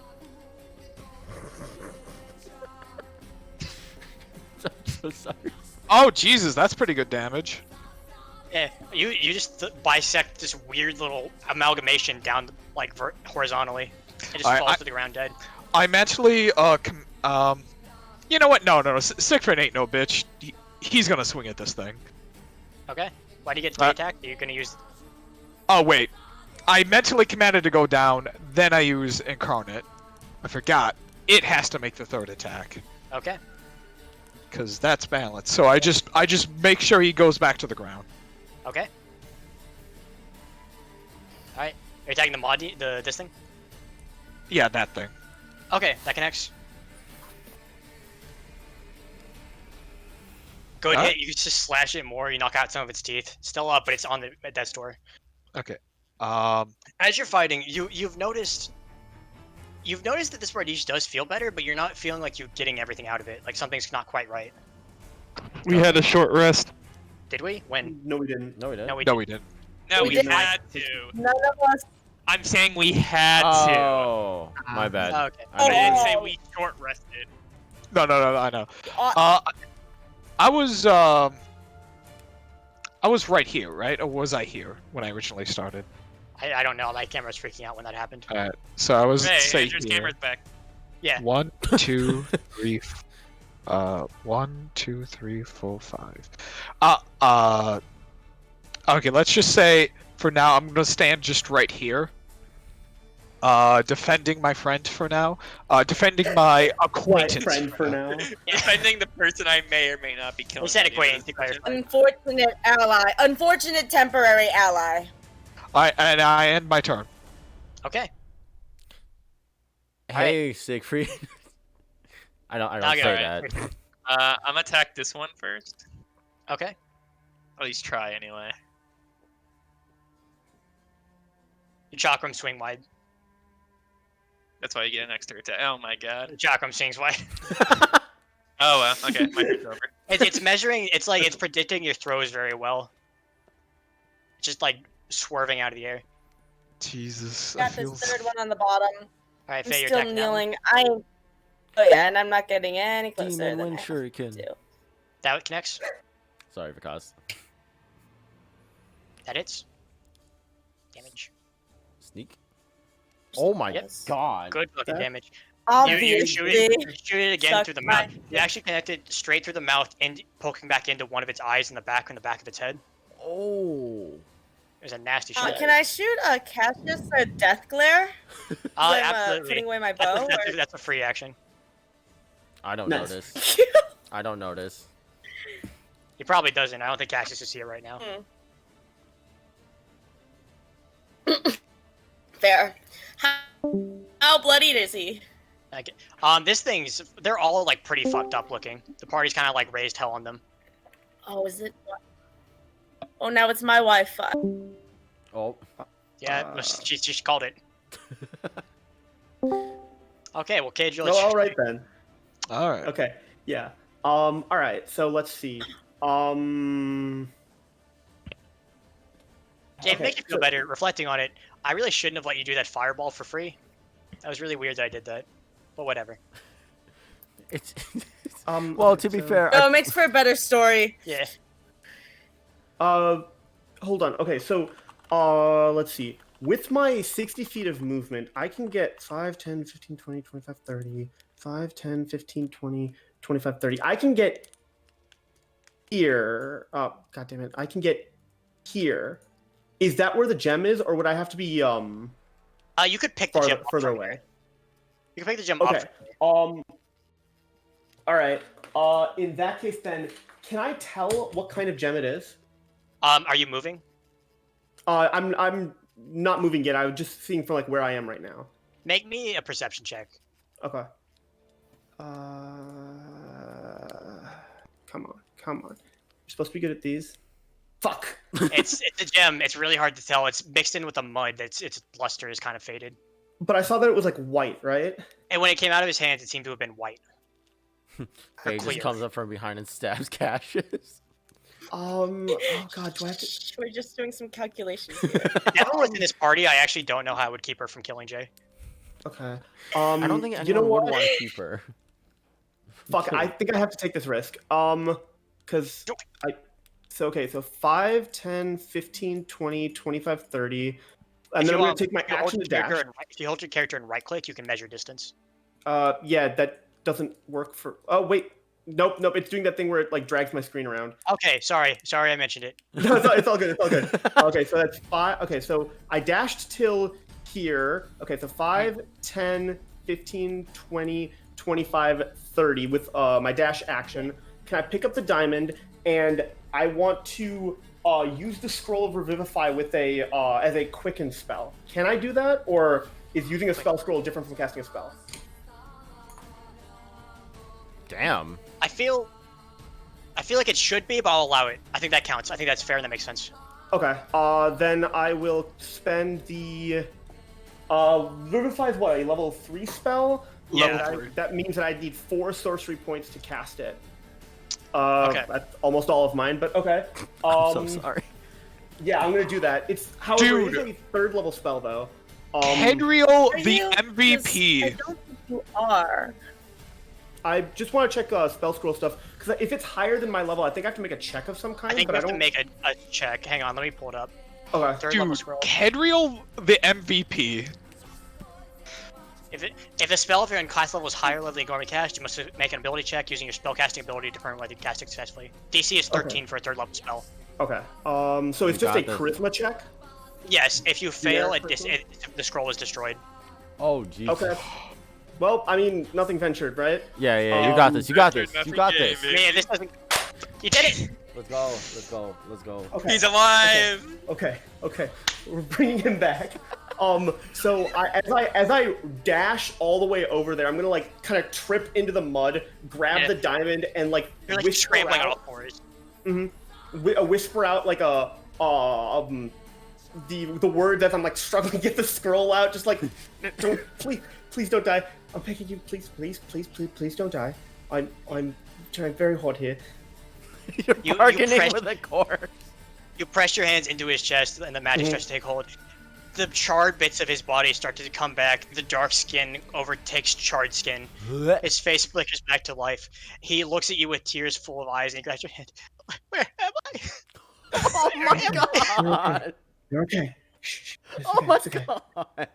Speaker 1: I'm so sorry.
Speaker 5: Oh Jesus, that's pretty good damage.
Speaker 3: Yeah, you just bisect this weird little amalgamation down like horizontally. It just falls to the ground dead.
Speaker 5: I'm actually you know what? No. Siegfried ain't no bitch. He's gonna swing at this thing.
Speaker 3: Okay. Why do you get three attack? Are you gonna use?
Speaker 5: Oh wait, I mentally commanded to go down, then I use Incarnate. I forgot. It has to make the third attack
Speaker 3: Okay.
Speaker 5: because that's balanced. So I just make sure he goes back to the ground.
Speaker 3: Okay. All right. Are you attacking the mod? This thing?
Speaker 5: Yeah, that thing.
Speaker 3: Okay, that connects. Good
Speaker 5: Alright.
Speaker 3: hit. You just slash it more. You knock out some of its teeth. Still up, but it's on at death's door.
Speaker 5: Okay.
Speaker 3: As you're fighting, you've noticed that this Bardiche does feel better, but you're not feeling like you're getting everything out of it. Like something's not quite right.
Speaker 7: We had a short rest.
Speaker 3: Did we? When?
Speaker 4: No, we didn't.
Speaker 1: No, we didn't.
Speaker 3: No, we
Speaker 5: No,
Speaker 3: didn't.
Speaker 5: we didn't.
Speaker 6: No,
Speaker 2: We
Speaker 6: we
Speaker 2: didn't.
Speaker 6: had to.
Speaker 2: None of us.
Speaker 6: I'm saying we had to.
Speaker 1: Oh, my bad.
Speaker 3: Okay.
Speaker 6: I didn't say
Speaker 2: Oh.
Speaker 6: we short rested.
Speaker 5: No, I know.
Speaker 2: Uh,
Speaker 5: I was right here, right? Or was I here when I originally started?
Speaker 3: I don't know. My camera's freaking out when that happened.
Speaker 5: Alright, so I was
Speaker 6: Hey,
Speaker 5: say
Speaker 6: Andrew's
Speaker 5: here.
Speaker 6: camera's back.
Speaker 3: Yeah.
Speaker 5: 1, 2, 3, 1, 2, 3, 4, 5. Okay, let's just say for now I'm gonna stand just right here. Defending my friend for now. Defending my acquaintance
Speaker 4: friend for now.
Speaker 6: Defending the person I may or may not be killing.
Speaker 3: We said
Speaker 6: anyway.
Speaker 3: acquaintance to clarify.
Speaker 2: Unfortunate ally. Unfortunate temporary ally.
Speaker 5: I end my turn.
Speaker 3: Okay.
Speaker 1: Hey, Siegfried. I don't
Speaker 3: Okay.
Speaker 1: say
Speaker 6: Alright.
Speaker 1: that.
Speaker 6: I'm gonna attack this one first.
Speaker 3: Okay.
Speaker 6: At least try anyway.
Speaker 3: Your chakram swing wide.
Speaker 6: That's why you get an extra attack. Oh my god.
Speaker 3: Your chakram swings wide.
Speaker 6: Oh well. Okay, my turn's over.
Speaker 3: It's measuring. It's like it's predicting your throws very well. It's just like swerving out of the air.
Speaker 5: Jesus.
Speaker 2: Got this third one on the bottom.
Speaker 3: All right,
Speaker 2: I'm
Speaker 3: Faye, you're
Speaker 2: still
Speaker 3: attacking that one.
Speaker 2: kneeling. Oh yeah, and I'm not getting any closer
Speaker 1: Demon
Speaker 2: than
Speaker 1: Wind
Speaker 2: I have
Speaker 1: Shuriken.
Speaker 2: to.
Speaker 3: That connects.
Speaker 1: Sorry, Vikas.
Speaker 3: That hits. Damage.
Speaker 1: Sneak. Oh my
Speaker 3: Yep.
Speaker 1: god.
Speaker 3: Good fucking
Speaker 4: That-
Speaker 3: damage.
Speaker 2: Obviously.
Speaker 3: You shoot it again
Speaker 2: Suck
Speaker 3: through the
Speaker 2: my
Speaker 3: mouth. You actually connected straight through the mouth and poking back into one of its eyes in the back of its head.
Speaker 1: Oh.
Speaker 3: It was a nasty shot.
Speaker 2: Can I shoot a Cassius or a Death Glare? I'm
Speaker 3: Absolutely.
Speaker 2: putting away my
Speaker 3: That's,
Speaker 2: bow.
Speaker 3: that's, that's a free action.
Speaker 1: I don't
Speaker 4: Nice.
Speaker 1: notice. I don't notice.
Speaker 3: He probably doesn't. I don't think Cassius is here right now.
Speaker 2: Fair. How bloodied is he?
Speaker 3: Okay. They're all like pretty fucked up looking. The party's kind of like raised hell on them.
Speaker 2: Oh, is it? Oh, now it's my Wi-Fi.
Speaker 1: Oh.
Speaker 3: Yeah, she called it. Okay, well, Cage,
Speaker 4: No, all right then.
Speaker 5: All right.
Speaker 4: Okay. Yeah. All right. So let's see.
Speaker 3: It
Speaker 4: Okay,
Speaker 3: makes you feel
Speaker 4: so-
Speaker 3: better reflecting on it. I really shouldn't have let you do that fireball for free. That was really weird that I did that. But whatever.
Speaker 1: It's
Speaker 4: Well,
Speaker 1: to be fair,
Speaker 2: No, it makes for a better story.
Speaker 3: Yeah.
Speaker 4: Hold on. Okay, so let's see. With my 60 feet of movement, I can get 5, 10, 15, 20, 25, 30. 5, 10, 15, 20, 25, 30. I can get here. Oh, god damn it. I can get here. Is that where the gem is, or would I have to be
Speaker 3: You could pick the gem up
Speaker 4: further
Speaker 3: from
Speaker 4: away?
Speaker 3: here. You can pick the gem
Speaker 4: Okay.
Speaker 3: up.
Speaker 4: All right. In that case, then, can I tell what kind of gem it is?
Speaker 3: Are you moving?
Speaker 4: I'm not moving yet. I was just seeing from like where I am right now.
Speaker 3: Make me a perception check.
Speaker 4: Okay. Come on. You're supposed to be good at these. Fuck.
Speaker 3: It's a gem. It's really hard to tell. It's mixed in with the mud. Its luster is kind of faded.
Speaker 4: But I saw that it was like white, right?
Speaker 3: And when it came out of his hands, it seemed to have been white.
Speaker 1: Faye
Speaker 3: clear.
Speaker 1: just comes up from behind and stabs Cassius.
Speaker 4: Oh god, do I have to?
Speaker 2: We're just doing some calculations here.
Speaker 3: If Evan was in this party, I actually don't know how I would keep her from killing Jay.
Speaker 4: Okay.
Speaker 1: I don't think anyone
Speaker 4: you know
Speaker 1: would
Speaker 4: what?
Speaker 1: want to keep her.
Speaker 4: Fuck, I think I have to take this risk. Because So 5, 10, 15, 20, 25, 30. And then I'm going to take my action to dash.
Speaker 3: If you hold your character and right click, you can measure distance.
Speaker 4: Yeah, that doesn't work for... Oh, wait. Nope. It's doing that thing where it, like, drags my screen around.
Speaker 3: Okay, sorry I mentioned it.
Speaker 4: No, it's all good. Okay, so that's 5. Okay, so I dashed till here. Okay, so 5, 10, 15, 20, 25, 30 with my dash action. Can I pick up the diamond? And I want to use the scroll of Revivify with a as a quicken spell. Can I do that, or is using a spell scroll different from casting a spell?
Speaker 1: Damn.
Speaker 3: I feel like it should be, but I'll allow it. I think that counts. I think that's fair and that makes sense.
Speaker 4: Okay. Then I will spend the Revivify is what, a level 3 spell?
Speaker 3: Yeah.
Speaker 4: That means that I need 4 sorcery points to cast it.
Speaker 3: Okay.
Speaker 4: That's almost all of mine, but okay.
Speaker 1: I'm so sorry.
Speaker 4: Yeah, I'm gonna do that. However,
Speaker 5: Dude.
Speaker 4: it's a 3rd level spell though.
Speaker 5: Kedriel,
Speaker 2: Are
Speaker 5: the
Speaker 2: you?
Speaker 5: MVP.
Speaker 2: I don't think you are.
Speaker 4: I just want to check spell scroll stuff because if it's higher than my level, I think I have to make a check of some kind.
Speaker 3: I think
Speaker 4: but
Speaker 3: we have
Speaker 4: I
Speaker 3: to
Speaker 4: don't.
Speaker 3: make a check. Hang on, let me pull it up.
Speaker 4: Okay.
Speaker 3: Third level
Speaker 5: Dude,
Speaker 3: scroll.
Speaker 5: Kedriel, the MVP.
Speaker 3: If the spell, if you're in class level is higher level than Gormy cast, you must make an ability check using your spellcasting ability to determine whether you cast it successfully. DC is 13 for a 3rd level spell.
Speaker 4: Okay. So it's
Speaker 1: You
Speaker 4: just a
Speaker 1: got this.
Speaker 4: charisma check.
Speaker 3: Yes, if you fail,
Speaker 4: Yeah,
Speaker 3: the scroll is destroyed.
Speaker 1: Oh, jeez.
Speaker 4: Okay. Well, I mean, nothing ventured, right?
Speaker 1: Yeah, you got this. You got this. You got this.
Speaker 3: Man, this doesn't. You did it.
Speaker 1: Let's go. Let's go. Let's go.
Speaker 4: Okay.
Speaker 6: He's alive.
Speaker 4: Okay. We're bringing him back. So as I dash all the way over there, I'm gonna like kind of trip into the mud, grab the diamond, and like
Speaker 3: You're like
Speaker 4: whisper
Speaker 3: scrambling
Speaker 4: out.
Speaker 3: all fours.
Speaker 4: Whisper out like the word that I'm like struggling to get the scroll out. Just like, don't please don't die. I'm begging you, please don't die. I'm trying very hard here.
Speaker 1: You're bargaining with a corpse.
Speaker 3: You press your hands into his chest, and the magic starts to take hold. The charred bits of his body start to come back. The dark skin overtakes charred skin. His face flickers back to life. He looks at you with tears full of eyes, and he grabs your hand. Where am I?
Speaker 1: Oh my god!
Speaker 4: You're okay. Shh.
Speaker 1: Oh my
Speaker 4: okay.
Speaker 1: god!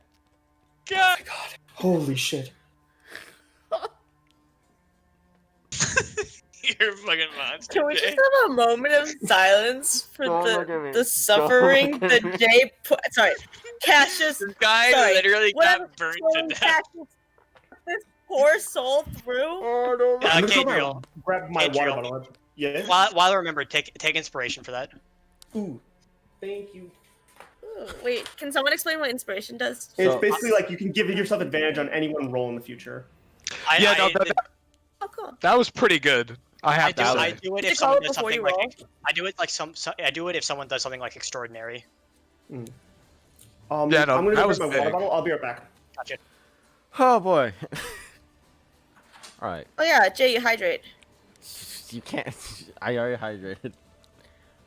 Speaker 6: God.
Speaker 4: Holy shit.
Speaker 6: You're a fucking monster.
Speaker 2: Can we just
Speaker 6: Jay.
Speaker 2: have a moment of silence for
Speaker 1: Don't look at me.
Speaker 2: the suffering
Speaker 1: Don't look
Speaker 2: that
Speaker 1: at me.
Speaker 2: Jay put? Sorry, Cassius.
Speaker 6: This guy
Speaker 2: Sorry,
Speaker 6: literally
Speaker 2: whatever
Speaker 6: got burned
Speaker 2: flowing
Speaker 6: to death.
Speaker 2: Cassius put this poor soul through.
Speaker 1: Oh no!
Speaker 4: I'm gonna
Speaker 3: Gabriel,
Speaker 4: grab my water
Speaker 3: Gabriel.
Speaker 4: bottle. Yeah.
Speaker 3: while I remember, take inspiration for that.
Speaker 4: Ooh. Thank you.
Speaker 2: Ooh, wait, can someone explain what inspiration does?
Speaker 4: It's
Speaker 1: So-
Speaker 4: basically like you can give yourself advantage on any one roll in the future.
Speaker 2: Oh, cool.
Speaker 5: That was pretty good. I have to
Speaker 3: I
Speaker 5: say.
Speaker 3: do it
Speaker 2: Did you
Speaker 3: if
Speaker 2: call
Speaker 3: someone
Speaker 2: it
Speaker 3: does
Speaker 2: before
Speaker 3: something
Speaker 2: you roll?
Speaker 3: like I do it like I do it if someone does something like extraordinary.
Speaker 5: Yeah, no,
Speaker 4: I'm gonna
Speaker 5: that
Speaker 4: go grab
Speaker 5: was
Speaker 4: my water
Speaker 5: big.
Speaker 4: bottle. I'll be right back.
Speaker 3: Gotcha.
Speaker 1: Oh boy! All right,
Speaker 2: Oh yeah, Jay, you hydrate.
Speaker 1: you can't. I already hydrated.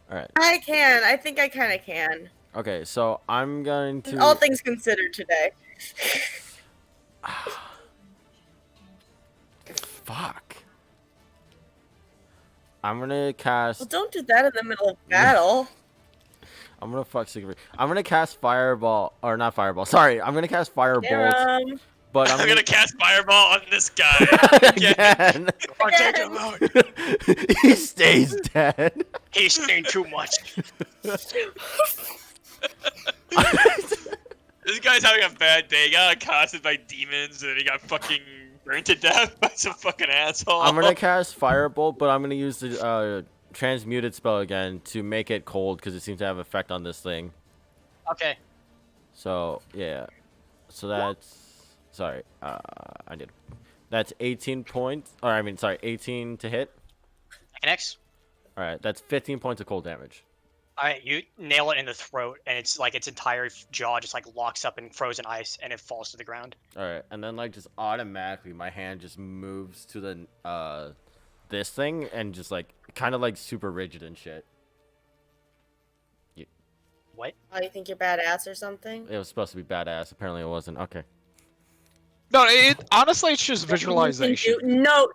Speaker 1: All right.
Speaker 2: I can. I think I kind of can.
Speaker 1: Okay, so I'm going to.
Speaker 2: All things considered today.
Speaker 1: Fuck. I'm gonna cast.
Speaker 2: Well, don't do that in the middle of battle.
Speaker 1: I'm gonna fuck Sigrid. I'm gonna cast fireball, or not fireball. Sorry, I'm gonna cast firebolt. But
Speaker 6: I'm gonna cast fireball on this guy.
Speaker 1: again.
Speaker 3: Or take him out.
Speaker 1: He stays dead.
Speaker 3: He's saying too much.
Speaker 6: This guy's having a bad day. He got accosted by demons and he got fucking burned to death by some fucking asshole.
Speaker 1: I'm gonna cast firebolt, but I'm gonna use the transmuted spell again to make it cold because it seems to have effect on this thing.
Speaker 3: Okay.
Speaker 1: So yeah, so that's sorry. I did. That's 18 points. Or I mean, sorry, 18 to hit.
Speaker 3: Connects.
Speaker 1: All right, that's 15 points of cold damage.
Speaker 3: Alright, you nail it in the throat, and it's like its entire jaw just like locks up in frozen ice, and it falls to the ground.
Speaker 1: All right, and then like just automatically, my hand just moves to the this thing and just like kind of like super rigid and shit.
Speaker 3: What?
Speaker 2: Oh, you think you're badass or something?
Speaker 1: It was supposed to be badass. Apparently, it wasn't. Okay.
Speaker 5: No, honestly, it's just visualization.
Speaker 2: No.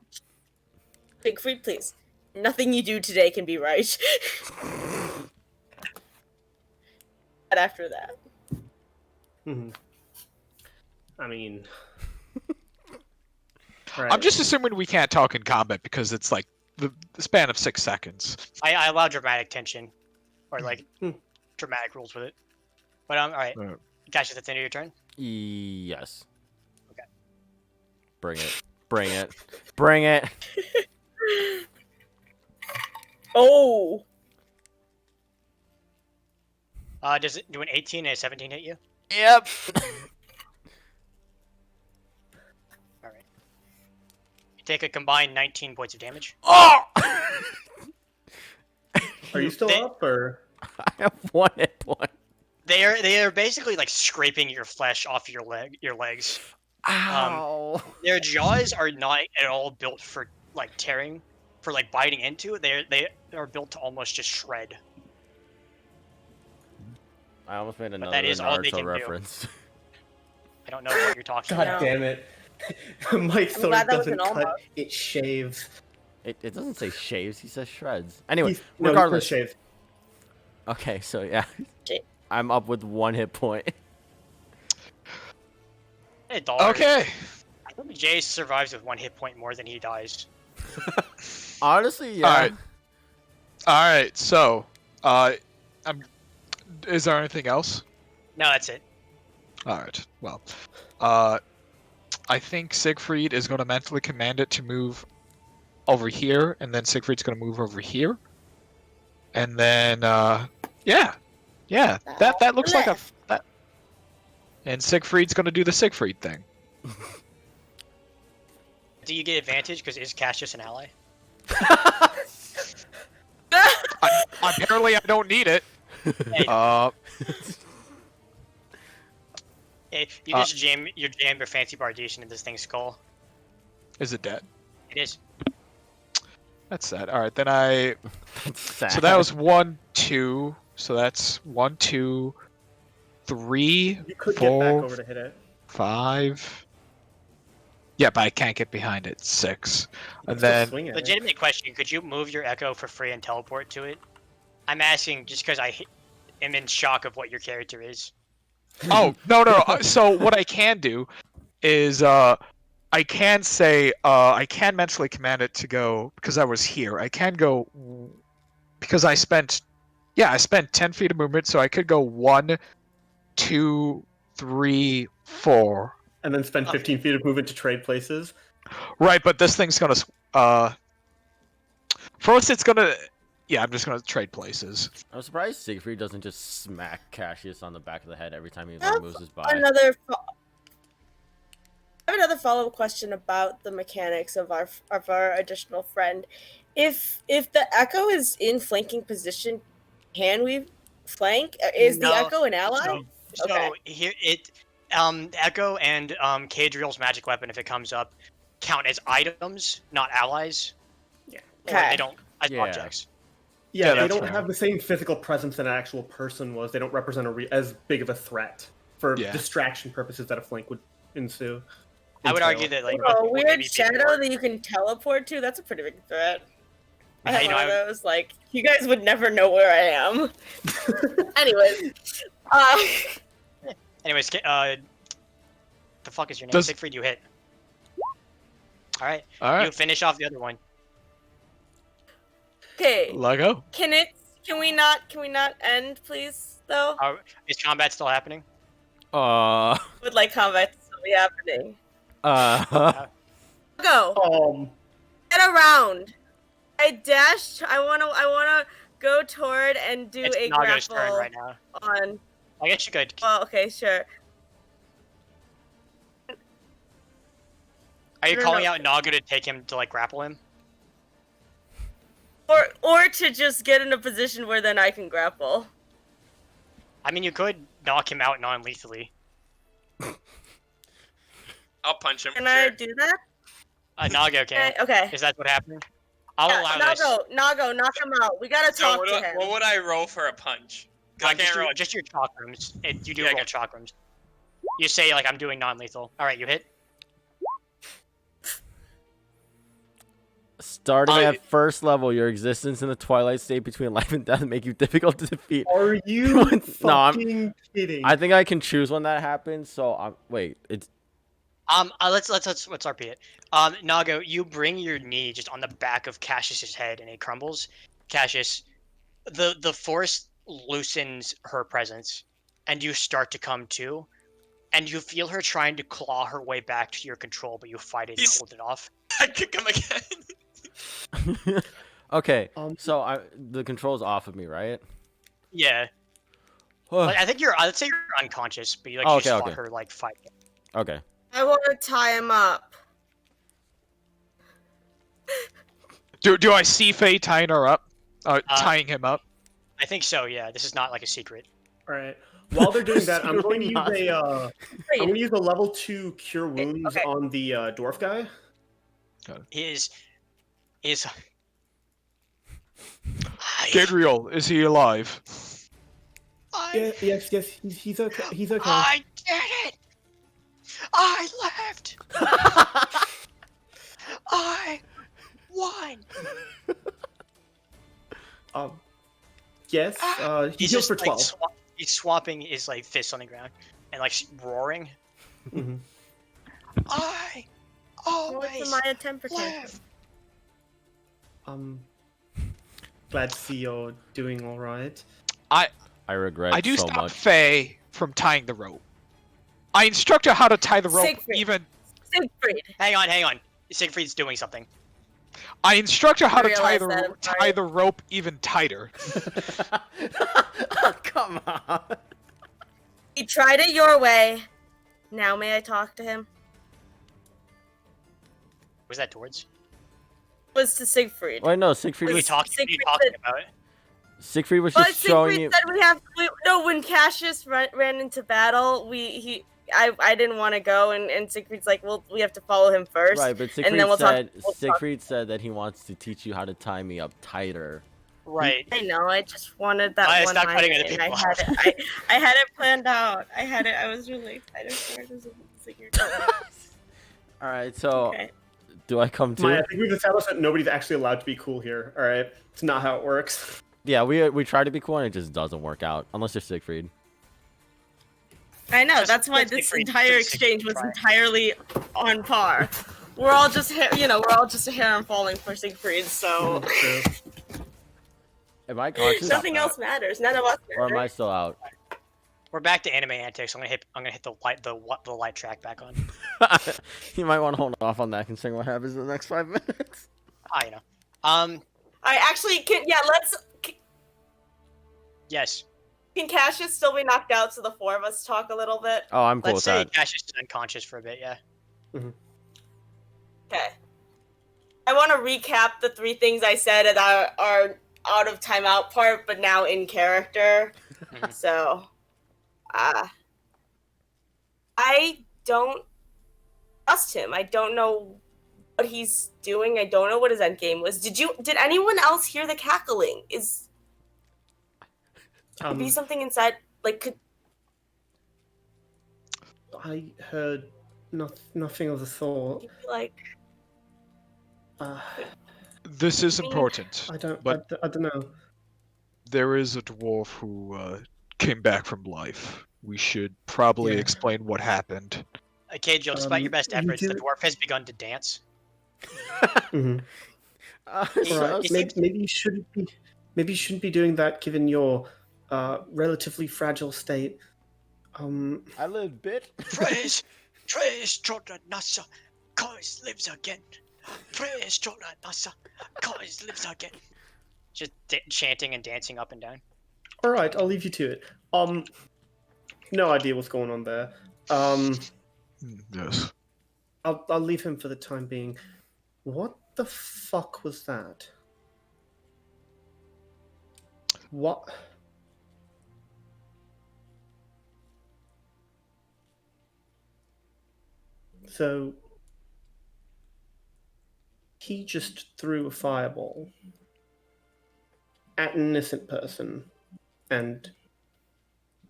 Speaker 2: Siegfried, please. Nothing you do today can be right. But after that.
Speaker 4: I mean,
Speaker 5: I'm just assuming we can't talk in combat because it's like the span of 6 seconds.
Speaker 3: I allow dramatic tension, or like dramatic rules with it. But alright.
Speaker 5: Alright.
Speaker 3: Cassius, that's the end of your turn.
Speaker 1: Yes.
Speaker 3: Okay.
Speaker 1: Bring it. Bring it. Bring it.
Speaker 2: Oh.
Speaker 3: Does it do an 18 and a 17 hit you?
Speaker 1: Yep.
Speaker 3: Alright. You take a combined 19 points of damage.
Speaker 1: Oh!
Speaker 4: are you still up or?
Speaker 1: I have 1 hit point.
Speaker 3: They are basically like scraping your flesh off your legs.
Speaker 1: Ow.
Speaker 3: Their jaws are not at all built for like tearing, for like biting into. They are built to almost just shred.
Speaker 1: I almost made another
Speaker 3: that is all they
Speaker 1: Naruto
Speaker 3: can do.
Speaker 1: reference.
Speaker 3: I don't know what you're talking
Speaker 4: God
Speaker 3: about.
Speaker 4: damn it! Mike sword
Speaker 2: glad that was
Speaker 4: doesn't
Speaker 2: an
Speaker 4: cut;
Speaker 2: almost.
Speaker 4: it shaves.
Speaker 1: It doesn't say shaves. He says shreds. Anyway,
Speaker 4: No, he
Speaker 1: regardless.
Speaker 4: says shave.
Speaker 1: Okay, so yeah,
Speaker 2: Shit.
Speaker 1: I'm up with 1 hit point.
Speaker 3: Hey, dollar.
Speaker 5: Okay.
Speaker 3: I think Jay survives with 1 hit point more than he dies.
Speaker 1: Honestly, yeah.
Speaker 5: Alright. Alright, so, is there anything else?
Speaker 3: No, that's it.
Speaker 5: Alright, well. I think Siegfried is going to mentally command it to move over here, and then Siegfried's going to move over here. And then, yeah, that looks like a... That. And Siegfried's going to do the Siegfried thing.
Speaker 3: Do you get advantage because is Cassius an ally?
Speaker 5: Apparently, I don't need it.
Speaker 3: Hey, you just jam your fancy bardation in this thing's skull.
Speaker 5: Is it dead?
Speaker 3: It is.
Speaker 5: That's sad. All right, then I.
Speaker 1: That's sad.
Speaker 5: So that was 1, 2. So that's 1, 2, 3,
Speaker 4: You could
Speaker 5: 4,
Speaker 4: get back over to hit it.
Speaker 5: 5. Yeah, but I can't get behind it. 6, and
Speaker 4: Still
Speaker 5: then
Speaker 4: swing at it.
Speaker 3: Legitimate question: could you move your Echo for free and teleport to it? I'm asking just because am in shock of what your character is.
Speaker 5: oh no. So what I can do is I can say I can mentally command it to go because I was here. I can go because I spent 10 feet of movement, so I could go 1, 2, 3, 4.
Speaker 4: And then spend 15 feet of movement to trade places.
Speaker 5: Right, but this thing's gonna first it's gonna I'm just gonna trade places.
Speaker 1: I'm surprised Siegfried doesn't just smack Cassius on the back of the head every time he
Speaker 2: That's
Speaker 1: moves his
Speaker 2: I
Speaker 1: body.
Speaker 2: have another follow-up question about the mechanics of our additional friend. If the Echo is in flanking position, can we flank? Is the
Speaker 3: No.
Speaker 2: Echo an ally?
Speaker 3: So
Speaker 2: Okay.
Speaker 3: here Echo and Kadriel's magic weapon, if it comes up, count as items, not allies. Or
Speaker 2: Okay.
Speaker 3: they don't as
Speaker 1: Yeah.
Speaker 3: objects.
Speaker 4: Yeah,
Speaker 5: Yeah,
Speaker 4: they
Speaker 5: that's
Speaker 4: don't
Speaker 5: fair.
Speaker 4: have the same physical presence that an actual person was. They don't represent as big of a threat for
Speaker 5: Yeah.
Speaker 4: distraction purposes that a flank would ensue.
Speaker 3: I would
Speaker 4: entail.
Speaker 3: argue that like
Speaker 2: A
Speaker 3: would
Speaker 2: weird
Speaker 3: maybe be
Speaker 2: shadow
Speaker 3: more-
Speaker 2: that you can teleport to, that's a pretty big threat. I
Speaker 3: Yeah,
Speaker 2: have
Speaker 3: you know,
Speaker 2: one
Speaker 3: I
Speaker 2: of those, like, you guys would never know where I am. Anyways,
Speaker 3: Anyways, the fuck is your name?
Speaker 5: Does-
Speaker 3: Siegfried, you hit. All right,
Speaker 5: All right,
Speaker 3: you finish off the other one.
Speaker 2: okay,
Speaker 5: let go.
Speaker 2: can we not end, please, though?
Speaker 3: Is combat still happening?
Speaker 2: Would like combat to still be happening. Go! Get around! I dashed, I wanna go toward and do
Speaker 3: It's
Speaker 2: a
Speaker 3: Naga's turn
Speaker 2: grapple
Speaker 3: right now.
Speaker 2: on,
Speaker 3: I guess you could.
Speaker 2: well, okay, sure.
Speaker 3: Are you
Speaker 2: No,
Speaker 3: calling
Speaker 2: no.
Speaker 3: out Naga to take him to like grapple him?
Speaker 2: Or to just get in a position where then I can grapple.
Speaker 3: I mean, you could knock him out non-lethally.
Speaker 6: I'll punch him.
Speaker 2: Can
Speaker 6: for
Speaker 2: I
Speaker 6: sure.
Speaker 2: do that?
Speaker 3: Naga can.
Speaker 2: Okay.
Speaker 3: Is that what happened? I'll allow this.
Speaker 2: Nago, knock him out. We gotta
Speaker 6: So
Speaker 2: talk
Speaker 6: what,
Speaker 2: to him.
Speaker 6: what would I roll for a punch? 'Cause I can't roll.
Speaker 3: Just your chakrams. You do
Speaker 6: Yeah, I
Speaker 3: roll
Speaker 6: got-
Speaker 3: chakrams. You say like I'm doing non-lethal. All right, you hit.
Speaker 1: Starting at first level, your existence in the twilight state between life and death make you difficult to defeat.
Speaker 4: Are you
Speaker 1: No, I'm-
Speaker 4: fucking kidding?
Speaker 1: I think I can choose when that happens. So wait, it's
Speaker 3: Let's RP it. Nago, you bring your knee just on the back of Cassius's head and it crumbles. Cassius, the force loosens her presence, and you start to come to, and you feel her trying to claw her way back to your control, but you fight it and
Speaker 6: He's-
Speaker 3: hold it off.
Speaker 6: I kick him again.
Speaker 1: okay.
Speaker 4: Um,
Speaker 1: So the control's off of me, right?
Speaker 3: Yeah, like, I think let's say you're unconscious, but you like
Speaker 1: Oh,
Speaker 3: just
Speaker 1: okay,
Speaker 3: fought
Speaker 1: okay.
Speaker 3: her like fight.
Speaker 1: Okay.
Speaker 2: I want to tie him up.
Speaker 5: Do I see Faye tying her up? Tying him up?
Speaker 3: I think so. Yeah, this is not like a secret.
Speaker 4: Alright. While they're doing that, I'm going to use
Speaker 1: Not-
Speaker 4: I'm going to use a level 2 cure wounds
Speaker 2: okay.
Speaker 4: on the dwarf guy.
Speaker 3: Is
Speaker 5: Gadriel, is he alive?
Speaker 4: Yes, he's okay. He's okay.
Speaker 3: I did it! I left! I won!
Speaker 4: Yes, he
Speaker 3: He's
Speaker 4: heals
Speaker 3: just
Speaker 4: for 12.
Speaker 3: he's swapping his like fists on the ground and like roaring.
Speaker 4: Mhm.
Speaker 3: I
Speaker 2: What's
Speaker 3: always
Speaker 2: the Maya temperature?
Speaker 3: live!
Speaker 4: Glad to see you're doing alright.
Speaker 1: I regret
Speaker 5: I do
Speaker 1: so
Speaker 5: stop
Speaker 1: much.
Speaker 5: Faye from tying the rope. I instruct her how to tie the rope.
Speaker 2: Siegfried.
Speaker 5: Even
Speaker 2: Siegfried.
Speaker 3: Hang on. Siegfried's doing something.
Speaker 5: I instruct her how to tie
Speaker 2: realize that, I'm
Speaker 5: tie
Speaker 2: sorry.
Speaker 5: the rope even tighter.
Speaker 1: Come on.
Speaker 2: He tried it your way. Now may I talk to him?
Speaker 3: Was that towards?
Speaker 2: Was to Siegfried.
Speaker 1: Wait, no, Siegfried
Speaker 3: What are you
Speaker 1: was
Speaker 3: talking
Speaker 2: Siegfried
Speaker 3: about?
Speaker 1: Siegfried was
Speaker 2: But
Speaker 1: just showing
Speaker 2: Siegfried
Speaker 1: you.
Speaker 2: said no, when Cassius ran into battle, I didn't want to go, and Siegfried's like, well, we have to follow him first.
Speaker 1: Right, but
Speaker 2: and then we'll talk.
Speaker 1: Siegfried said that he wants to teach you how to tie me up tighter.
Speaker 3: Right.
Speaker 2: I know. I just wanted that
Speaker 3: Alright,
Speaker 2: one
Speaker 3: stop
Speaker 2: line,
Speaker 3: cutting other
Speaker 2: and I
Speaker 3: people
Speaker 2: had it. I had it planned out. I was really excited for it. As a secret.
Speaker 1: All right, so
Speaker 2: Okay.
Speaker 1: do I come to?
Speaker 4: Maya, I think we've established that nobody's actually allowed to be cool here. All right, it's not how it works.
Speaker 1: Yeah, we try to be cool and it just doesn't work out unless you're Siegfried.
Speaker 2: I know.
Speaker 3: Just
Speaker 2: That's why
Speaker 3: put
Speaker 2: this
Speaker 3: Siegfried-
Speaker 2: entire
Speaker 3: put
Speaker 2: exchange was
Speaker 3: Siegfried.
Speaker 2: entirely on par. We're all just a harem falling for Siegfried. So
Speaker 1: Am I conscious?
Speaker 2: nothing else matters. None of us
Speaker 1: Or am
Speaker 2: matter.
Speaker 1: I still out?
Speaker 3: We're back to anime antics. I'm gonna hit the light track back on.
Speaker 1: You might want to hold off on that considering what happens in the next 5 minutes.
Speaker 3: You know.
Speaker 2: I actually can. Yeah,
Speaker 3: Yes.
Speaker 2: Can Cassius still be knocked out so the four of us talk a little bit?
Speaker 1: Oh, I'm cool
Speaker 3: Let's
Speaker 1: with
Speaker 3: say
Speaker 1: that.
Speaker 3: Cassius is unconscious for a bit. Yeah.
Speaker 2: Okay. I want to recap the 3 things I said at our out of timeout part, but now in character. So, I don't trust him. I don't know what he's doing. I don't know what his end game was. Did anyone else hear the cackling? Could be something inside,
Speaker 4: I heard nothing of the sort.
Speaker 2: like,
Speaker 5: This is important.
Speaker 4: I don't.
Speaker 5: But
Speaker 4: I don't know.
Speaker 5: there is a dwarf who came back from life. We should probably
Speaker 4: Yeah.
Speaker 5: explain what happened.
Speaker 3: Okay, Jill, despite your best
Speaker 4: you
Speaker 3: efforts, the
Speaker 4: do-
Speaker 3: dwarf has begun to dance.
Speaker 4: Mhm.
Speaker 1: So-
Speaker 4: Right. Maybe you shouldn't be. Maybe you shouldn't be doing that, given your relatively fragile state.
Speaker 1: I live, bitch.
Speaker 3: Praise Jordan Nasa, Cause lives again. Praise Jordan Nasa, Cause lives again. Just chanting and dancing up and down.
Speaker 4: All right, I'll leave you to it. No idea what's going on there.
Speaker 5: Yes.
Speaker 4: I'll leave him for the time being. What the fuck was that? What? So he just threw a fireball at an innocent person and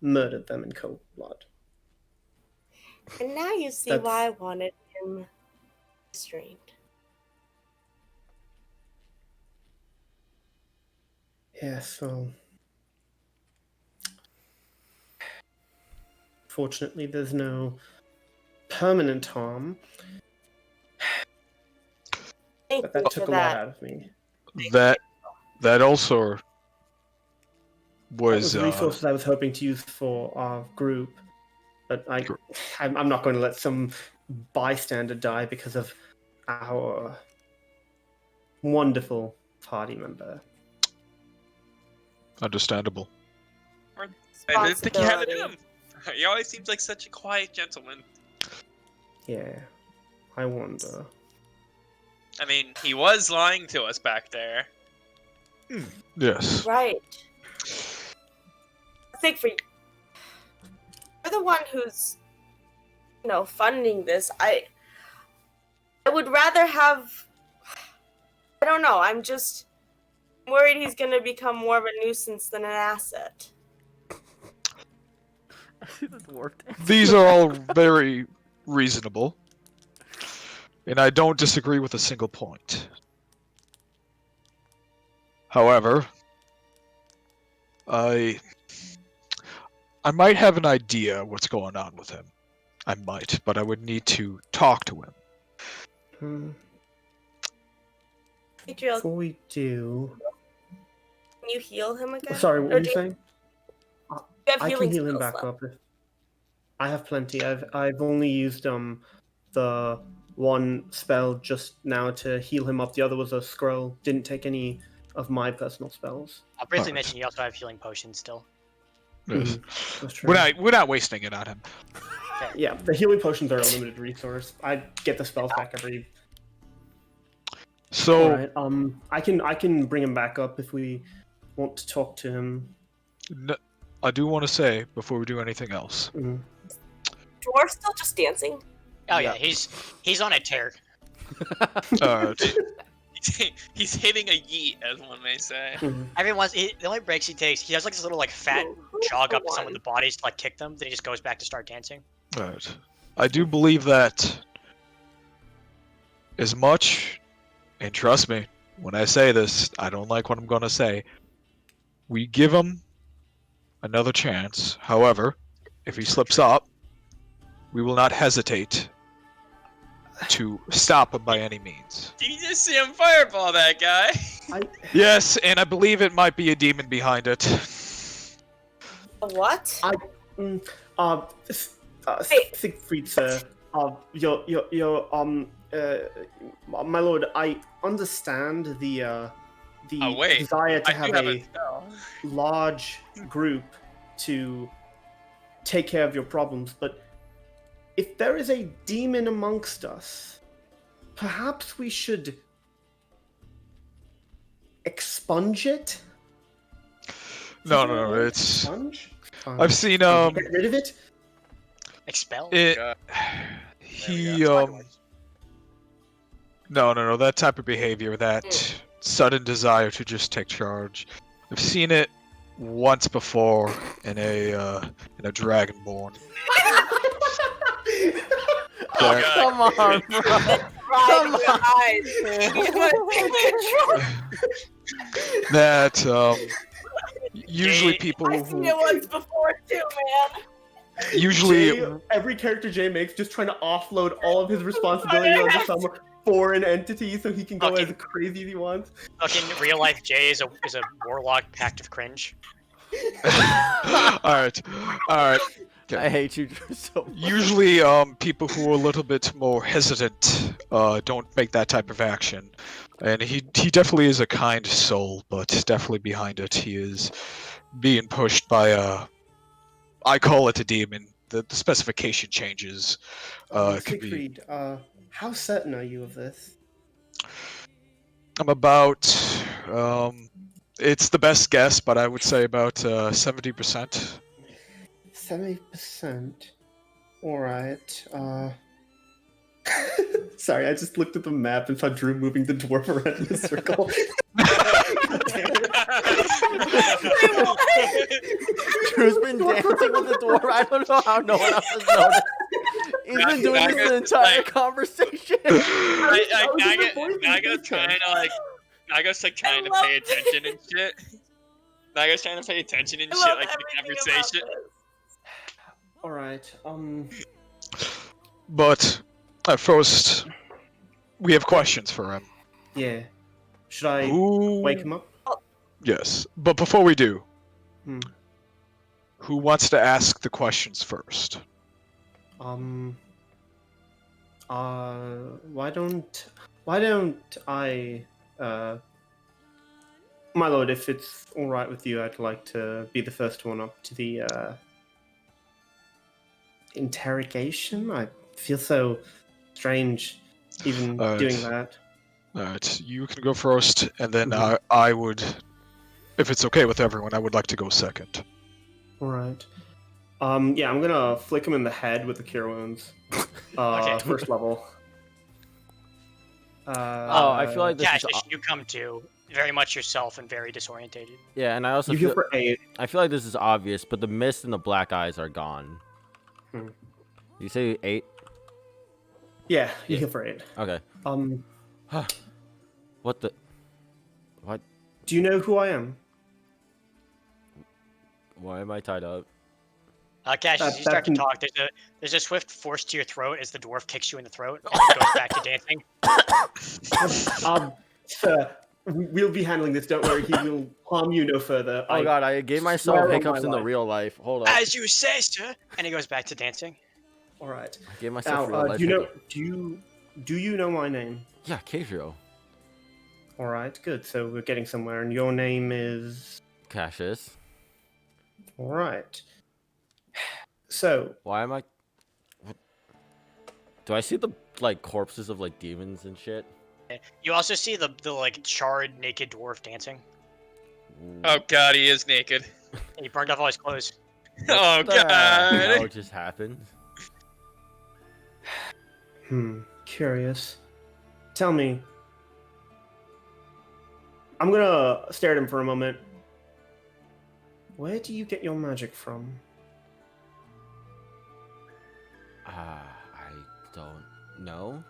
Speaker 4: murdered them in cold blood.
Speaker 2: and now you see
Speaker 4: That's-
Speaker 2: why I wanted him restrained.
Speaker 4: Yeah, so fortunately there's no permanent harm,
Speaker 2: Thank
Speaker 4: but
Speaker 2: you
Speaker 4: that
Speaker 2: for
Speaker 4: took a lot
Speaker 2: that.
Speaker 4: out of me.
Speaker 5: That also
Speaker 4: That
Speaker 5: was
Speaker 4: was resources I was hoping to use for our group, but I'm not going to let some bystander die because of our wonderful party member.
Speaker 5: understandable.
Speaker 6: I didn't think he had it in
Speaker 2: Responsibility.
Speaker 6: him. He always seems like such a quiet gentleman.
Speaker 4: Yeah, I wonder.
Speaker 6: I mean, he was lying to us back there.
Speaker 5: Yes.
Speaker 2: Right. Siegfried, you're the one who's, funding this. I would rather have. I don't know. I'm just worried he's going to become more of a nuisance than an asset.
Speaker 1: I see the dwarf dance.
Speaker 5: These are all very reasonable, and I don't disagree with a single point. However, I might have an idea what's going on with him. I might, but I would need to talk to him.
Speaker 2: Adriel,
Speaker 4: Before we do,
Speaker 2: can you heal him again?
Speaker 4: sorry, what
Speaker 2: Or
Speaker 4: were you
Speaker 2: do
Speaker 4: saying?
Speaker 2: you have
Speaker 4: I
Speaker 2: healing
Speaker 4: can heal him
Speaker 2: spells
Speaker 4: back
Speaker 2: left?
Speaker 4: up. I have plenty. I've only used the one spell just now to heal him up. The other was a scroll. Didn't take any of my personal spells.
Speaker 3: I'll briefly
Speaker 5: Alright.
Speaker 3: mention you also have healing potions still.
Speaker 5: Yes.
Speaker 4: That's true.
Speaker 5: We're not wasting it on him.
Speaker 4: Yeah, the healing potions are a limited resource. I get the spells back every.
Speaker 5: So
Speaker 4: Alright, I can bring him back up if we want to talk to him.
Speaker 5: I do want to say before we do anything else.
Speaker 4: Mhm.
Speaker 2: Dwarf still just dancing.
Speaker 3: Oh yeah, he's on a tear.
Speaker 6: He's hitting a yeet, as one may say.
Speaker 3: The only breaks he takes, he does like this little like fat jog up to some of the bodies to like kick them, then he just goes back to start dancing.
Speaker 5: Alright. I do believe that as much, and trust me, when I say this, I don't like what I'm gonna say. We give him another chance. However, if he slips up, we will not hesitate to stop him by any means.
Speaker 6: Did you just see him fireball that guy?
Speaker 5: Yes, and I believe it might be a demon behind it.
Speaker 2: What?
Speaker 4: Siegfried, sir. My lord, I understand the desire to have a large group to take care of your problems, but if there is a demon amongst us, perhaps we should expunge it?
Speaker 5: No, it's.
Speaker 4: Expunge?
Speaker 5: I've seen
Speaker 4: Get rid of it?
Speaker 3: Expel?
Speaker 5: it. He No, that type of behavior, that sudden desire to just take charge. I've seen it once before in a Dragonborn.
Speaker 6: Oh,
Speaker 1: Come on, bro.
Speaker 2: Come on.
Speaker 5: That usually people
Speaker 2: I've seen
Speaker 5: who
Speaker 2: it once before too, man.
Speaker 5: usually
Speaker 4: Jay, every character Jay makes just trying to offload all of his responsibility onto some foreign entity so he can go as crazy as he wants.
Speaker 3: Fucking real life Jay is a warlock pact of cringe.
Speaker 5: Alright. Okay.
Speaker 1: I hate you so much.
Speaker 5: Usually, people who are a little bit more hesitant don't make that type of action. And he definitely is a kind soul, but definitely behind it, he is being pushed by I call it a demon. The specification changes. Could be.
Speaker 4: Siegfried, how certain are you of this?
Speaker 5: I'm about. It's the best guess, but I would say about 70%.
Speaker 4: 70%. Alright. Sorry, I just looked at the map and saw Drew moving the dwarf around in a circle.
Speaker 1: Drew's been dancing with the dwarf. I don't know how no one else has noticed. He's been doing this the entire conversation.
Speaker 6: Naga's trying to pay attention and shit. Naga's trying to pay attention and shit like the conversation.
Speaker 4: Alright,
Speaker 5: But at first, we have questions for him.
Speaker 4: yeah. Should I
Speaker 5: Who...
Speaker 4: wake him up?
Speaker 5: Yes, but before we do,
Speaker 4: Hmm.
Speaker 5: who wants to ask the questions first?
Speaker 4: Why don't I, my lord, if it's alright with you, I'd like to be the first one up to the, interrogation? I feel so strange even doing that.
Speaker 5: Alright, you can go first, and then I would, if it's okay with everyone, I would like to go second.
Speaker 4: Alright. Yeah, I'm gonna flick him in the head with the cure wounds.
Speaker 3: Okay.
Speaker 4: First level.
Speaker 1: I feel like this is...
Speaker 3: Cassius, you come to very much yourself and very disorientated.
Speaker 1: Yeah, and I also
Speaker 4: You
Speaker 1: feel...
Speaker 4: heal for 8.
Speaker 1: I feel like this is obvious, but the mist and the black eyes are gone. You say 8?
Speaker 4: Yeah, you heal for 8.
Speaker 1: Okay. What the... What?
Speaker 4: Do you know who I am?
Speaker 1: Why am I tied up?
Speaker 3: Cassius, you start to talk. There's a swift force to your throat as the dwarf kicks you in the throat and goes back to dancing.
Speaker 4: Sir, We'll be handling this. Don't worry. He will harm you no further.
Speaker 1: Oh god, I gave myself
Speaker 4: swear on
Speaker 1: hiccups
Speaker 4: my
Speaker 1: in the
Speaker 4: life.
Speaker 1: real life. Hold up.
Speaker 3: As you say, sir. And he goes back to dancing.
Speaker 4: All right.
Speaker 1: I gave myself real
Speaker 4: Now,
Speaker 1: life
Speaker 4: do you know?
Speaker 1: hiccup.
Speaker 4: Do you know my name?
Speaker 1: Yeah, Kajiro.
Speaker 4: All right. Good. So we're getting somewhere. And your name is.
Speaker 1: Cassius.
Speaker 4: All right. So
Speaker 1: Why am I? What? Do I see the like corpses of like demons and shit?
Speaker 3: You also see the like charred naked dwarf dancing.
Speaker 6: Oh god, he is naked.
Speaker 3: And he burned off all his clothes.
Speaker 6: Oh
Speaker 1: What the hell
Speaker 6: god.
Speaker 1: just happened?
Speaker 4: Curious. Tell me. I'm gonna stare at him for a moment. Where do you get your magic from?
Speaker 1: I don't know.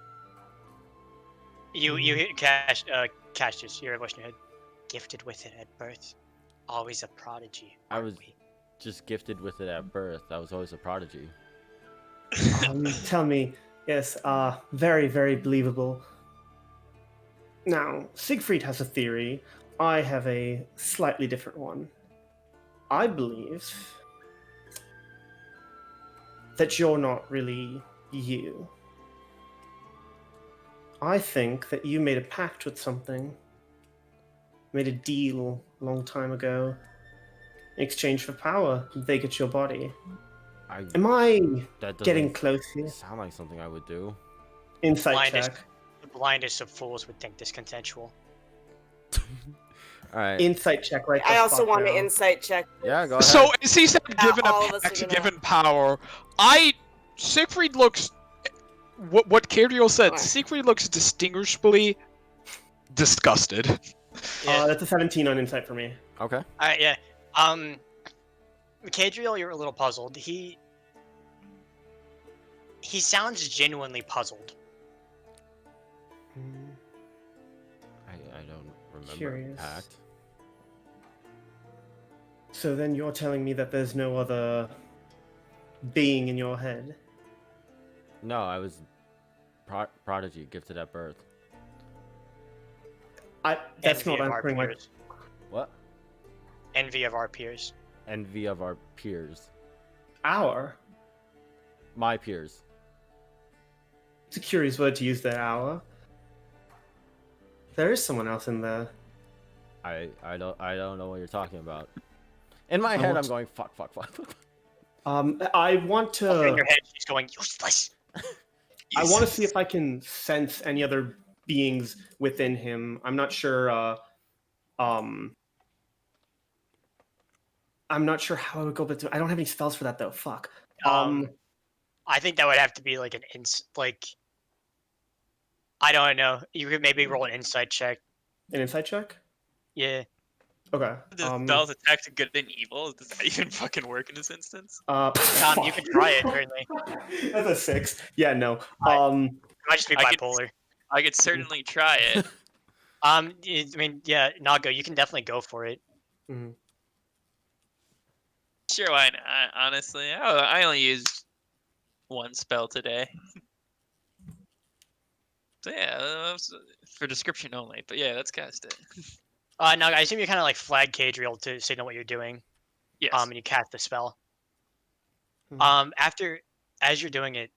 Speaker 3: You hit Cassius, your voice in your head. Gifted with it at birth. Always a prodigy.
Speaker 1: I
Speaker 3: aren't
Speaker 1: was-
Speaker 3: we?
Speaker 1: Just gifted with it at birth. I was always a prodigy.
Speaker 4: Tell me. Yes, very, very believable. Now, Siegfried has a theory. I have a slightly different one. I believe that you're not really you. I think that you made a pact with something. Made a deal a long time ago. In exchange for power, they get your body. Am I
Speaker 1: That doesn't
Speaker 4: getting close here?
Speaker 1: sound like something I would do.
Speaker 4: Insight
Speaker 3: Blindest,
Speaker 4: check.
Speaker 3: the blindest of fools would think this consensual.
Speaker 1: All right.
Speaker 4: Insight check right
Speaker 2: I
Speaker 4: the
Speaker 2: also
Speaker 4: fuck
Speaker 2: want
Speaker 4: now.
Speaker 2: to insight check.
Speaker 1: Yeah, go ahead.
Speaker 5: So as he said,
Speaker 2: Yeah,
Speaker 5: given
Speaker 2: all
Speaker 5: a
Speaker 2: of us are
Speaker 5: pact,
Speaker 2: gonna-
Speaker 5: given power, Siegfried looks. What Gabriel said.
Speaker 2: Alright.
Speaker 5: Siegfried looks distinguishably disgusted.
Speaker 3: Yeah.
Speaker 4: That's a 17 on insight for me.
Speaker 1: Okay.
Speaker 3: Alright, yeah. Cadriel, you're a little puzzled. He sounds genuinely puzzled.
Speaker 1: I don't remember
Speaker 4: Curious.
Speaker 1: pact.
Speaker 4: So then you're telling me that there's no other being in your head?
Speaker 1: No, I was prodigy, gifted at birth.
Speaker 4: That's
Speaker 3: Envy
Speaker 4: not
Speaker 3: of our
Speaker 4: answering my...
Speaker 3: peers.
Speaker 1: What?
Speaker 3: Envy of our peers.
Speaker 1: Envy of our peers.
Speaker 4: Hour?
Speaker 1: My peers.
Speaker 4: It's a curious word to use there, hour. There is someone else in there.
Speaker 1: I don't know what you're talking about. In my head,
Speaker 4: want-
Speaker 1: I'm going fuck.
Speaker 4: I want to...
Speaker 3: In your head, she's going useless.
Speaker 4: I want to see if I can sense any other beings within him. I'm not sure. I'm not sure how I would go, but I don't have any spells for that though. Fuck.
Speaker 3: I think that would have to be like I don't know. You could maybe roll an insight check.
Speaker 4: An insight check.
Speaker 3: Yeah.
Speaker 4: Okay.
Speaker 6: The spells attack to good and evil. Does that even fucking work in this instance?
Speaker 3: You could try it, certainly.
Speaker 4: That's a 6. Yeah, no.
Speaker 3: It might just be
Speaker 6: I could-
Speaker 3: bipolar.
Speaker 6: I could certainly try it.
Speaker 3: I mean, yeah, Nago, you can definitely go for it.
Speaker 6: Sure, why not? Honestly, I only used one spell today. So yeah, that was for description only. But yeah, let's cast it.
Speaker 3: Nago, I assume you kind of like flag Cadriel to signal what you're doing.
Speaker 6: Yes.
Speaker 3: And you cast the spell. As you're doing it,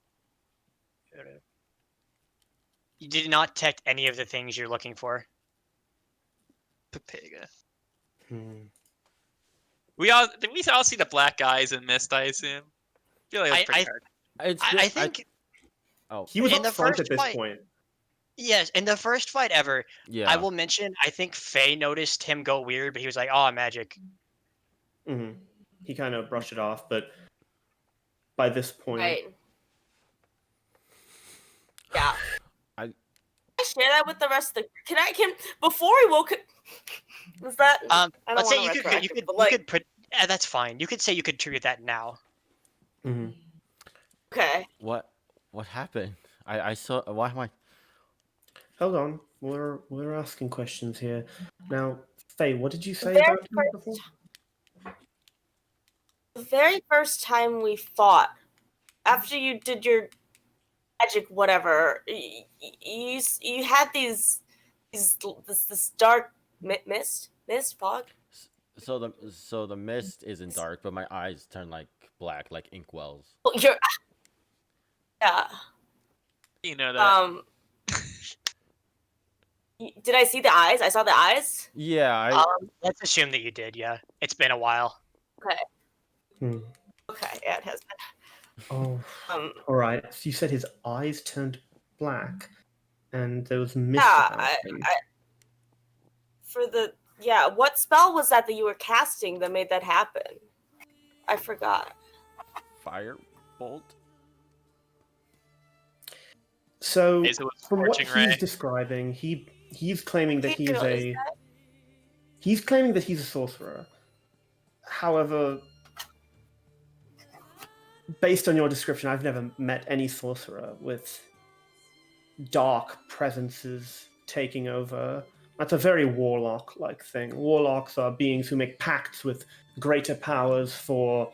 Speaker 3: you did not detect any of the things you're looking for.
Speaker 6: Pepega. Did we all see the black eyes in Mist? I assume. I feel like that's pretty hard.
Speaker 3: I think
Speaker 4: He was
Speaker 3: in
Speaker 4: up
Speaker 3: the
Speaker 4: front
Speaker 3: first
Speaker 4: at this
Speaker 3: fight-
Speaker 4: point.
Speaker 3: yes, in the first fight ever,
Speaker 1: Yeah.
Speaker 3: I will mention. I think Faye noticed him go weird, but he was like, "Oh, magic."
Speaker 4: He kind of brushed it off, but by this point,
Speaker 2: Right. Yeah.
Speaker 1: I
Speaker 2: share that with the rest of the. Can before we woke? Was that? I don't
Speaker 3: Let's say
Speaker 2: wanna
Speaker 3: you
Speaker 2: retroactive,
Speaker 3: could
Speaker 2: but, like,
Speaker 3: that's fine. You could say you could trigger that now.
Speaker 2: okay.
Speaker 1: what happened? I saw. Why am I?
Speaker 4: hold on. We're asking questions here. Now, Faye, what did you say
Speaker 2: Very
Speaker 4: about him before?
Speaker 2: The very first time we fought, after you did your magic, whatever, you had these this dark mist fog.
Speaker 1: So the mist isn't dark, but my eyes turn like black, like ink wells.
Speaker 2: Oh, yeah.
Speaker 6: You know that.
Speaker 2: Did I see the eyes? I saw the eyes.
Speaker 1: Yeah,
Speaker 3: Let's assume that you did. Yeah, it's been a while.
Speaker 2: Okay.
Speaker 4: Hmm.
Speaker 2: Okay. Yeah, it has been.
Speaker 4: Oh,
Speaker 2: Um.
Speaker 4: all right. So you said his eyes turned black, and there was mist
Speaker 2: Yeah.
Speaker 4: about him.
Speaker 2: What spell was that you were casting that made that happen? I forgot.
Speaker 1: firebolt.
Speaker 4: So,
Speaker 6: Is it with
Speaker 4: from what
Speaker 6: Scorching Ray?
Speaker 4: he's describing, he's claiming that
Speaker 2: Pedro, is
Speaker 4: he's claiming that he's a sorcerer. However, based on your description, I've never met any sorcerer with dark presences taking over. That's a very warlock-like thing. Warlocks are beings who make pacts with greater powers to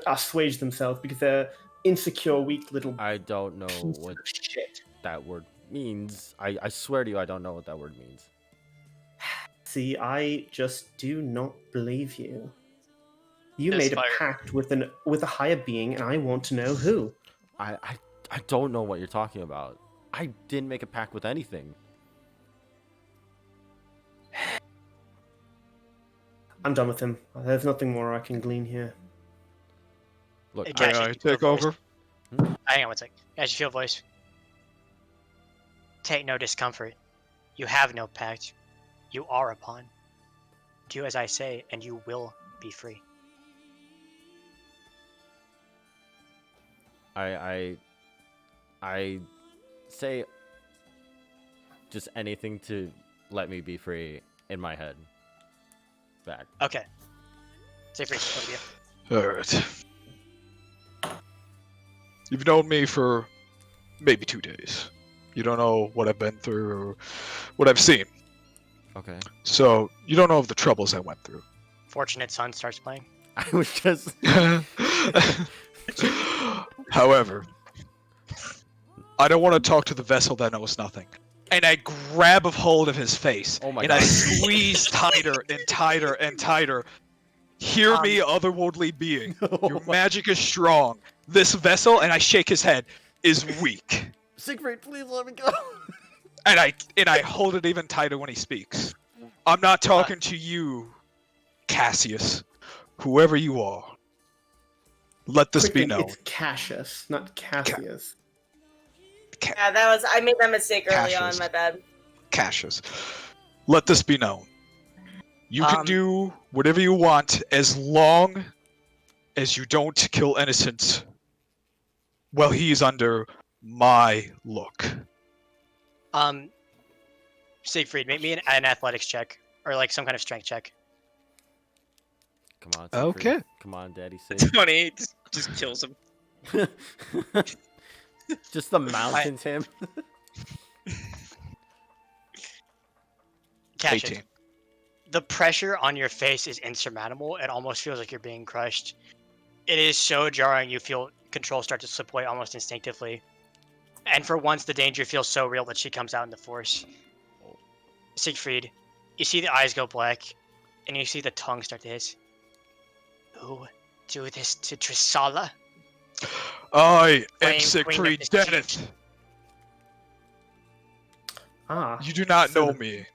Speaker 4: assuage themselves because they're insecure, weak little
Speaker 1: I don't know
Speaker 4: pieces
Speaker 1: what
Speaker 4: of shit.
Speaker 1: that word means. I swear to you, I don't know what that word means.
Speaker 4: See, I just do not believe you. You
Speaker 6: This
Speaker 4: made a
Speaker 6: fire-
Speaker 4: pact with a higher being, and I want to know who.
Speaker 1: I don't know what you're talking about. I didn't make a pact with anything.
Speaker 4: I'm done with him. There's nothing more I can glean here.
Speaker 1: Look,
Speaker 3: Hey,
Speaker 1: I,
Speaker 3: Cassius,
Speaker 5: I
Speaker 3: you feel
Speaker 5: take
Speaker 3: voice.
Speaker 5: over.
Speaker 3: Hang on one sec. As you feel voice. Take no discomfort. You have no pact. You are a pawn. Do as I say, and you will be free.
Speaker 1: I say just anything to let me be free in my head. Back.
Speaker 3: Okay. Say free. Over to you.
Speaker 5: Alright. You've known me for maybe 2 days. You don't know what I've been through or what I've seen.
Speaker 1: Okay.
Speaker 5: So, you don't know of the troubles I went through.
Speaker 3: Fortunate Son starts playing.
Speaker 1: I was just
Speaker 5: However, I don't want to talk to the vessel that knows nothing. And I grab a hold of his face,
Speaker 1: Oh my
Speaker 5: and I
Speaker 1: God.
Speaker 5: squeeze tighter and tighter and tighter. Hear me, otherworldly being. Your magic is strong. This vessel, and I shake his head, is weak.
Speaker 1: Siegfried, please let me go.
Speaker 5: And I hold it even tighter when he speaks. I'm not talking to you, Kassius. Whoever you are. Let this be
Speaker 4: Quickly,
Speaker 5: known.
Speaker 4: it's Cassius, not Cassius.
Speaker 2: Yeah, I made that mistake early on.
Speaker 5: Cassius.
Speaker 2: My bad.
Speaker 5: Cassius. Let this be known. You can do whatever you want as long as you don't kill innocents while he's under my look.
Speaker 3: Siegfried, make me an athletics check or like some kind of strength check.
Speaker 1: Come on, Siegfried.
Speaker 5: Okay.
Speaker 1: Come on, Daddy. Say
Speaker 6: 20 just kills him.
Speaker 1: just the mountains, him.
Speaker 3: Cassius,
Speaker 5: 18.
Speaker 3: the pressure on your face is insurmountable. It almost feels like you're being crushed. It is so jarring. You feel control start to slip away almost instinctively. And for once, the danger feels so real that she comes out in the force. Siegfried, you see the eyes go black, and you see the tongue start to hiss. Who do this to Trisala?
Speaker 5: I am
Speaker 3: Flame
Speaker 5: Siegfried
Speaker 3: Queen of
Speaker 5: Deneth.
Speaker 4: Ah,
Speaker 5: You do not
Speaker 4: so
Speaker 5: know
Speaker 4: the
Speaker 5: me.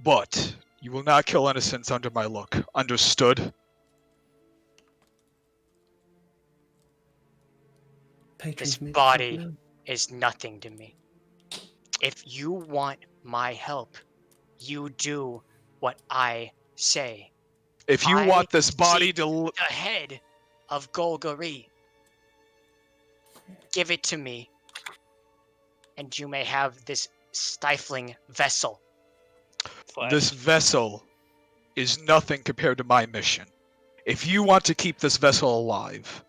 Speaker 5: But you will not kill innocents under my look. Understood?
Speaker 4: patrons
Speaker 3: This
Speaker 4: may
Speaker 3: body
Speaker 4: know.
Speaker 3: is nothing to me. If you want my help, you do what I say.
Speaker 5: If you
Speaker 3: I
Speaker 5: want this body
Speaker 3: seek
Speaker 5: to...
Speaker 3: the head of Golgari. Give it to me, and you may have this stifling vessel.
Speaker 5: This vessel is nothing compared to my mission. If you want to keep this vessel alive,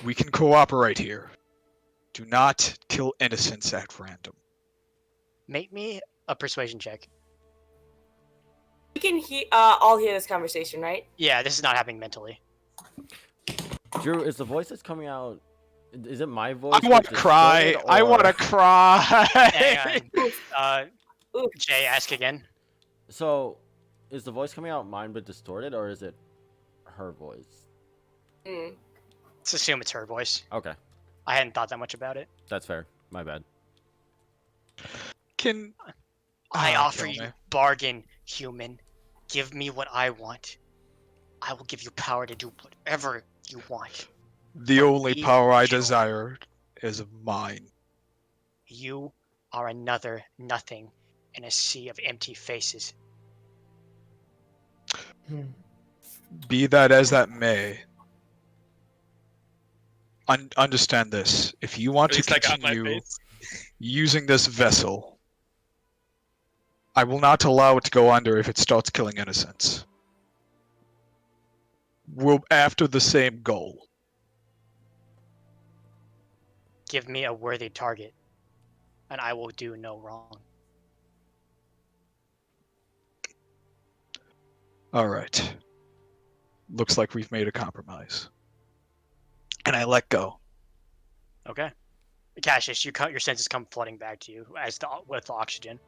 Speaker 5: we can cooperate here. Do not kill innocents at random.
Speaker 3: Make me a persuasion check.
Speaker 2: We can all hear this conversation, right?
Speaker 3: Yeah, this is not happening mentally.
Speaker 1: Drew, is the voice that's coming out? Is it my voice?
Speaker 5: I want to
Speaker 1: that's
Speaker 5: cry.
Speaker 1: distorted,
Speaker 5: I want to
Speaker 1: or-
Speaker 5: cry.
Speaker 3: Hang on.
Speaker 2: Oof.
Speaker 3: Jay, ask again.
Speaker 1: So, is the voice coming out mine but distorted, or is it her voice?
Speaker 2: Mm.
Speaker 3: Let's assume it's her voice.
Speaker 1: Okay,
Speaker 3: I hadn't thought that much about it.
Speaker 1: that's fair. My bad.
Speaker 5: Can
Speaker 3: I
Speaker 5: Ah,
Speaker 3: offer
Speaker 5: kill
Speaker 3: you
Speaker 5: me.
Speaker 3: bargain, human. Give me what I want. I will give you power to do whatever you want.
Speaker 5: The only
Speaker 3: Be
Speaker 5: power I
Speaker 3: chill.
Speaker 5: desire is mine.
Speaker 3: You are another nothing in a sea of empty faces.
Speaker 5: Be that as that may, understand this. If you want
Speaker 6: At
Speaker 5: to
Speaker 6: least I got my
Speaker 5: continue
Speaker 6: face.
Speaker 5: using this vessel, I will not allow it to go under if it starts killing innocents. We're after the same goal.
Speaker 3: Give me a worthy target, and I will do no wrong.
Speaker 5: All right. Looks like we've made a compromise. And I let go.
Speaker 3: Okay. Cassius, your senses come flooding back to you with the oxygen.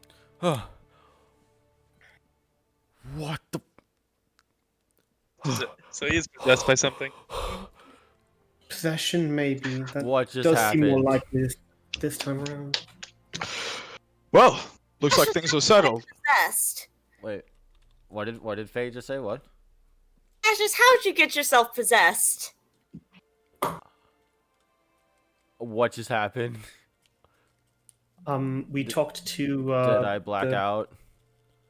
Speaker 1: What the?
Speaker 6: So he is possessed by something.
Speaker 4: Possession, maybe. That
Speaker 1: What just
Speaker 4: does seem more
Speaker 1: happened?
Speaker 4: likely this time around.
Speaker 5: Well, looks like things are settled.
Speaker 2: Possessed.
Speaker 1: Wait, what did Faye just say? What?
Speaker 2: Cassius, how'd you get yourself possessed?
Speaker 1: What just happened?
Speaker 4: We talked to.
Speaker 1: Did I black
Speaker 4: the-
Speaker 1: out?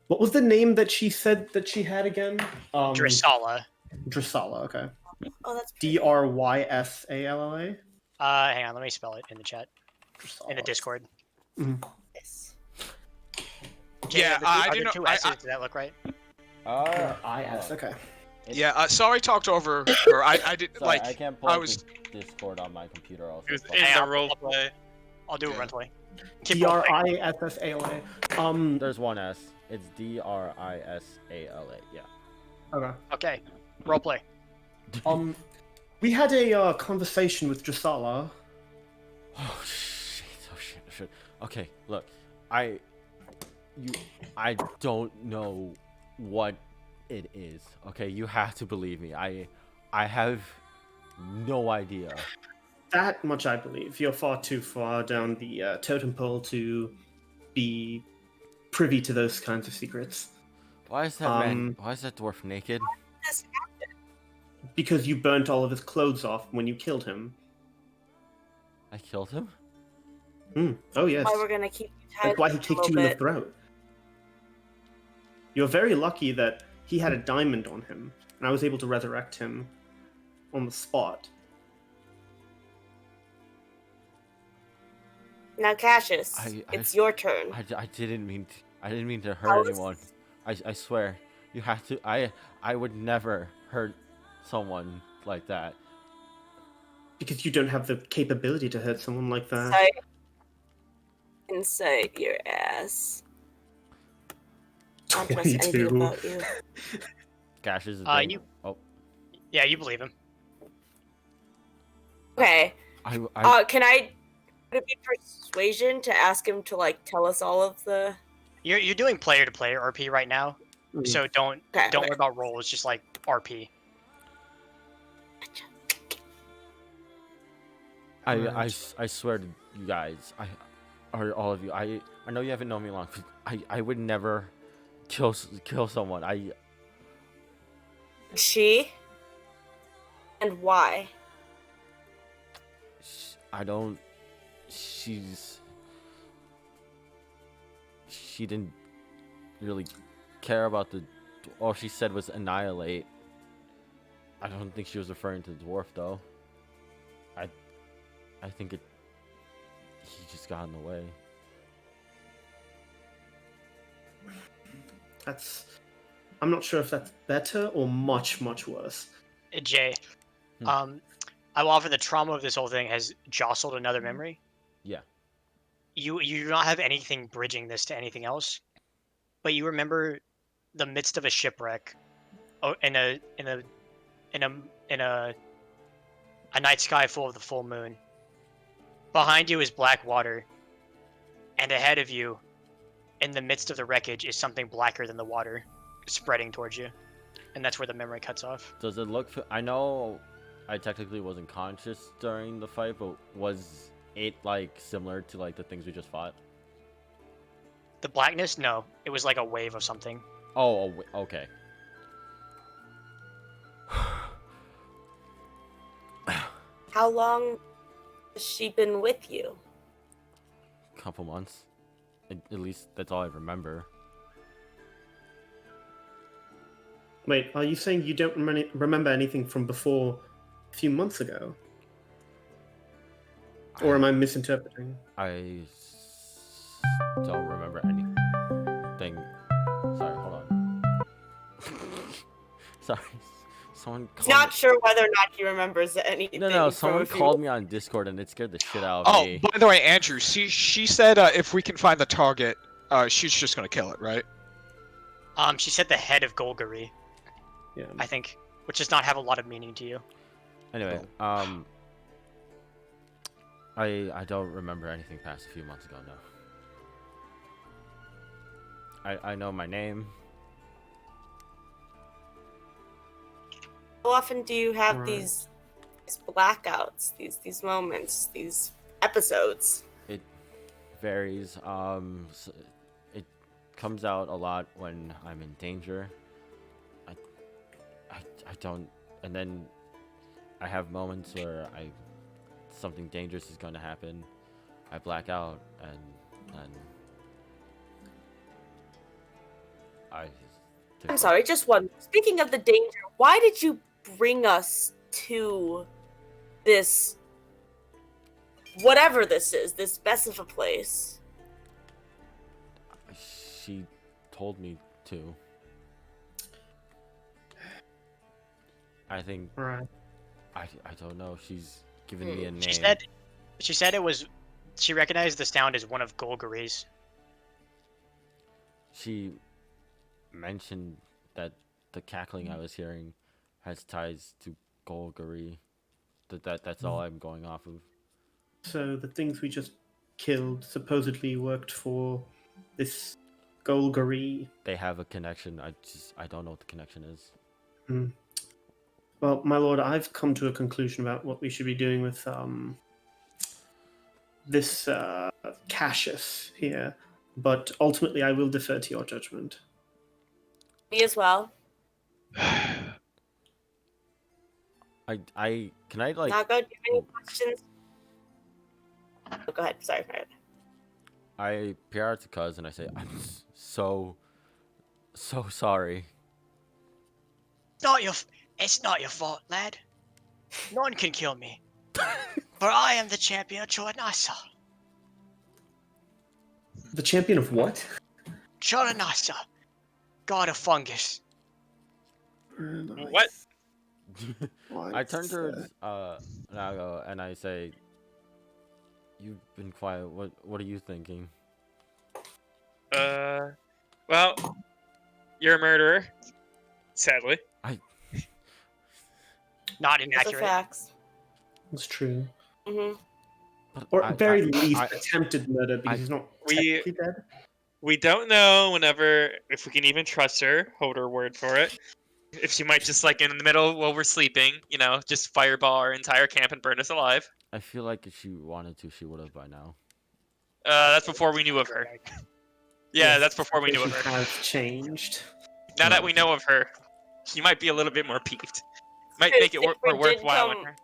Speaker 4: What was the name that she said that she had again?
Speaker 3: Drissala.
Speaker 4: Drissala, okay.
Speaker 2: Oh, that's
Speaker 4: Drysalla.
Speaker 3: Hang on, let me spell it in the chat. In the Discord.
Speaker 2: nice.
Speaker 3: Jay,
Speaker 5: Yeah,
Speaker 3: are the,
Speaker 5: I
Speaker 3: are
Speaker 5: do
Speaker 3: the
Speaker 5: know-
Speaker 3: two
Speaker 5: I-
Speaker 3: S's, does that look right?
Speaker 4: IS, okay.
Speaker 5: Yeah, sorry, talked over her. I did
Speaker 1: Sorry,
Speaker 5: like
Speaker 1: I can't pull
Speaker 5: I
Speaker 1: up
Speaker 5: was.
Speaker 1: the Discord on my computer. Also,
Speaker 6: He was
Speaker 1: Fuck.
Speaker 6: in
Speaker 3: Hey,
Speaker 6: the role play.
Speaker 3: I'll do it
Speaker 5: Yeah.
Speaker 3: mentally. Keep rolling.
Speaker 4: Drissala.
Speaker 1: There's one S. It's Drisala. Yeah.
Speaker 4: Okay.
Speaker 3: Okay, roleplay.
Speaker 4: We had a conversation with Drissala.
Speaker 1: Oh shit! Oh shit! Oh shit! Okay, look, I don't know what it is. Okay, you have to believe me. I have no idea.
Speaker 4: That much I believe. You're far too far down the totem pole to be privy to those kinds of secrets.
Speaker 1: Why is that man? Why is that dwarf naked?
Speaker 4: Because you burnt all of his clothes off when you killed him.
Speaker 1: I killed him.
Speaker 4: Oh yes.
Speaker 2: Why we're gonna keep you tied
Speaker 4: That's why he
Speaker 2: up a
Speaker 4: kicked
Speaker 2: little
Speaker 4: you in the
Speaker 2: bit.
Speaker 4: throat. You're very lucky that he had a diamond on him, and I was able to resurrect him on the spot.
Speaker 2: Now, Cassius,
Speaker 1: I-
Speaker 2: it's your turn.
Speaker 1: I didn't mean to. I didn't mean to
Speaker 2: How
Speaker 1: hurt
Speaker 2: is-
Speaker 1: anyone. I swear. You have to. I would never hurt someone like that.
Speaker 4: Because you don't have the capability to hurt someone like that.
Speaker 2: Sight inside your ass. Not just envy
Speaker 4: 22.
Speaker 2: about you.
Speaker 1: Gash is.
Speaker 3: You-
Speaker 1: Oh,
Speaker 3: Yeah, you believe him.
Speaker 2: Okay.
Speaker 1: I
Speaker 2: Can I? Would it be persuasion to ask him to like tell us all of the?
Speaker 3: You're doing player to player RP right now, so don't
Speaker 2: Okay.
Speaker 3: worry about rolls. Just like RP.
Speaker 1: I swear to you guys, or all of you, I know you haven't known me long. But I would never kill someone.
Speaker 2: She. And why?
Speaker 1: I don't. She didn't really care about the. All she said was annihilate. I don't think she was referring to the dwarf though. I think he just got in the way.
Speaker 4: I'm not sure if that's better or much, much worse.
Speaker 3: Jay, I will offer the trauma of this whole thing has jostled another memory.
Speaker 1: Yeah.
Speaker 3: You do not have anything bridging this to anything else, but you remember the midst of a shipwreck, in a night sky full of the full moon, Behind you is black water, and ahead of you, in the midst of the wreckage, is something blacker than the water, spreading towards you, and that's where the memory cuts off.
Speaker 1: Does it look? I know, I technically wasn't conscious during the fight, but was it like similar to like the things we just fought?
Speaker 3: The blackness? No, it was like a wave of something.
Speaker 1: Oh, okay.
Speaker 2: How long has she been with you?
Speaker 1: Couple months. At least that's all I remember.
Speaker 4: Wait, are you saying you don't remember anything from before a few months ago? Or am I misinterpreting?
Speaker 1: I don't remember anything. Sorry, hold on. Sorry, someone called
Speaker 2: Not
Speaker 1: me.
Speaker 2: sure whether or not he remembers anything.
Speaker 1: No,
Speaker 2: from
Speaker 1: someone
Speaker 2: a few-
Speaker 1: called me on Discord and it scared the shit out of
Speaker 5: Oh,
Speaker 1: me.
Speaker 5: by the way, Andrew, she said if we can find the target, she's just gonna kill it, right?
Speaker 3: She said the head of Golgari,
Speaker 4: Yeah.
Speaker 3: I think, which does not have a lot of meaning to you.
Speaker 1: Anyway, I don't remember anything past a few months ago, no. I know my name.
Speaker 2: How often do you have
Speaker 4: Right.
Speaker 2: these blackouts, these moments, these episodes?
Speaker 1: It varies. It comes out a lot when I'm in danger. I don't, and then I have moments where something dangerous is going to happen. I black out, and then
Speaker 2: I'm sorry, just one. Speaking of the danger, why did you bring us to this, whatever this is, this mess of a place?
Speaker 1: She told me to. I think
Speaker 4: Right.
Speaker 1: I don't know. She's given me a name.
Speaker 3: She said it was. She recognized the sound as one of Golgari's.
Speaker 1: She mentioned that the cackling I was hearing has ties to Golgari. That's all I'm going off of.
Speaker 4: So the things we just killed supposedly worked for this Golgari.
Speaker 1: They have a connection. I don't know what the connection is.
Speaker 4: Well, my lord, I've come to a conclusion about what we should be doing with this Cassius here, but ultimately I will defer to your judgment.
Speaker 2: Me as well.
Speaker 1: I can I like
Speaker 2: Nago, do you have any questions? Oh, go ahead. Sorry.
Speaker 1: I PR to Cuz and I say I'm so sorry.
Speaker 3: It's not your fault, lad. No one can kill me. For I am the champion of Choranasa.
Speaker 4: The champion of what?
Speaker 3: Choranasa, god of fungus.
Speaker 6: What?
Speaker 1: I turn towards Nago and I say, "You've been quiet. What are you thinking?"
Speaker 6: Well, you're a murderer. Sadly.
Speaker 3: Not
Speaker 2: Those are
Speaker 3: inaccurate.
Speaker 2: facts.
Speaker 4: It's true.
Speaker 2: hmm
Speaker 1: But
Speaker 4: Or
Speaker 1: I-
Speaker 4: at very
Speaker 1: I-
Speaker 4: least
Speaker 1: I-
Speaker 4: attempted murder because he's not
Speaker 6: We-
Speaker 4: technically dead.
Speaker 6: We don't know if we can even trust her, hold her word for it. If she might just like in the middle while we're sleeping, just fireball our entire camp and burn us alive.
Speaker 1: I feel like if she wanted to, she would have by now.
Speaker 6: That's before we knew of her. Yeah,
Speaker 4: Yes,
Speaker 6: that's before we knew of
Speaker 4: situations
Speaker 6: her.
Speaker 4: have changed.
Speaker 6: Now that we know of her, she might be a little bit more peeved. Might make it more worthwhile in her.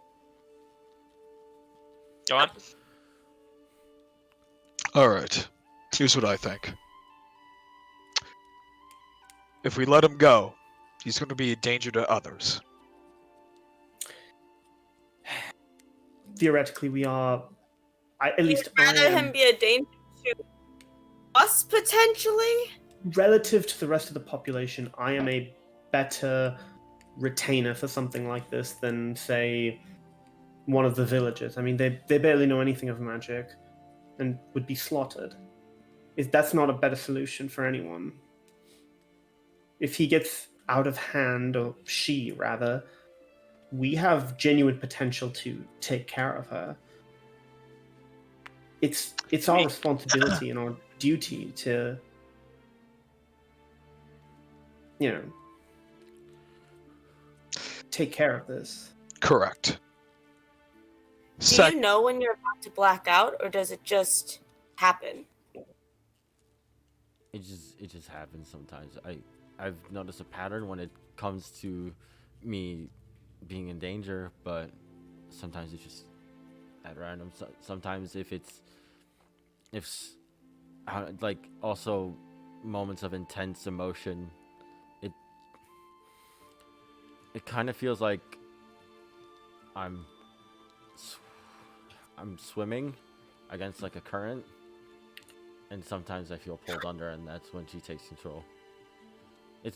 Speaker 6: Go on.
Speaker 5: Alright, here's what I think. If we let him go, he's going to be a danger to others.
Speaker 4: Theoretically, we are. At least
Speaker 2: You'd
Speaker 4: I
Speaker 2: rather
Speaker 4: am,
Speaker 2: him be a danger to us potentially?
Speaker 4: relative to the rest of the population, I am a better retainer for something like this than, say, one of the villagers. I mean, they barely know anything of magic and would be slaughtered. That's not a better solution for anyone. If he gets out of hand, or she rather, we have genuine potential to take care of her. it's our responsibility and our duty to, take care of this.
Speaker 5: Correct.
Speaker 2: Do you know when you're about to black out, or does it just happen?
Speaker 1: It just happens sometimes. I've noticed a pattern when it comes to me being in danger, but sometimes it's just at random. Sometimes if like also moments of intense emotion, it kind of feels like I'm swimming against like a current, and sometimes I feel pulled under, and that's when she takes control.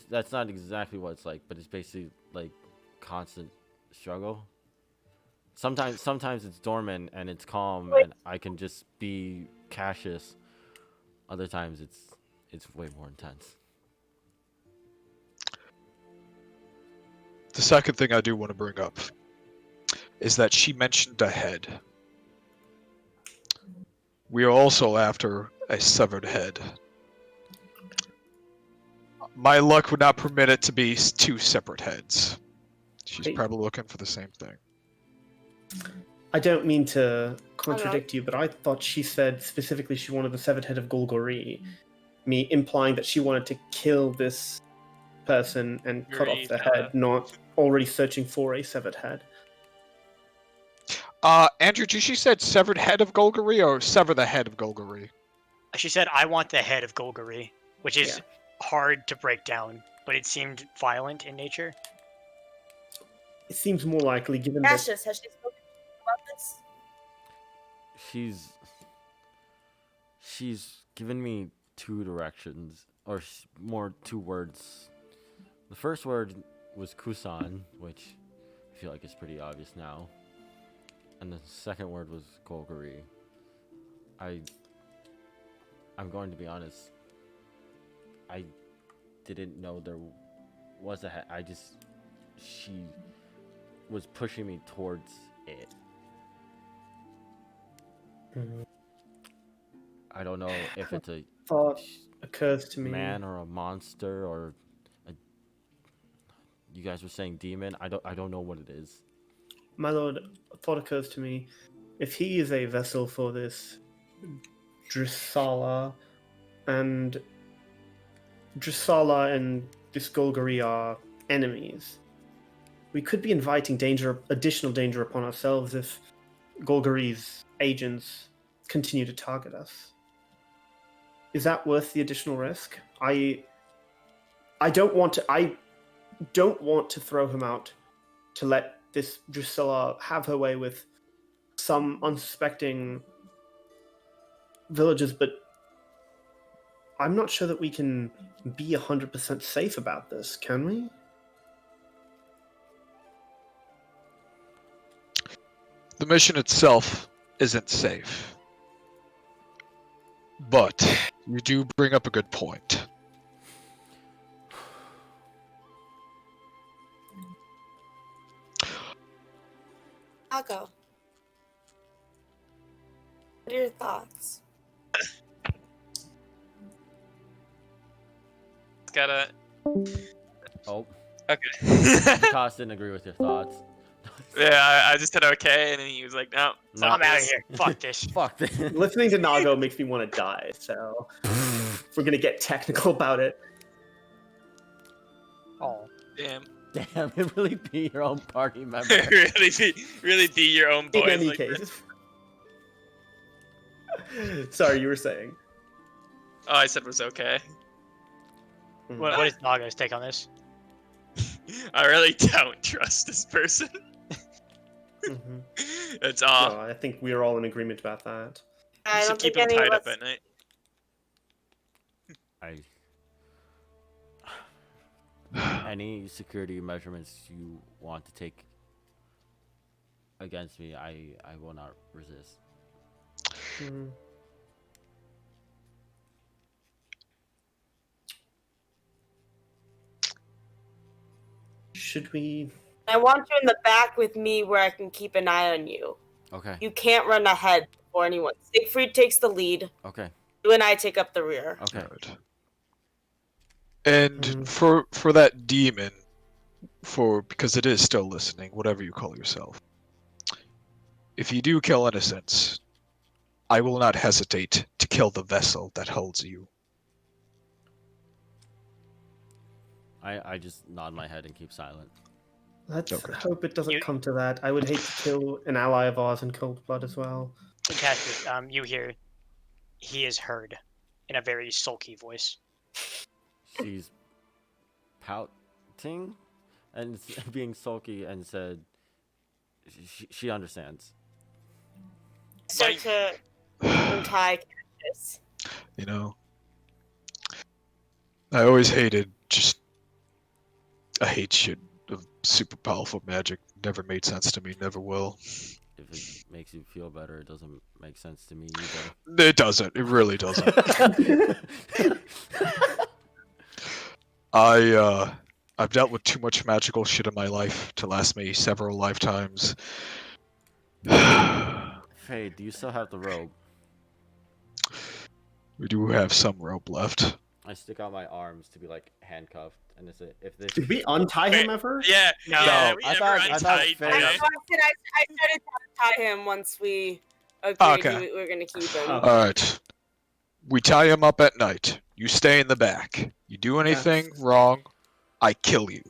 Speaker 1: That's not exactly what it's like, but it's basically like constant struggle. Sometimes it's dormant and it's calm, and I can just be Cassius. Other times it's way more intense.
Speaker 5: The second thing I do want to bring up is that she mentioned a head. We are also after a severed head. My luck would not permit it to be two separate heads. She's probably looking for the same thing.
Speaker 4: I don't mean to contradict you, but I thought she said specifically she wanted the severed head of Golgari, me implying that she wanted to kill this person and cut off their head, not already searching for a severed head.
Speaker 5: Andrew, she said severed head of Golgari or sever the head of Golgari?
Speaker 3: She said, I want the head of Golgari, which is hard to break down, but it seemed violent in nature.
Speaker 4: It seems more likely, given that...
Speaker 2: Cassius, has she spoken about this?
Speaker 1: She's given me two directions, or more two words. The first word was Kusand, which I feel like is pretty obvious now. And the second word was Golgari. I'm going to be honest. I didn't know there was a head. She was pushing me towards it.
Speaker 4: Mm-hmm.
Speaker 1: I don't know if it's a
Speaker 4: thought occurs to me.
Speaker 1: Man or a monster or you guys were saying demon. I don't know what it is.
Speaker 4: My lord, a thought occurs to me. If he is a vessel for this Drissala and this Golgari are enemies, we could be inviting additional danger upon ourselves if Golgari's agents continue to target us. Is that worth the additional risk? I don't want to throw him out to let this Drusilla have her way with some unsuspecting villagers, but I'm not sure that we can be 100% safe about this, can we?
Speaker 5: The mission itself isn't safe. But you do bring up a good point.
Speaker 2: I'll go. What are your thoughts?
Speaker 6: It's gotta.
Speaker 1: Oh.
Speaker 6: Okay.
Speaker 1: Toss didn't agree with your thoughts.
Speaker 6: Yeah, I just said okay, and then he was like, no.
Speaker 3: I'm out of here. Fuck this.
Speaker 1: Fuck this.
Speaker 4: Listening to Nago makes me want to die, so if we're going to get technical about it.
Speaker 3: Oh.
Speaker 6: Damn.
Speaker 1: Damn, it really be your own party member.
Speaker 6: really be your own boy.
Speaker 4: In any case. Sorry, you were saying.
Speaker 6: Oh, I said was okay.
Speaker 3: What is Naga's take on this?
Speaker 6: I really don't trust this person.
Speaker 4: Mm-hmm.
Speaker 6: It's
Speaker 4: No, I think we're all in agreement about that.
Speaker 2: I don't
Speaker 6: keep
Speaker 2: think
Speaker 6: him
Speaker 2: any
Speaker 6: tied
Speaker 2: of
Speaker 6: up
Speaker 2: us...
Speaker 6: at night.
Speaker 1: Any security measurements you want to take against me, I will not resist.
Speaker 4: Mm-hmm. Should we...
Speaker 2: I want you in the back with me where I can keep an eye on you.
Speaker 1: Okay.
Speaker 2: You can't run ahead before anyone. Siegfried takes the lead.
Speaker 1: Okay.
Speaker 2: You and I take up the rear.
Speaker 1: Okay.
Speaker 5: Alright. And for that demon, because it is still listening, whatever you call yourself, if you do kill innocents, I will not hesitate to kill the vessel that holds you.
Speaker 1: I just nod my head and keep silent.
Speaker 4: Let's
Speaker 5: Okay.
Speaker 4: hope it doesn't
Speaker 3: You-
Speaker 4: come to that. I would hate to kill an ally of ours in cold blood as well.
Speaker 3: Cassius, you hear he is heard in a very sulky voice.
Speaker 1: She's pouting and being sulky and said she understands.
Speaker 2: Start to untie Cassius.
Speaker 5: You know, I always hated just I hate shit of super powerful magic. Never made sense to me. Never will.
Speaker 1: If it makes you feel better, it doesn't make sense to me either.
Speaker 5: It doesn't. It really doesn't. I've dealt with too much magical shit in my life to last me several lifetimes.
Speaker 1: Faye, do you still have the robe?
Speaker 5: We do have some rope left.
Speaker 1: I stick out my arms to be like handcuffed, and it's if this.
Speaker 4: Did we untie him ever?
Speaker 6: Yeah,
Speaker 3: No,
Speaker 6: yeah,
Speaker 1: No,
Speaker 6: we
Speaker 1: I
Speaker 6: never
Speaker 1: thought
Speaker 6: untied
Speaker 1: Faye-
Speaker 2: I
Speaker 6: Faye.
Speaker 2: started to untie him once we agreed
Speaker 5: Okay.
Speaker 2: we were going to keep him.
Speaker 4: Oh.
Speaker 5: Alright. We tie him up at night. You stay in the back. You do anything wrong, I kill you.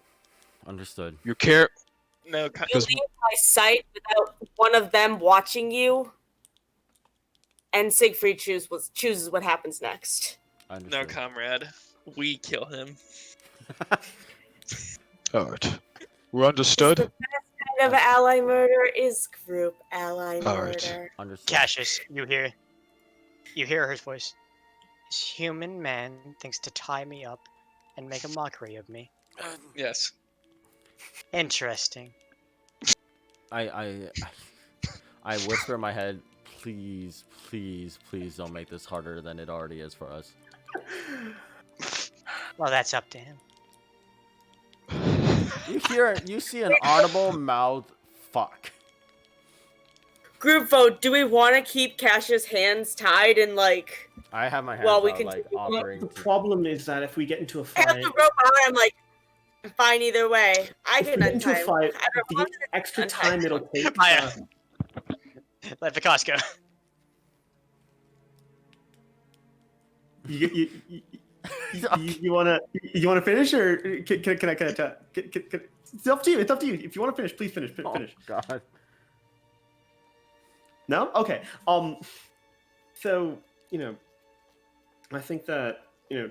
Speaker 1: Understood.
Speaker 5: You care.
Speaker 6: No,
Speaker 2: You
Speaker 5: Because-
Speaker 2: leave my sight without one of them watching you, and Siegfried chooses what happens next.
Speaker 6: no,
Speaker 1: Understood.
Speaker 6: comrade. We kill him.
Speaker 5: Alright. We're understood?
Speaker 2: The best kind of ally murder is group ally
Speaker 5: Alright.
Speaker 2: murder.
Speaker 1: Understood.
Speaker 3: Cassius, you hear her voice. This human man thinks to tie me up and make a mockery of me.
Speaker 6: Yes.
Speaker 3: Interesting.
Speaker 1: I whisper in my head, please, please, please don't make this harder than it already is for us.
Speaker 3: Well, that's up to him.
Speaker 1: You see an audible mouth fuck.
Speaker 2: Group vote. Do we want to keep Cassius' hands tied and like?
Speaker 1: I have my hands
Speaker 2: Well, we
Speaker 1: out,
Speaker 2: can
Speaker 1: like
Speaker 2: do-
Speaker 1: offering
Speaker 4: The
Speaker 1: to...
Speaker 4: problem is that if we get into a
Speaker 2: I have
Speaker 4: fight,
Speaker 2: the rope on. I'm like, I'm fine either way. I
Speaker 4: if we
Speaker 2: can
Speaker 4: get into
Speaker 2: untie
Speaker 4: a
Speaker 2: him.
Speaker 4: fight,
Speaker 2: I don't
Speaker 4: the
Speaker 2: want
Speaker 4: extra
Speaker 2: untie
Speaker 4: time
Speaker 2: him.
Speaker 4: it'll take.
Speaker 3: Maya. Let the cost go.
Speaker 4: You wanna finish or can I it's up to you. It's up to you. If you want to finish, please finish.
Speaker 1: Oh,
Speaker 4: Finish.
Speaker 1: God.
Speaker 4: No? Okay. So, I think that,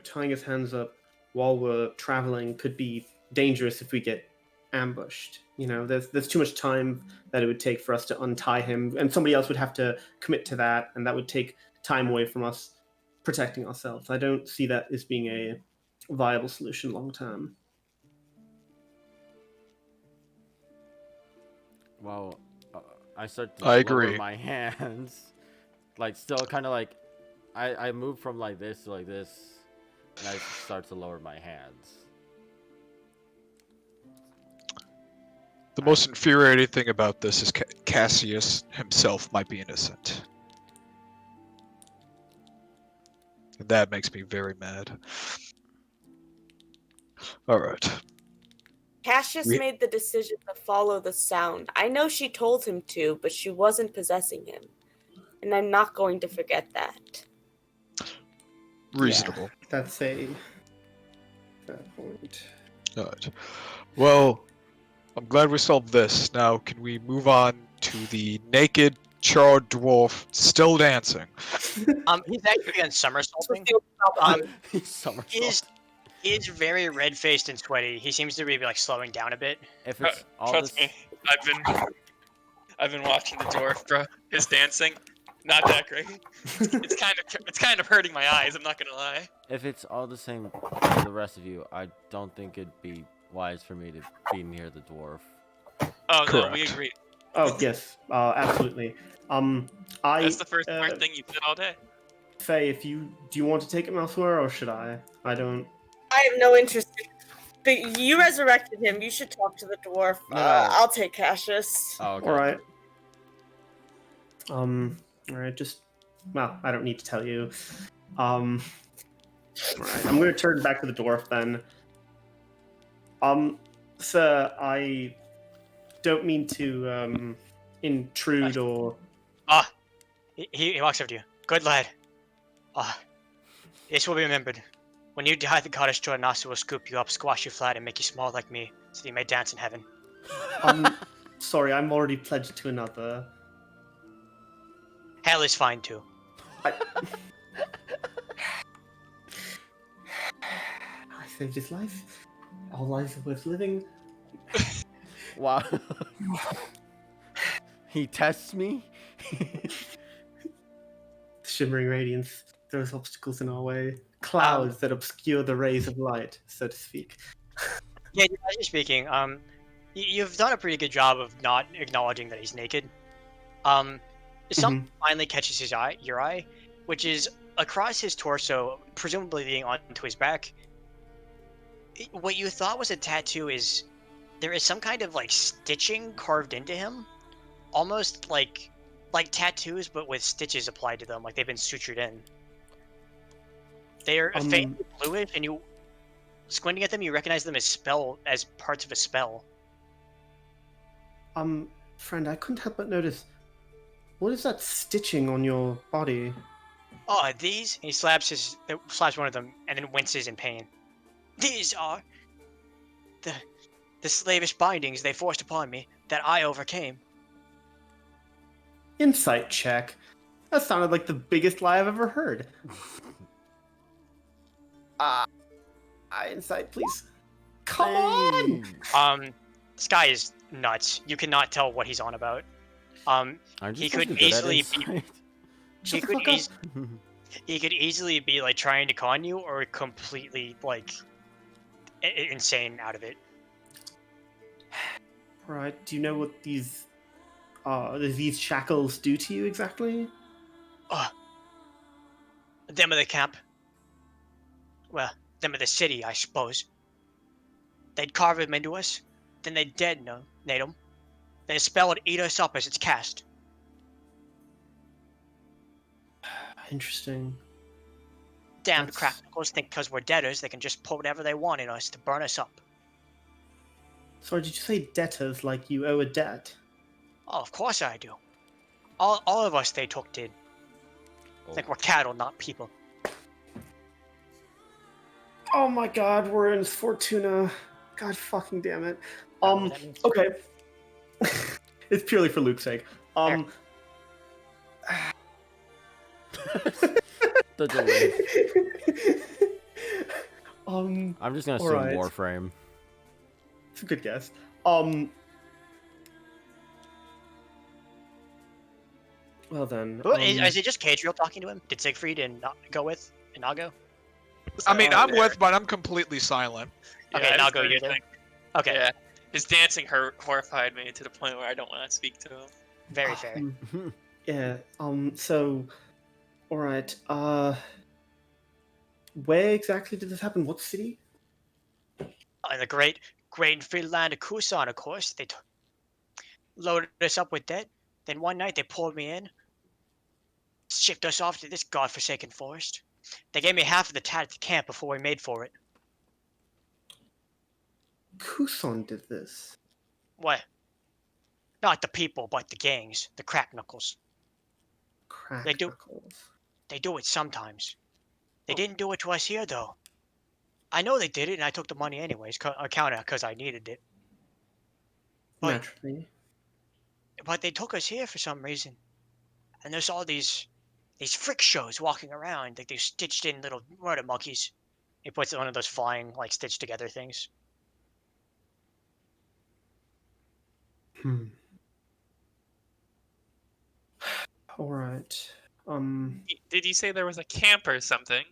Speaker 4: tying his hands up while we're traveling could be dangerous if we get ambushed. There's too much time that it would take for us to untie him, and somebody else would have to commit to that, and that would take time away from us protecting ourselves. I don't see that as being a viable solution long term.
Speaker 1: Well, I start to
Speaker 5: I
Speaker 1: lower
Speaker 5: agree.
Speaker 1: my hands. Like, still kind of like... I move from like this to like this, and I start to lower my hands.
Speaker 5: The most infuriating thing about this is Cassius himself might be innocent. And that makes me very mad. Alright.
Speaker 2: Cassius
Speaker 5: We-
Speaker 2: made the decision to follow the sound. I know she told him to, but she wasn't possessing him. And I'm not going to forget that.
Speaker 5: Reasonable.
Speaker 4: That's a fair point.
Speaker 5: Alright. Well, I'm glad we solved this. Now, can we move on to the naked, charred dwarf still dancing?
Speaker 3: He's actually on somersaulting.
Speaker 1: He's somersault.
Speaker 3: He is very red-faced and sweaty. He seems to be like slowing down a bit.
Speaker 1: If it's all
Speaker 6: Trust
Speaker 1: this...
Speaker 6: me, I've been watching the dwarf, bro. His dancing, not that great. It's kind of hurting my eyes. I'm not gonna lie.
Speaker 1: If it's all the same to the rest of you, I don't think it'd be wise for me to be near the dwarf.
Speaker 6: Oh no, we
Speaker 5: Correct.
Speaker 6: agree.
Speaker 4: Oh yes, absolutely.
Speaker 6: That's the first
Speaker 4: uh,
Speaker 6: smart thing you said all day.
Speaker 4: Faye, do you want to take him elsewhere or should I? I don't.
Speaker 2: I have no interest in but you resurrected him. You should talk to the dwarf.
Speaker 1: No.
Speaker 2: I'll take Cassius.
Speaker 1: Oh, okay.
Speaker 4: All right. Alright, just... Well, I don't need to tell you. Alright, I'm going to turn back to the dwarf then. Sir, I don't mean to, intrude or...
Speaker 3: Ah, he walks over to you. Good lad. Ah, this will be remembered. When you die, the goddess Joanassa will scoop you up, squash you flat, and make you small like me, so that you may dance in heaven.
Speaker 4: Sorry, I'm already pledged to another.
Speaker 3: Hell is fine too.
Speaker 4: I saved his life. All lives are worth living.
Speaker 1: Wow. He tests me?
Speaker 4: The shimmering radiance throws obstacles in our way. Clouds that obscure the rays of light, so to speak.
Speaker 3: Yeah, actually speaking, you've done a pretty good job of not acknowledging that he's naked. Something finally catches your eye, which is across his torso, presumably leading onto his back. What you thought was a tattoo is there is some kind of like stitching carved into him, almost like tattoos, but with stitches applied to them, like they've been sutured in. They are faintly bluish, and you squinting at them, you recognize them as parts of a spell.
Speaker 4: Friend, I couldn't help but notice. What is that stitching on your body?
Speaker 3: Oh, these? And he slaps one of them, and then winces in pain. These are the slavish bindings they forced upon me that I overcame.
Speaker 4: Insight check. That sounded like the biggest lie I've ever heard. Insight, please. Come on!
Speaker 3: This guy is nuts. You cannot tell what he's on about. He could easily be. He could easily be like trying to con you, or completely like insane out of it.
Speaker 4: Right. Do you know what these shackles do to you exactly?
Speaker 3: Them of the camp. Well, them of the city, I suppose. They'd carve him into us, then they'd detonate him. Then a spell would eat us up as it's cast.
Speaker 4: Interesting.
Speaker 3: Damned crackles think because we're debtors, they can just put whatever they want in us to burn us up.
Speaker 4: Sorry, did you say debtors like you owe a debt?
Speaker 3: Oh, of course I do. All of us they took did. Like we're cattle, not people.
Speaker 4: Oh my god, we're in Fortuna. God fucking damn it. Okay. It's purely for Luke's sake.
Speaker 1: The delay.
Speaker 4: I'm
Speaker 1: just gonna assume Warframe.
Speaker 4: It's a good guess. Well then.
Speaker 3: Is it just Cadriel talking to him? Did Siegfried and not go with and not go?
Speaker 5: I mean, I'm with, but I'm completely silent.
Speaker 3: Okay,
Speaker 6: Yeah,
Speaker 3: now go you then. Okay.
Speaker 6: Yeah, his dancing horrified me to the point where I don't want to speak to him.
Speaker 3: Very fair.
Speaker 4: Yeah. So, all right. Where exactly did this happen? What city?
Speaker 3: In the great and free land of Kusand, of course. They loaded us up with debt. Then one night they pulled me in, shipped us off to this godforsaken forest. They gave me half of the tat at the camp before we made for it.
Speaker 4: Kusand did this.
Speaker 3: What? Not the people, but the gangs, the crack knuckles.
Speaker 4: Knuckles.
Speaker 3: They do it sometimes. They didn't do it to us here, though. I know they did it, and I took the money anyways, accounted because I needed it.
Speaker 4: Naturally.
Speaker 3: But they took us here for some reason. And there's all these frick shows walking around, like these stitched in little murder monkeys. He puts one of those flying, like, stitched together things.
Speaker 4: All right.
Speaker 6: Did you say there was a camp or something?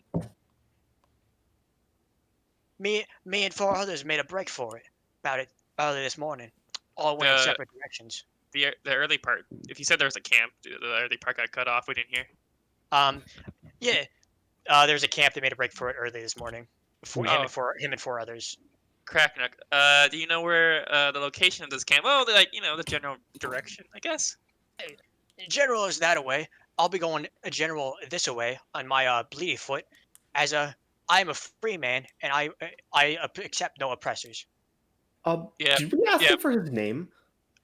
Speaker 3: Me and 4 others made a break for it. About it early this morning. All went in separate directions.
Speaker 6: The early part. If you said there was a camp, the early part got cut off. We didn't hear.
Speaker 3: Yeah. There's a camp that made a break for it early this morning. Him and 4 others.
Speaker 6: Cracknook. Do you know where the location of this camp? Oh, like the general direction, I guess.
Speaker 3: In general, is that away. I'll be going a general this way on my bleedy foot, as I am a free man and I accept no oppressors.
Speaker 6: Yeah,
Speaker 4: Did we ask
Speaker 6: yeah.
Speaker 4: him for his name?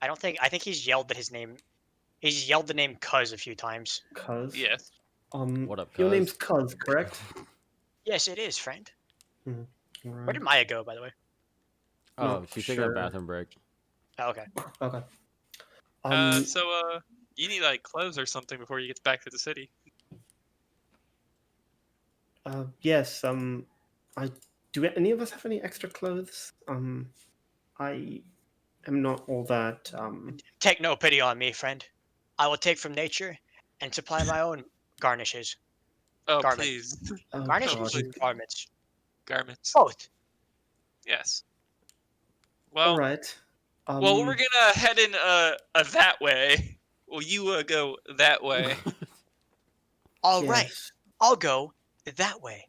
Speaker 3: I think he's yelled at his name. He's yelled the name Cuz a few times.
Speaker 4: Cuz.
Speaker 6: Yes.
Speaker 1: What up,
Speaker 4: Your
Speaker 1: cuz?
Speaker 4: name's Cuz, correct?
Speaker 3: Yes, it is, friend. Where
Speaker 4: Right.
Speaker 3: did Maya go, by the way?
Speaker 1: Oh,
Speaker 4: Not
Speaker 1: she's taking a
Speaker 4: sure.
Speaker 1: bathroom break.
Speaker 3: Oh, okay.
Speaker 4: Okay.
Speaker 6: So you need like clothes or something before you get back to the city.
Speaker 4: Yes. Do any of us have any extra clothes? I am not all that.
Speaker 3: Take no pity on me, friend. I will take from nature and supply my own garnishes.
Speaker 6: Oh,
Speaker 3: Garment.
Speaker 6: please.
Speaker 4: Oh,
Speaker 3: Garnishes?
Speaker 4: God.
Speaker 3: Garments.
Speaker 6: Garments.
Speaker 3: Both.
Speaker 6: Yes.
Speaker 4: All
Speaker 6: Well,
Speaker 4: right.
Speaker 6: well, we're gonna head in that way. Well, you go that way.
Speaker 3: All right.
Speaker 4: Yes.
Speaker 3: I'll go that way.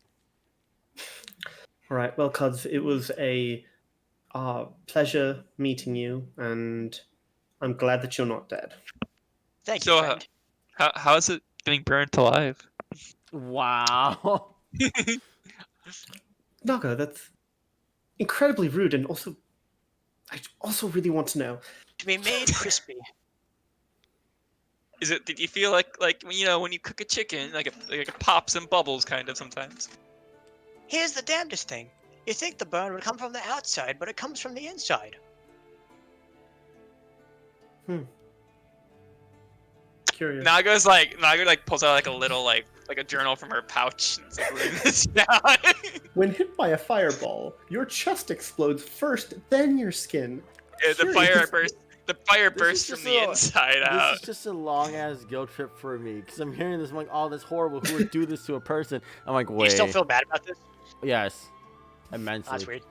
Speaker 4: All right. Well, Cuz, it was a pleasure meeting you, and I'm glad that you're not dead.
Speaker 3: Thank you,
Speaker 6: So,
Speaker 3: friend.
Speaker 6: how's it getting burnt alive?
Speaker 1: Wow.
Speaker 4: Naga, that's incredibly rude, and also, I also really want to know.
Speaker 3: To be made crispy.
Speaker 6: Is it? Did you feel like when you cook a chicken, like it pops and bubbles kind of sometimes?
Speaker 3: Here's the damnedest thing. You think the burn would come from the outside, but it comes from the inside.
Speaker 4: Curious.
Speaker 6: Naga pulls out like a little like a journal from her pouch. And it's like, writing this down.
Speaker 4: When hit by a fireball, your chest explodes first, then your skin.
Speaker 6: Yeah, the fire bursts
Speaker 1: just
Speaker 6: from the inside out.
Speaker 1: This is just a long ass guilt trip for me because I'm hearing this. I'm like, oh, this horrible. Who would do this to a person? I'm like,
Speaker 3: Do
Speaker 1: wait.
Speaker 3: you still feel bad about this?
Speaker 1: Yes, immensely.
Speaker 3: That's weird.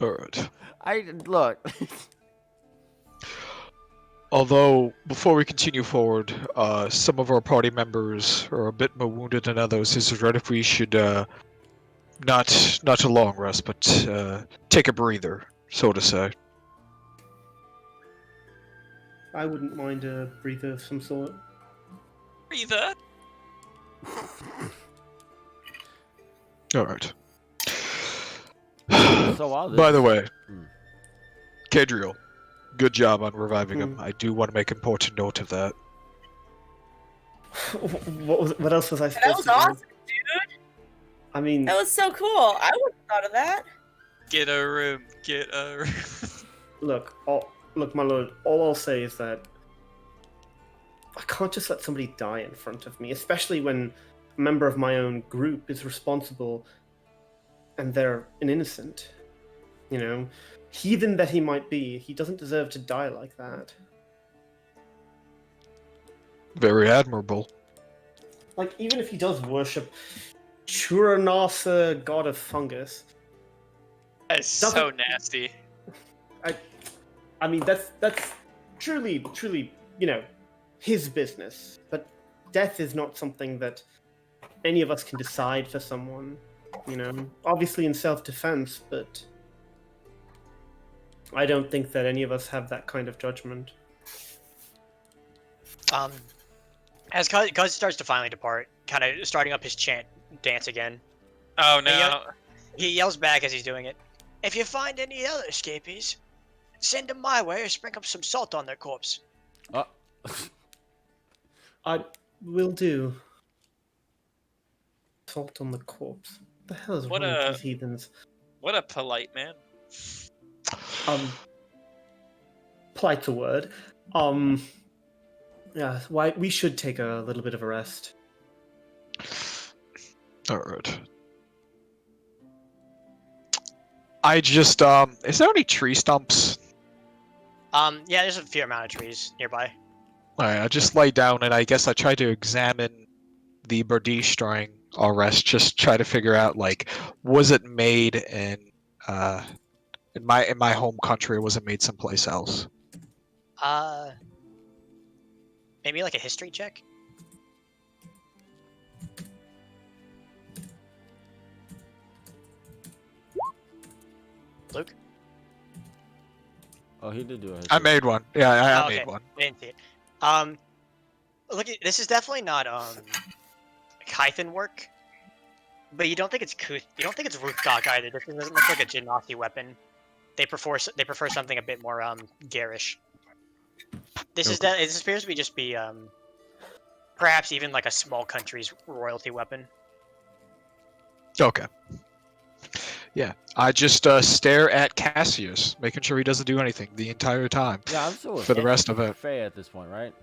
Speaker 5: Alright.
Speaker 1: I look.
Speaker 5: Although, before we continue forward, some of our party members are a bit more wounded than others. Is it right if we should, not a long rest, but take a breather, so to say?
Speaker 4: I wouldn't mind a breather of some sort.
Speaker 6: Breather.
Speaker 5: Alright.
Speaker 1: So while this...
Speaker 5: By the way,
Speaker 1: Hmm.
Speaker 5: Cadriel, good job on reviving him. I do want to make important note of that.
Speaker 4: What else was I supposed
Speaker 2: That was
Speaker 4: to do?
Speaker 2: awesome, dude.
Speaker 4: I mean,
Speaker 2: That was so cool. I wouldn't have thought of that.
Speaker 6: Get a room. Get a room.
Speaker 4: look, my lord. All I'll say is that I can't just let somebody die in front of me, especially when a member of my own group is responsible and they're an innocent. You know, heathen that he might be, he doesn't deserve to die like that.
Speaker 5: Very admirable.
Speaker 4: Like, even if he does worship Churanasa, god of fungus,
Speaker 6: That's so nasty.
Speaker 4: I mean, that's truly, you know, his business. But death is not something that any of us can decide for someone. You know, obviously in self-defense, but I don't think that any of us have that kind of judgment.
Speaker 3: As Cuz starts to finally depart, kind of starting up his chant dance again.
Speaker 6: Oh no.
Speaker 3: He yells back as he's doing it. If you find any other escapees, send them my way or sprinkle some salt on their corpse.
Speaker 4: I will do. Salt on the corpse. What the hell is
Speaker 6: What
Speaker 4: wrong
Speaker 6: a-
Speaker 4: with these heathens?
Speaker 6: What a polite man.
Speaker 4: Polite's a word. Yeah, why we should take a little bit of a rest.
Speaker 5: Alright. I just, is there any tree stumps?
Speaker 3: Yeah, there's a fair amount of trees nearby.
Speaker 5: Alright, I just lay down and I guess I try to examine the Bardiche during our rest, just try to figure out, like, was it made in my home country, or was it made someplace else?
Speaker 3: Maybe like a history check? Luke?
Speaker 1: Oh, he did do it.
Speaker 5: I made one. Yeah, I
Speaker 3: Oh,
Speaker 5: made
Speaker 3: okay.
Speaker 5: one.
Speaker 3: I didn't see it. Look, this is definitely not Kythan work, but you don't think it's Ruthgok either. This doesn't look like a Genasi weapon. They prefer something a bit more garish. This appears to be just perhaps even like a small country's royalty weapon.
Speaker 5: Okay. Yeah, I just stare at Kassius, making sure he doesn't do anything the entire time.
Speaker 1: Yeah, I'm still with
Speaker 5: for the rest of it.
Speaker 1: Faye at this point, right?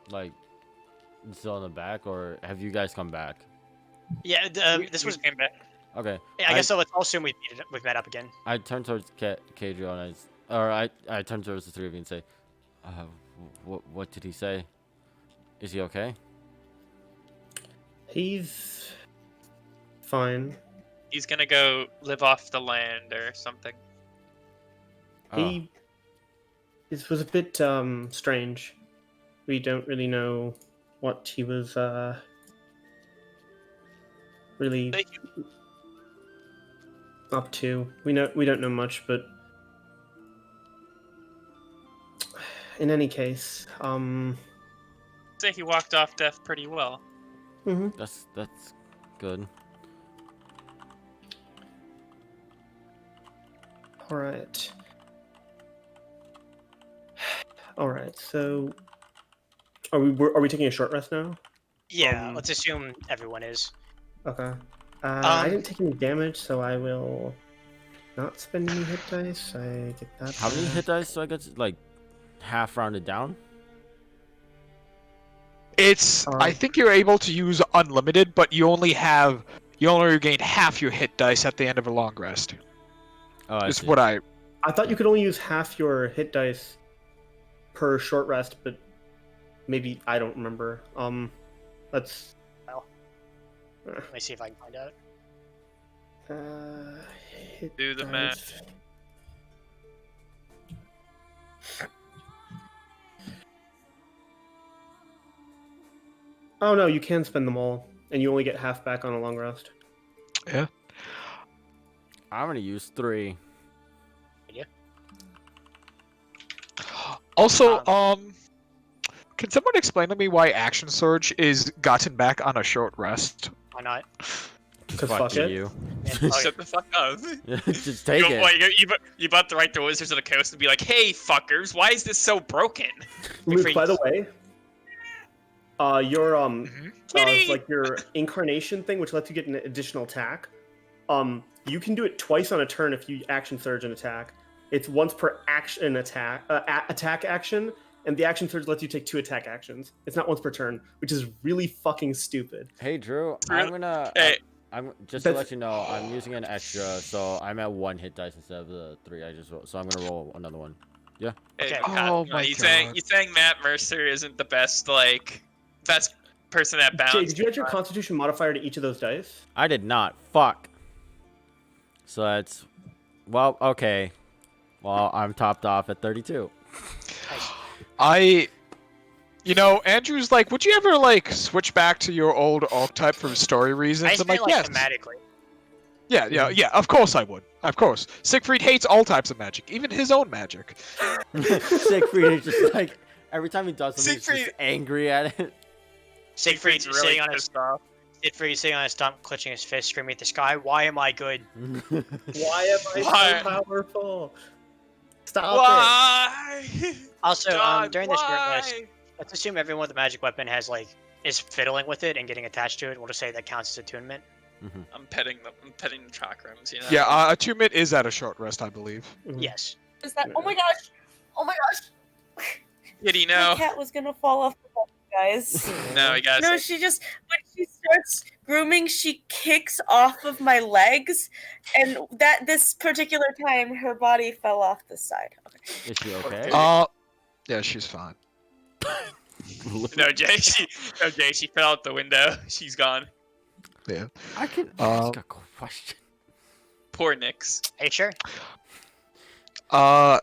Speaker 1: Like, still in the back, or have you guys come back?
Speaker 3: Yeah, this was.
Speaker 6: came back.
Speaker 1: Okay.
Speaker 3: Yeah, I guess so. Let's all assume we've met up again.
Speaker 1: I turn towards Kadrio and I turn towards the three of you and say, what did he say? Is he okay?
Speaker 4: He's fine.
Speaker 6: He's gonna go live off the land or something.
Speaker 4: This was a bit strange. We don't really know what he was really up to. We don't know much, but in any case,
Speaker 6: Say he walked off death pretty well.
Speaker 1: That's good.
Speaker 4: All right. So, are we taking a short rest now?
Speaker 3: Yeah, let's assume everyone is.
Speaker 4: Okay. I didn't take any damage, so I will not spend any hit dice. I get that.
Speaker 1: How many
Speaker 4: back.
Speaker 1: hit dice do I get? Like, half rounded down?
Speaker 5: I think you're able to use unlimited, but you only regain half your hit dice at the end of a long rest.
Speaker 1: Oh, I
Speaker 5: Is
Speaker 1: see.
Speaker 5: what I
Speaker 4: thought you could only use half your hit dice per short rest, but maybe I don't remember. Let's.
Speaker 3: Let me see if I can find out.
Speaker 4: Hit
Speaker 6: Do the
Speaker 4: dice.
Speaker 6: math.
Speaker 4: Oh no, you can spend them all, and you only get half back on a long rest.
Speaker 5: yeah.
Speaker 1: I'm gonna use 3.
Speaker 5: Also, can someone explain to me why Action Surge is gotten back on a short rest?
Speaker 3: Why not?
Speaker 4: Because fuck it.
Speaker 1: you.
Speaker 6: Shut the fuck up.
Speaker 1: Just take it.
Speaker 6: You about to write the Wizards of the Coast and be like, hey, fuckers, why is this so broken?
Speaker 4: Luke, by the way, your
Speaker 6: Kitty!
Speaker 4: like your incarnation thing, which lets you get an additional attack. You can do it twice on a turn if you action surge an attack. It's once per attack action, and the action surge lets you take 2 attack actions. It's not once per turn, which is really fucking stupid.
Speaker 1: Hey, Drew, I'm just to let you know, I'm using an extra, so I'm at 1 hit dice instead of the 3 I just rolled. So I'm gonna roll another one. Yeah.
Speaker 6: Hey,
Speaker 3: Okay.
Speaker 5: Oh my
Speaker 6: you
Speaker 5: God.
Speaker 6: saying Matt Mercer isn't the best person at balance?
Speaker 4: Jay, did you add your Constitution modifier to each of those dice?
Speaker 1: I did not. Fuck. So that's, well, okay. Well, I'm topped off at 32.
Speaker 5: Andrew's like, would you ever switch back to your old archetype for story reasons?
Speaker 3: I
Speaker 5: I'm
Speaker 3: meant
Speaker 5: like, yes.
Speaker 3: thematically.
Speaker 5: Yeah, of course I would. Of course. Siegfried hates all types of magic, even his own magic.
Speaker 1: Siegfried is just like, every time he does something, he's
Speaker 6: Siegfried-
Speaker 1: just angry at it.
Speaker 3: Siegfried's
Speaker 6: really
Speaker 3: sitting on his
Speaker 6: pissed off.
Speaker 3: Siegfried's sitting on his stump, clutching his fist, screaming at the sky. Why am I good?
Speaker 4: Why am I
Speaker 6: Why?
Speaker 4: so powerful? Stop
Speaker 6: Why?
Speaker 3: Also,
Speaker 6: God,
Speaker 3: during this short rest,
Speaker 6: why?
Speaker 3: let's assume everyone with a magic weapon is fiddling with it and getting attached to it. We'll just say that counts as attunement.
Speaker 6: I'm petting the chakrams, you know?
Speaker 5: Yeah, attunement is at a short rest, I believe.
Speaker 4: it.
Speaker 3: Yes.
Speaker 2: Is that? Oh my gosh! Oh my gosh!
Speaker 6: Kitty,
Speaker 2: My
Speaker 6: no.
Speaker 2: cat was gonna fall off the bed, guys.
Speaker 6: No, we gotta
Speaker 2: No,
Speaker 6: say-
Speaker 2: she just when she starts grooming, she kicks off of my legs, and this particular time, her body fell off the side. Okay.
Speaker 1: Is she okay?
Speaker 5: Yeah, she's fine.
Speaker 6: No, Jay, she fell out the window. She's gone.
Speaker 5: Yeah.
Speaker 1: I can ask a question.
Speaker 6: Poor Nyx.
Speaker 3: Hey, sure.
Speaker 1: Fair, I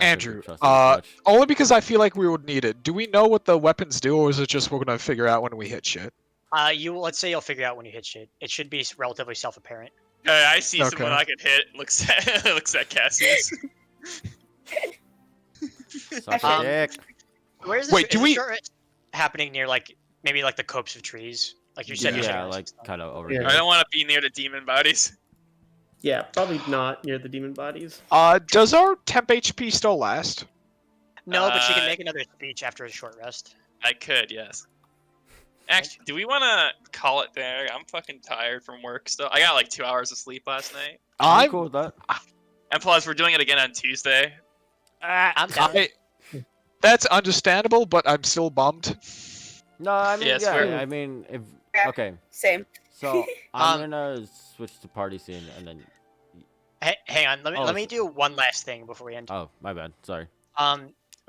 Speaker 5: Andrew,
Speaker 1: shouldn't trust her as much.
Speaker 5: only because I feel like we would need it. Do we know what the weapons do, or is it just we're gonna figure out when we hit shit?
Speaker 3: Let's say you'll figure out when you hit shit. It should be relatively self-apparent.
Speaker 6: I see
Speaker 5: Okay.
Speaker 6: someone I could hit. Looks at Cassius.
Speaker 1: Suck a dick.
Speaker 3: Where's this?
Speaker 5: Wait, do
Speaker 3: is
Speaker 5: we-
Speaker 3: the short rest happening near like maybe like the copse of trees? Like you said, you're sitting
Speaker 1: Yeah,
Speaker 3: on
Speaker 1: like
Speaker 3: some-
Speaker 1: kind of over
Speaker 4: Yeah.
Speaker 1: here.
Speaker 6: I don't want to be near the demon bodies.
Speaker 4: Yeah, probably not near the demon bodies.
Speaker 5: Does our temp HP still last?
Speaker 3: No, but she can
Speaker 6: Uh,
Speaker 3: make another speech after a short rest.
Speaker 6: I could, yes. Actually, do we want to call it there? I'm fucking tired from work still. I got like 2 hours of sleep last night.
Speaker 1: I'm
Speaker 5: I'm
Speaker 1: cool with that.
Speaker 6: And plus, we're doing it again on Tuesday.
Speaker 3: I'm down.
Speaker 5: That's understandable, but I'm still bummed.
Speaker 1: No, I mean,
Speaker 6: Yes,
Speaker 1: yeah,
Speaker 6: we're-
Speaker 1: I mean, if
Speaker 2: Yeah.
Speaker 1: okay,
Speaker 2: Same.
Speaker 1: so I'm
Speaker 3: Um,
Speaker 1: gonna switch to party scene and then.
Speaker 3: Hey, hang on.
Speaker 1: Oh,
Speaker 3: Let me do one last thing before we end.
Speaker 1: Oh, my bad. Sorry.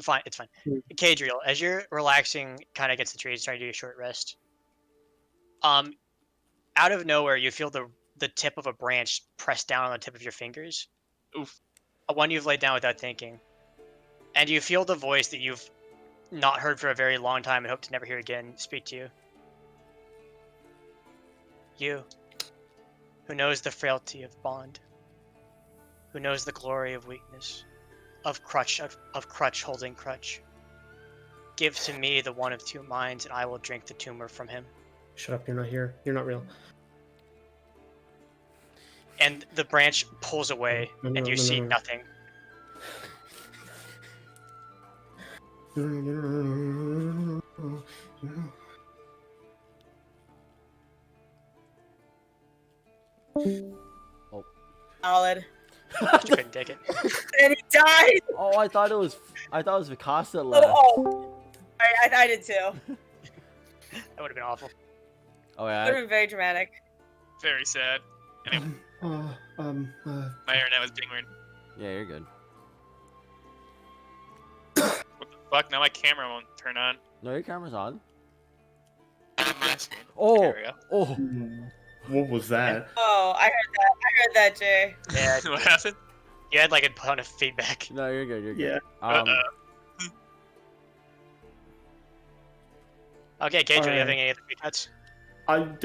Speaker 3: Fine. It's fine. Cadriel, as you're relaxing, kind of against the trees, trying to do a short rest. Out of nowhere, you feel the tip of a branch press down on the tip of your fingers.
Speaker 6: Oof.
Speaker 3: One you've laid down without thinking, and you feel the voice that you've not heard for a very long time and hope to never hear again speak to you. You, who knows the frailty of bond, who knows the glory of weakness, of crutch holding crutch. Give to me the one of two minds, and I will drink the tumor from him.
Speaker 4: Shut up, you're not here. You're not real.
Speaker 3: And the branch pulls away,
Speaker 4: No,
Speaker 3: and you
Speaker 4: no,
Speaker 3: see
Speaker 4: no.
Speaker 3: nothing.
Speaker 2: Solid.
Speaker 3: You couldn't take it.
Speaker 2: And he died.
Speaker 1: Oh, I thought it was Vikas that left.
Speaker 2: Oh. I did too.
Speaker 3: That would have been awful.
Speaker 1: Oh
Speaker 2: Would
Speaker 1: yeah.
Speaker 2: have been very dramatic.
Speaker 6: Very sad. Anyway, my internet was being weird.
Speaker 1: Yeah, you're good.
Speaker 6: What the fuck? Now my camera won't turn on.
Speaker 1: No, your camera's on.
Speaker 6: There
Speaker 1: Oh,
Speaker 6: we go.
Speaker 1: oh.
Speaker 4: what was that?
Speaker 2: Oh, I heard that, Jay.
Speaker 3: Yeah,
Speaker 6: What happened?
Speaker 3: you had like a ton of feedback.
Speaker 1: No, you're good. You're good.
Speaker 4: Yeah.
Speaker 3: Okay, Cage, are you
Speaker 4: Alright.
Speaker 3: having any other cuts?
Speaker 4: I'm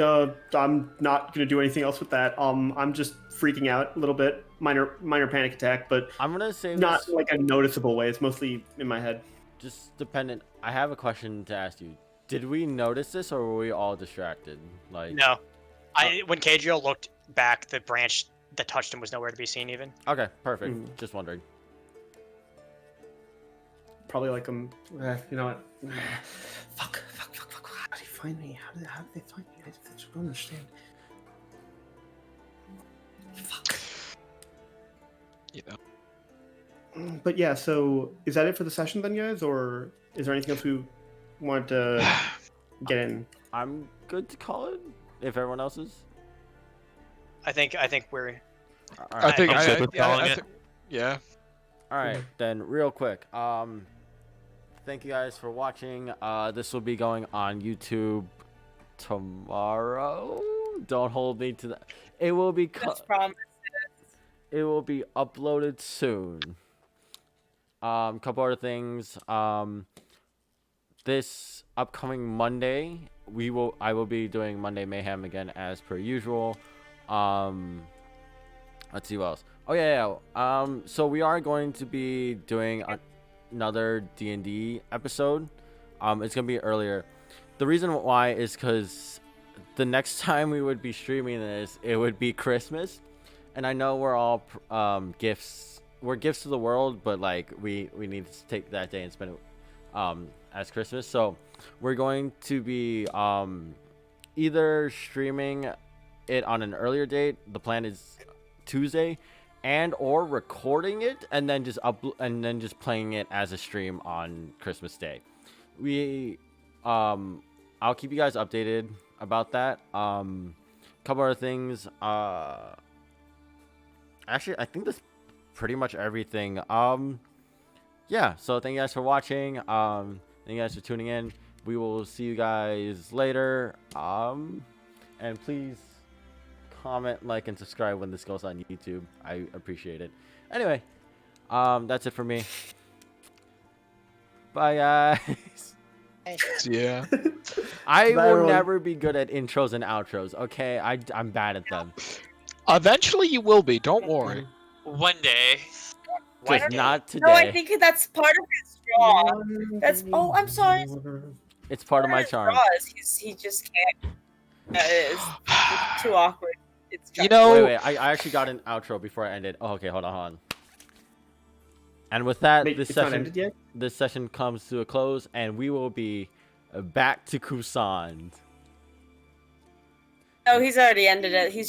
Speaker 4: not gonna do anything else with that. I'm just freaking out a little bit. Minor panic attack, but
Speaker 1: I'm gonna save
Speaker 4: not
Speaker 1: this.
Speaker 4: like a noticeable way. It's mostly in my head.
Speaker 1: Just dependent. I have a question to ask you. Did we notice this, or were we all distracted? Like.
Speaker 3: No. When Cadriel looked back, the branch that touched him was nowhere to be seen even.
Speaker 1: Okay, perfect. Just wondering.
Speaker 4: Probably like you know what? Fuck. How did he find me? How did they find me? I just don't understand. Fuck.
Speaker 5: You know.
Speaker 4: But yeah, so is that it for the session then, guys, or is there anything else we want to get in?
Speaker 1: I'm good to call it. If everyone else is.
Speaker 3: I think we're
Speaker 5: I think
Speaker 7: I'm good with calling it.
Speaker 5: Yeah.
Speaker 1: All right, then real quick. Thank you guys for watching. This will be going on YouTube tomorrow. Don't hold me to that. It will be
Speaker 2: That's promise.
Speaker 1: it will be uploaded soon. Couple other things. This upcoming Monday, I will be doing Monday Mayhem again as per usual. Let's see what else. Oh yeah. So we are going to be doing another D&D episode. It's gonna be earlier. The reason why is because the next time we would be streaming this, it would be Christmas, and I know we're all gifts. We're gifts to the world, but like we need to take that day and spend it as Christmas. So we're going to be either streaming it on an earlier date. The plan is Tuesday, and or recording it and then just playing it as a stream on Christmas Day. I'll keep you guys updated about that. Couple other things. Actually, I think that's pretty much everything. Yeah. So thank you guys for watching. Thank you guys for tuning in. We will see you guys later. And please comment, like, and subscribe when this goes on YouTube. I appreciate it. Anyway, that's it for me. Bye, guys.
Speaker 5: Yeah.
Speaker 1: I
Speaker 4: Bye,
Speaker 1: will
Speaker 4: everyone.
Speaker 1: never be good at intros and outros. Okay, I'm bad at them.
Speaker 5: Eventually you will be. Don't worry.
Speaker 6: One day.
Speaker 3: Why
Speaker 1: Just
Speaker 3: not?
Speaker 1: not
Speaker 2: No, I
Speaker 1: today.
Speaker 2: think that's part of his draw. That's. Oh, I'm sorry.
Speaker 1: It's part of my
Speaker 2: his
Speaker 1: charm.
Speaker 2: draws. He just can't. It's too awkward. It's
Speaker 5: You
Speaker 2: just-
Speaker 5: know,
Speaker 1: Wait, I actually got an outro before I ended. Oh, okay, hold on. And with that,
Speaker 4: Wait,
Speaker 1: this
Speaker 4: it's not
Speaker 1: session
Speaker 4: ended yet?
Speaker 1: this session comes to a close, and we will be back to Kusand.
Speaker 2: No, he's already ended it. He's